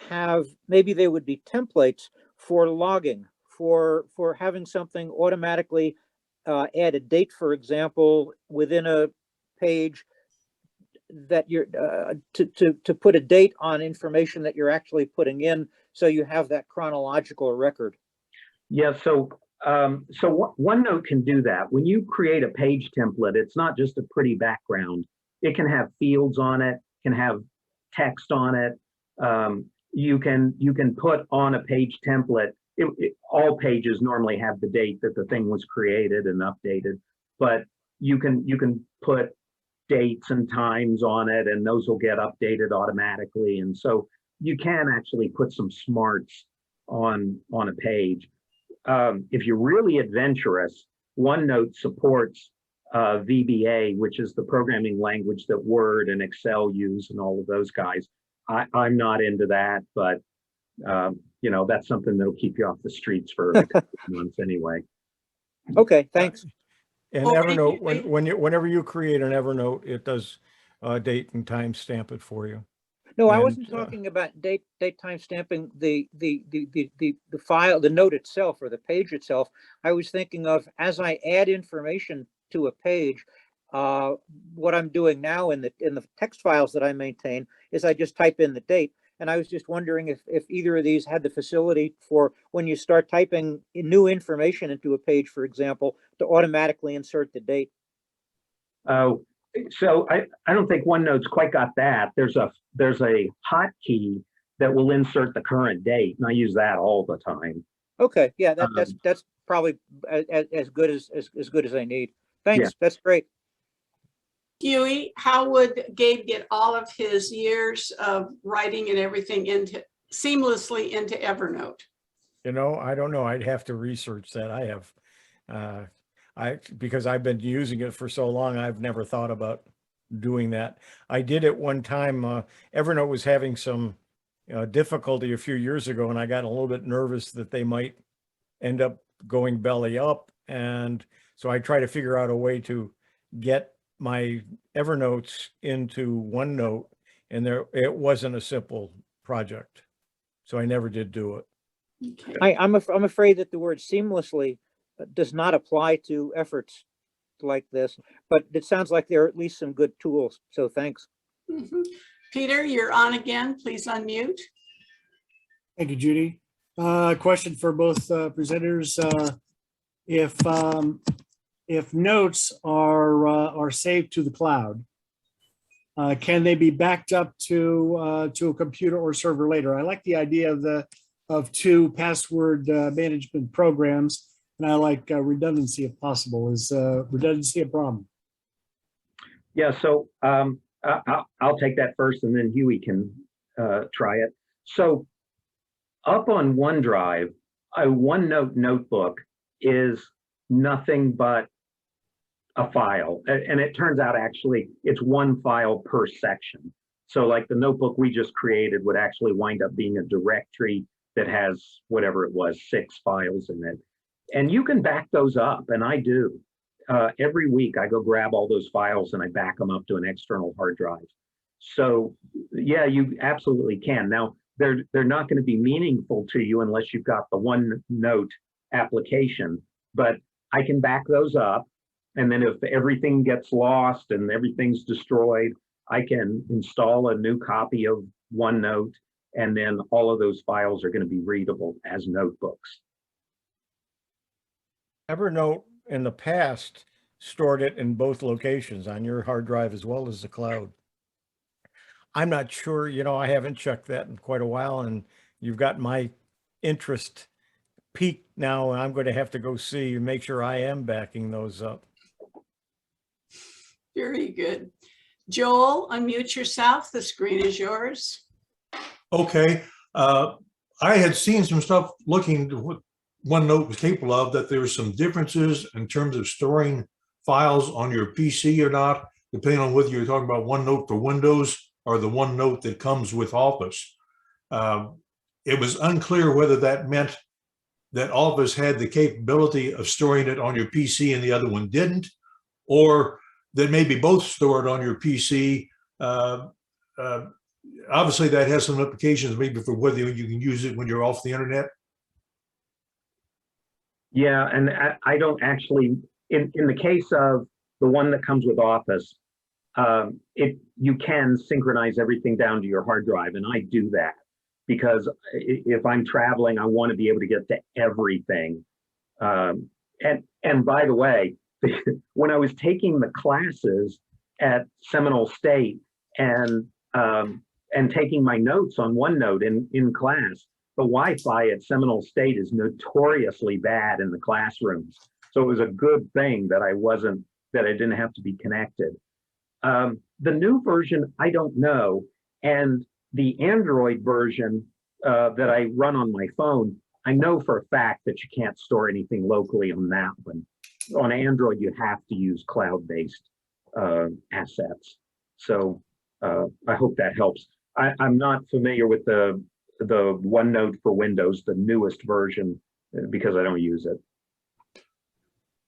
have, maybe they would be templates for logging, for having something automatically add a date, for example, within a page that you're to put a date on information that you're actually putting in, so you have that chronological record? Yeah, so OneNote can do that. When you create a page template, it's not just a pretty background. It can have fields on it, can have text on it. You can put on a page template. All pages normally have the date that the thing was created and updated, but you can put dates and times on it, and those will get updated automatically. And so you can actually put some smarts on a page. If you're really adventurous, OneNote supports VBA, which is the programming language that Word and Excel use and all of those guys. I'm not into that, but you know, that's something that'll keep you off the streets for a couple of months anyway. Okay, thanks. And Oh, Evernote, wait. whenever you create an Evernote, it does date and time stamp it for you. No, I And, wasn't talking about date time stamping the file, the note itself or the page itself. I was thinking of, as I add information to a page, what I'm doing now in the text files that I maintain is I just type in the date. And I was just wondering if either of these had the facility for when you start typing new information into a page, for example, to automatically insert the date. Oh, so I don't think OneNote's quite got that. There's a hotkey that will insert the current date, and I use that all the time. Okay, yeah, that's probably as good as I need. Thanks, Yeah. that's great. Huey, how would Gabe get all of his years of writing and everything seamlessly into Evernote? You know, I don't know. I'd have to research that. I have, because I've been using it for so long, I've never thought about doing that. I did it one time. Evernote was having some difficulty a few years ago, and I got a little bit nervous that they might end up going belly up. And so I tried to figure out a way to get my Evernotes into OneNote, and it wasn't a simple project. So I never did do it. Okay. I'm afraid that the word seamlessly does not apply to efforts like this, but it sounds like there are at least some good tools. So thanks. Mhm. Peter, you're on again. Please unmute. Thank you, Judy. Question for both presenters. If notes are saved to the cloud, can they be backed up to a computer or server later? I like the idea of two password management programs, and I like redundancy if possible. Is redundancy a problem? Yeah, so I'll take that first, and then Huey can try it. So up on OneDrive, a OneNote notebook is nothing but a file. And it turns out actually it's one file per section. So like the notebook we just created would actually wind up being a directory that has whatever it was, 6 files in it. And you can back those up, and I do. Every week I go grab all those files and I back them up to an external hard drive. So yeah, you absolutely can. Now, they're not going to be meaningful to you unless you've got the OneNote application, but I can back those up. And then if everything gets lost and everything's destroyed, I can install a new copy of OneNote, and then all of those files are going to be readable as notebooks. Evernote in the past stored it in both locations, on your hard drive as well as the cloud. I'm not sure, you know, I haven't checked that in quite a while, and you've got my interest peaked now, and I'm going to have to go see and make sure I am backing those up. Very good. Joel, unmute yourself. The screen is yours. Okay. I had seen some stuff looking to what OneNote was capable of, that there were some differences in terms of storing files on your PC or not, depending on whether you're talking about OneNote for Windows or the OneNote that comes with Office. It was unclear whether that meant that Office had the capability of storing it on your PC and the other one didn't, or that maybe both stored on your PC. Obviously, that has some implications maybe for whether you can use it when you're off the internet. Yeah, and I don't actually, in the case of the one that comes with Office, you can synchronize everything down to your hard drive, and I do that because if I'm traveling, I want to be able to get to everything. And by the way, when I was taking the classes at Seminole State and taking my notes on OneNote in class, the Wi-Fi at Seminole State is notoriously bad in the classrooms. So it was a good thing that I didn't have to be connected. The new version, I don't know. And the Android version that I run on my phone, I know for a fact that you can't store anything locally on that one. On Android, you have to use cloud-based assets. So I hope that helps. I'm not familiar with the OneNote for Windows, the newest version, because I don't use it.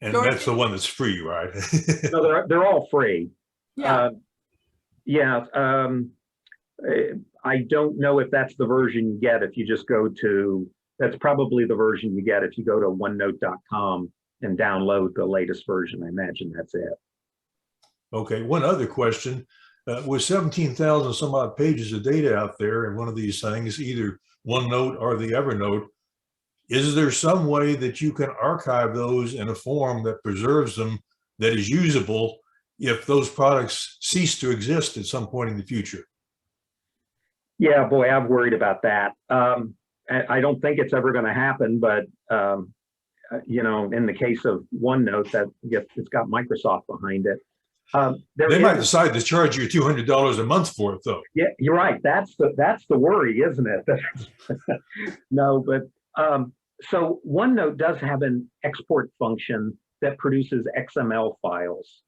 And that's the one that's free, right? No, they're all free. Yeah. I don't know if that's the version you get if you just go to, that's probably the version you get if you go to OneNote.com and download the latest version. I imagine that's it. Okay, one other question. With 17,000 some odd pages of data out there in one of these things, either OneNote or the Evernote, is there some way that you can archive those in a form that preserves them, that is usable if those products cease to exist at some point in the future? Yeah, boy, I've worried about that. I don't think it's ever going to happen, but you know, in the case of OneNote, that it's got Microsoft behind it. They might decide to charge you $200 a month for it, though. Yeah, you're right. That's the worry, isn't it? No, but so OneNote does have an export function that produces XML files,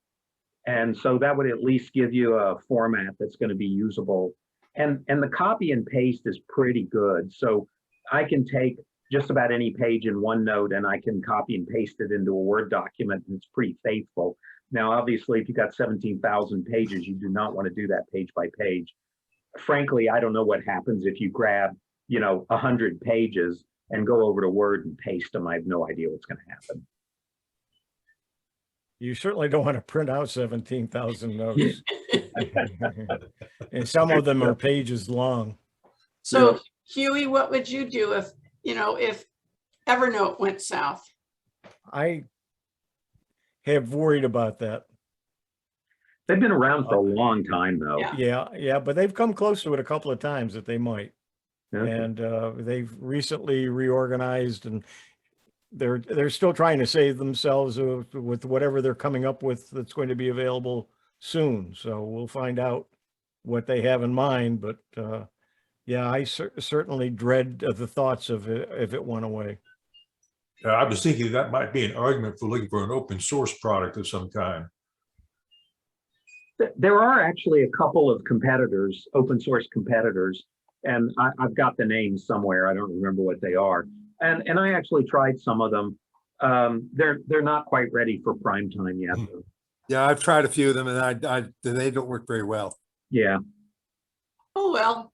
and so that would at least give you a format that's going to be usable. And the copy and paste is pretty good. So I can take just about any page in OneNote and I can copy and paste it into a Word document, and it's pretty faithful. Now, obviously, if you've got 17,000 pages, you do not want to do that page by page. Frankly, I don't know what happens if you grab, 100 pages and go over to Word and paste them. I have no idea what's going to happen. You certainly don't want to print out 17,000 notes. And some of them are pages long. So Hewie, what would you do if Evernote went south? I have worried about that. They've been around for a long time, though. Yeah, but they've come close to it a couple of times that they might. Okay. And they've recently reorganized, and they're still trying to save themselves with whatever they're coming up with that's going to be available soon. So we'll find out what they have in mind. But yeah, I certainly dread the thoughts of it if it went away. I was thinking that might be an argument for looking for an open source product of some kind. There are actually a couple of competitors, open source competitors, and I've got the names somewhere. I don't remember what they are. And I actually tried some of them. They're not quite ready for prime time yet. Yeah, I've tried a few of them, and they don't work very well. Yeah. Oh, well.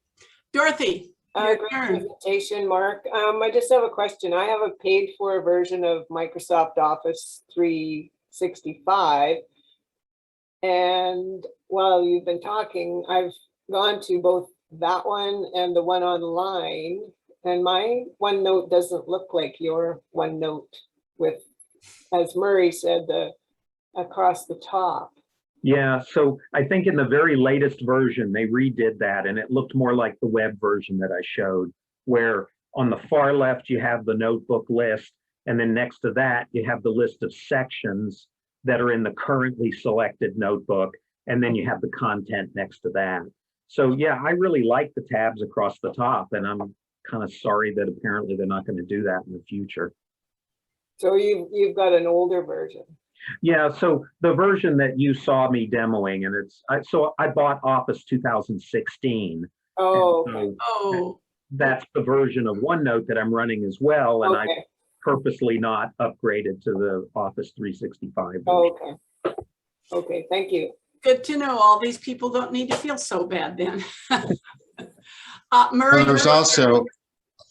Dorothy. Great presentation, Mark. I just have a question. I have a paid for version of Microsoft Office 365. And while you've been talking, I've gone to both that one and the one online. And my OneNote doesn't look like your OneNote with, as Murray said, the across the top. Yeah, so I think in the very latest version, they redid that, and it looked more like the web version that I showed, where on the far left, you have the notebook list, and then next to that, you have the list of sections that are in the currently selected notebook, and then you have the content next to that. So yeah, I really like the tabs across the top, and I'm kind of sorry that apparently they're not going to do that in the future. So you've got an older version. Yeah, so the version that you saw me demoing, and so I bought Office 2016. Oh, so that's the version of OneNote that I'm running as well, and I purposely not upgraded to the Office 365 version. Okay, thank you. Good to know. All these people don't need to feel so bad then. Murray, there's also,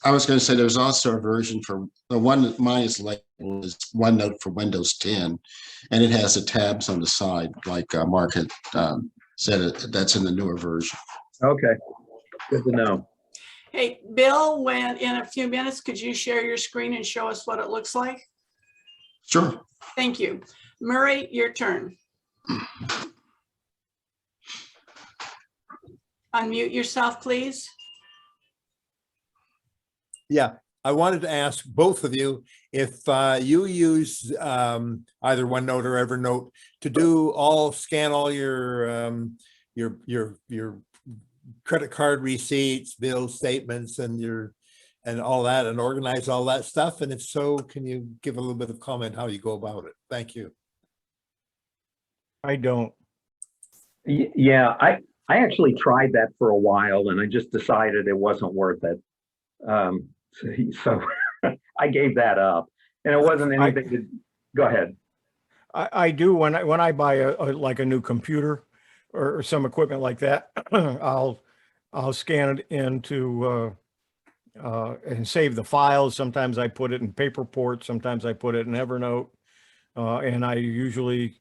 I was going to say, there's also a version for the one. Mine is labeled as OneNote for Windows 10, and it has the tabs on the side, like Mark had said. That's in the newer version. Okay, good to know. Hey, Bill, when in a few minutes, could you share your screen and show us what it looks like? Sure. Thank you. Murray, your turn. Unmute yourself, please. Yeah, I wanted to ask both of you if you use either OneNote or Evernote to scan all your credit card receipts, bill statements, and all that, and organize all that stuff. And if so, can you give a little bit of comment how you go about it? Thank you. I don't. Yeah, I actually tried that for a while and I just decided it wasn't worth it. So I gave that up, and it wasn't anything to, go ahead. I do when I buy like a new computer or some equipment like that, I'll scan it into and save the files. Sometimes I put it in Paperport, sometimes I put it in Evernote, and I usually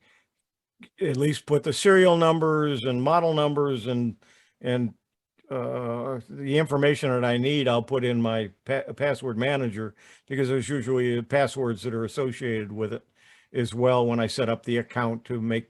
at least put the serial numbers and model numbers and the information that I need, I'll put in my password manager, because there's usually passwords that are associated with it as well when I set up the account to make,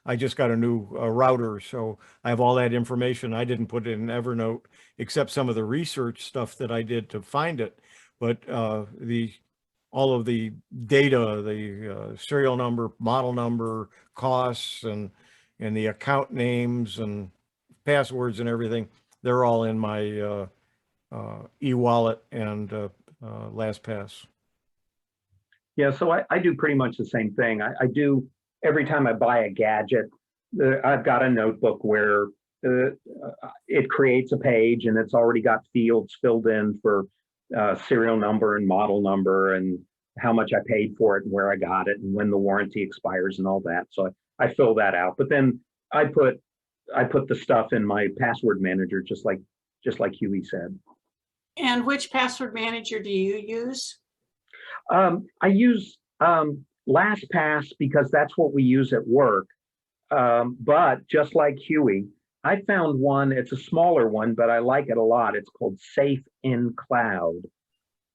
I just got a new router, so I have all that information. I didn't put it in Evernote, except some of the research stuff that I did to find it. But all of the data, the serial number, model number, costs, and the account names and passwords and everything, they're all in my e-wallet and LastPass. Yeah, so I do pretty much the same thing. I do every time I buy a gadget. I've got a notebook where it creates a page and it's already got fields filled in for serial number and model number and how much I paid for it and where I got it and when the warranty expires and all that. So I fill that out. But then I put the stuff in my password manager, just like Hewie said. And which password manager do you use? I use LastPass because that's what we use at work. But just like Hewie, I found one, it's a smaller one, but I like it a lot. It's called Safe in Cloud.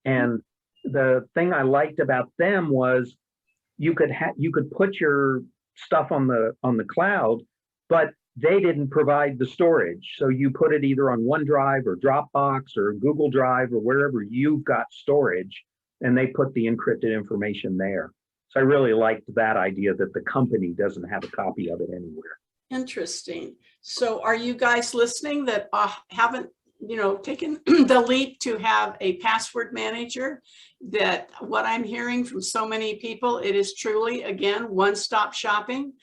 And the thing I liked about them was you could put your stuff on the cloud, but they didn't provide the storage. So you put it either on OneDrive or Dropbox or Google Drive or wherever you've got storage, and they put the encrypted information there. So I really liked that idea that the company doesn't have a copy of it anywhere. Interesting. So are you guys listening that haven't, taken the leap to have a password manager? That what I'm hearing from so many people, it is truly, again, one-stop shopping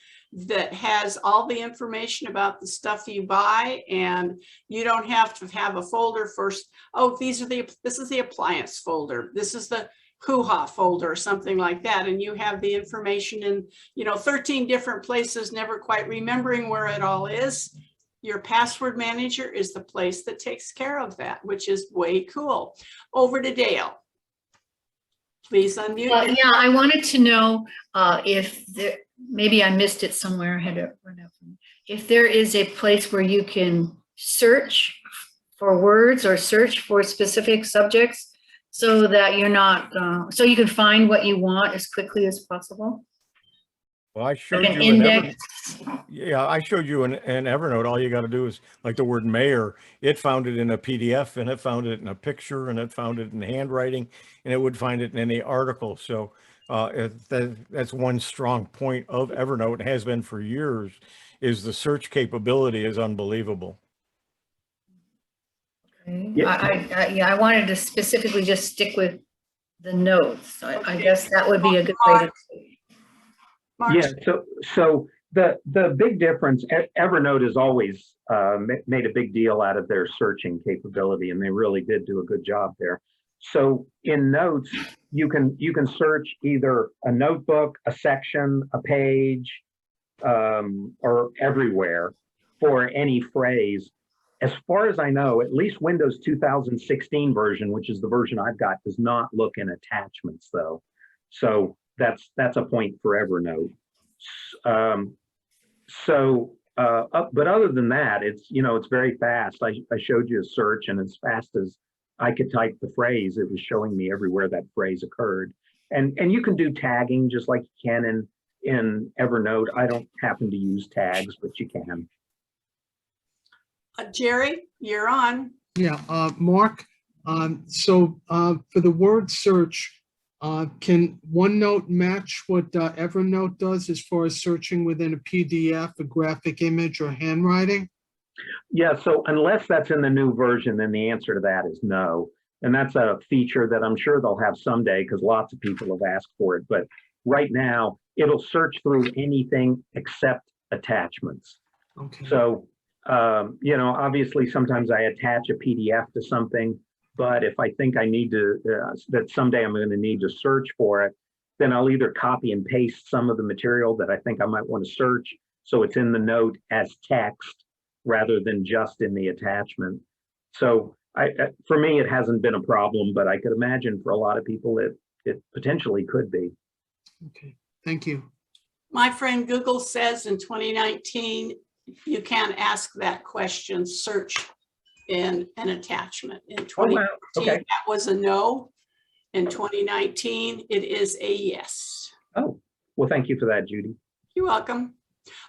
that has all the information about the stuff you buy, and you don't have to have a folder first. Oh, this is the appliance folder. This is the hoo-ha folder or something like that. And you have the information in, 13 different places, never quite remembering where it all is. Your password manager is the place that takes care of that, which is way cool. Over to Dale. Please unmute. Yeah, I wanted to know if there, maybe I missed it somewhere. I had to run out. If there is a place where you can search for words or search for specific subjects, so that you're not, so you can find what you want as quickly as possible. Well, I showed Like an you index. I showed you in Evernote. All you got to do is, like the word mayor, it found it in a PDF, and it found it in a picture, and it found it in handwriting, and it would find it in any article. So that's one strong point of Evernote, has been for years, is the search capability is unbelievable. Okay. Yeah. I wanted to specifically just stick with the notes. I guess that would be a good way to. Yeah, so the big difference, Evernote has always made a big deal out of their searching capability, and they really did do a good job there. So in Notes, you can search either a notebook, a section, a page, or everywhere for any phrase. As far as I know, at least Windows 2016 version, which is the version I've got, does not look in attachments though. So that's a point for Evernote. But other than that, it's very fast. I showed you a search, and as fast as I could type the phrase, it was showing me everywhere that phrase occurred. And you can do tagging just like you can in Evernote. I don't happen to use tags, but you can. Jerry, you're on. Yeah, Mark, For the word search, can OneNote match what Evernote does as far as searching within a PDF, a graphic image, or handwriting? Yeah, so unless that's in the new version, then the answer to that is no. And that's a feature that I'm sure they'll have someday because lots of people have asked for it. But right now, it'll search through anything except attachments. Okay. So, obviously sometimes I attach a PDF to something, but if I think I need to, that someday I'm going to need to search for it, then I'll either copy and paste some of the material that I think I might want to search, so it's in the note as text rather than just in the attachment. So for me, it hasn't been a problem, but I could imagine for a lot of people it potentially could be. Okay, thank you. My friend Google says in 2019, you can't ask that question, search in an attachment. In 2019, wow. Okay. that was a no. In 2019, it is a yes. Oh, well, thank you for that, Judy. You're welcome.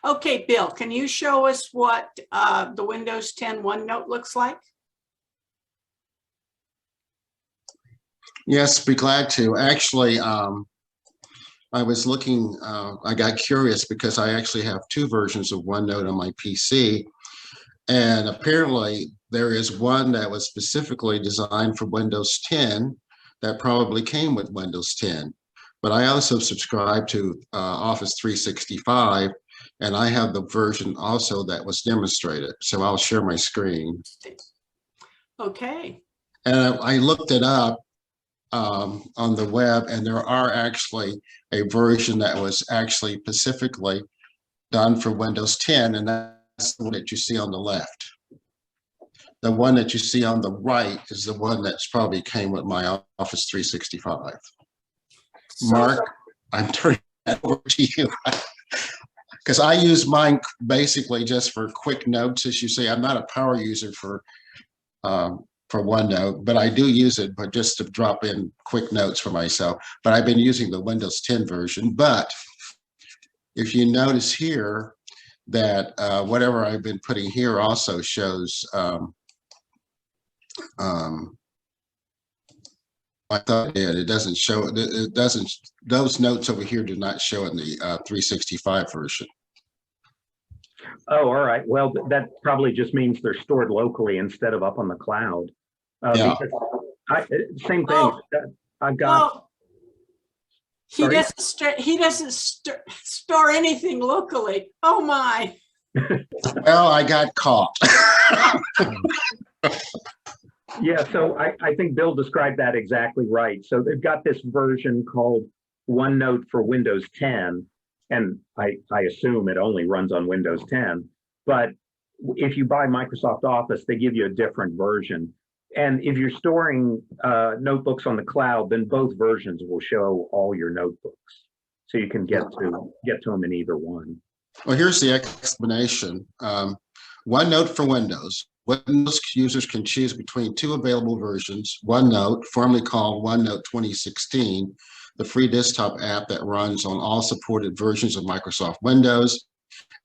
Okay, Bill, can you show us what the Windows 10 OneNote looks like? Yes, be glad to. Actually, I was looking, I got curious because I actually have two versions of OneNote on my PC. And apparently there is one that was specifically designed for Windows 10 that probably came with Windows 10. But I also subscribe to Office 365, and I have the version also that was demonstrated. So I'll share my screen. Okay. And I looked it up on the web, and there are actually a version that was actually specifically done for Windows 10, and that's the one that you see on the left. The one that you see on the right is the one that's probably came with my Office 365. Mark, I'm turning that over to you. Because I use mine basically just for quick notes. As you say, I'm not a power user for OneNote, but I do use it, but just to drop in quick notes for myself. But I've been using the Windows 10 version. But if you notice here that whatever I've been putting here also shows, I thought it doesn't show, it doesn't, those notes over here do not show in the 365 version. Oh, all right. Well, that probably just means they're stored locally instead of up on the cloud. Yeah. Same thing. I've got. He doesn't store anything locally. Oh my. Well, I got caught. Yeah, so I think Bill described that exactly right. So they've got this version called OneNote for Windows 10, and I assume it only runs on Windows 10. But if you buy Microsoft Office, they give you a different version. And if you're storing notebooks on the cloud, then both versions will show all your notebooks, so you can get to them in either one. Well, here's the explanation. OneNote for Windows. Windows users can choose between two available versions. OneNote, formerly called OneNote 2016, the free desktop app that runs on all supported versions of Microsoft Windows,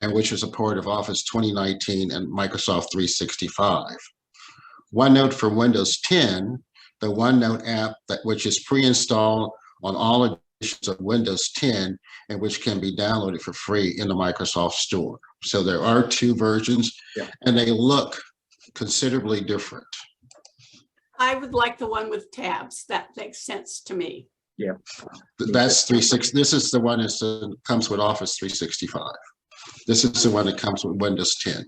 and which is a part of Office 2019 and Microsoft 365. OneNote for Windows 10, the OneNote app which is pre-installed on all editions of Windows 10 and which can be downloaded for free in the Microsoft Store. So there are two versions, and they look considerably different. I would like the one with tabs. That makes sense to me. Yeah. That's 360. This is the one that comes with Office 365. This is the one that comes with Windows 10.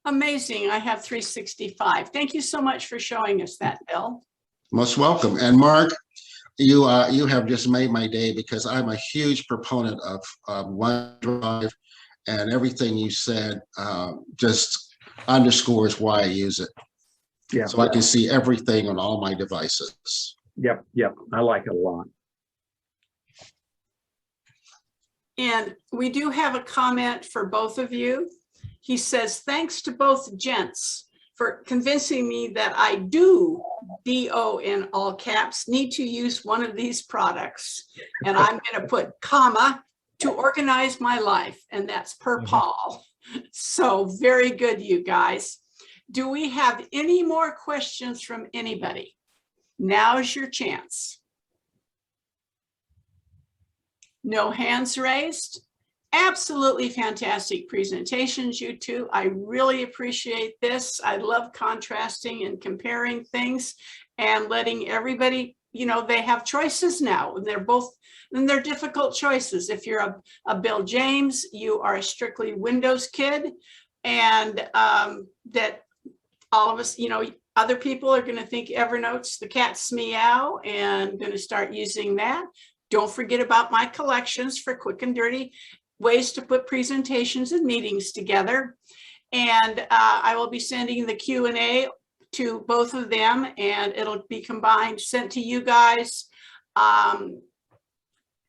Amazing. I have 365. Thank you so much for showing us that, Bill. Most welcome. And Mark, you have just made my day, because I'm a huge proponent of OneDrive, and everything you said just underscores why I use it. Yeah. So I can see everything on all my devices. Yep. I like it a lot. And we do have a comment for both of you. He says, thanks to both gents for convincing me that I do, D-O in all caps, need to use one of these products. And I'm going to put comma to organize my life. And that's per Paul. So very good, you guys. Do we have any more questions from anybody? Now's your chance. No hands raised. Absolutely fantastic presentations, you two. I really appreciate this. I love contrasting and comparing things and letting everybody, you know, they have choices now. They're difficult choices. If you're a Bill James, you are a strictly Windows kid, and that all of us, you know, other people are going to think Evernote's the cat's meow and going to start using that. Don't forget about my collections for quick and dirty ways to put presentations and meetings together. And I will be sending the Q&A to both of them, and it'll be combined, sent to you guys.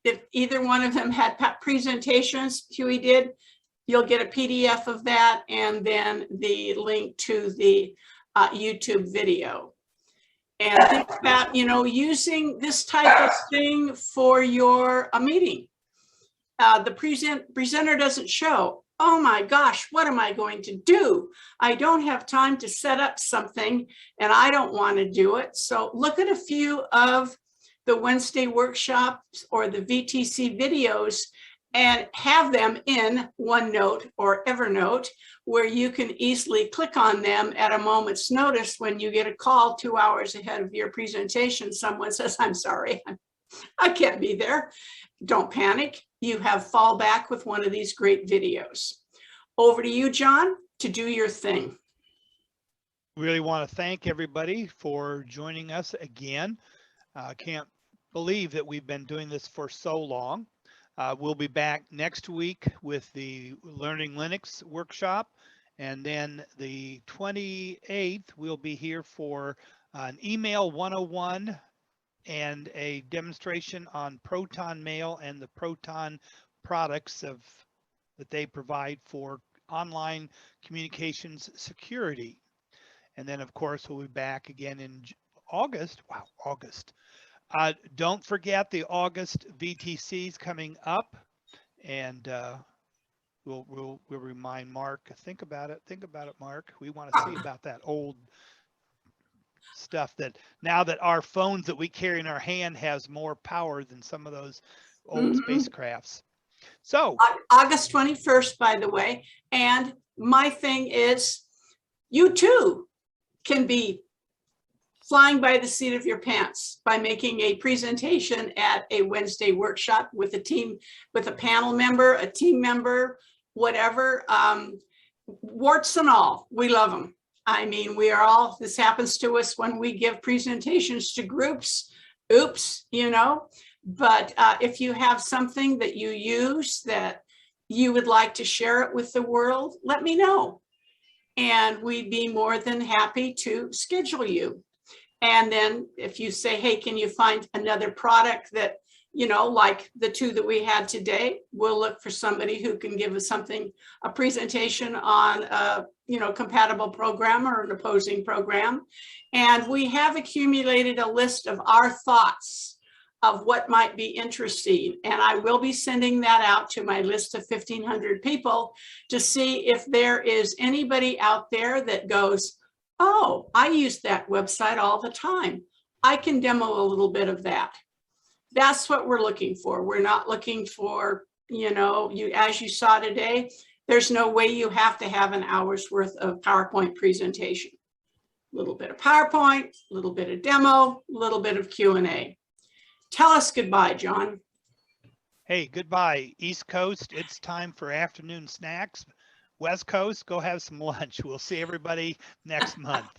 If either one of them had presentations, Huey did, you'll get a PDF of that and then the link to the YouTube video. And think about, you know, using this type of thing for your meeting. The presenter doesn't show. Oh my gosh, what am I going to do? I don't have time to set up something and I don't want to do it. So look at a few of the Wednesday workshops or the VTC videos and have them in OneNote or Evernote, where you can easily click on them at a moment's notice. When you get a call 2 hours ahead of your presentation, someone says, I'm sorry, I can't be there. Don't panic. You have fallback with one of these great videos. Over to you, John, to do your thing. Really want to thank everybody for joining us again. I can't believe that we've been doing this for so long. We'll be back next week with the Learning Linux workshop. And then the 28th, we'll be here for an email 101 and a demonstration on Proton Mail and the Proton products that they provide for online communications security. And then, of course, we'll be back again in August. Wow, August. Don't forget the August VTCs coming up, and we'll remind Mark. Think about it, Mark. We want to see about that old stuff that now that our phones that we carry in our hand has more power than some of those old spacecrafts. So August 21st, by the way. And my thing is, you too can be flying by the seat of your pants by making a presentation at a Wednesday workshop with a team, with a panel member, a team member, whatever, warts and all. We love them. I mean, we are all, this happens to us when we give presentations to groups. Oops, you know, but if you have something that you use that you would like to share it with the world, let me know. And we'd be more than happy to schedule you. And then if you say, hey, can you find another product that, you know, like the two that we had today, we'll look for somebody who can give us something, a presentation on a, you know, compatible program or an opposing program. And we have accumulated a list of our thoughts of what might be interesting. And I will be sending that out to my list of 1,500 people to see if there is anybody out there that goes, oh, I use that website all the time. I can demo a little bit of that. That's what we're looking for. We're not looking for, you know, as you saw today, there's no way you have to have an hour's worth of PowerPoint presentation. A little bit of PowerPoint, a little bit of demo, a little bit of Q&A. Tell us goodbye, John. Hey, goodbye, East Coast. It's time for afternoon snacks. West Coast, go have some lunch. We'll see everybody next month.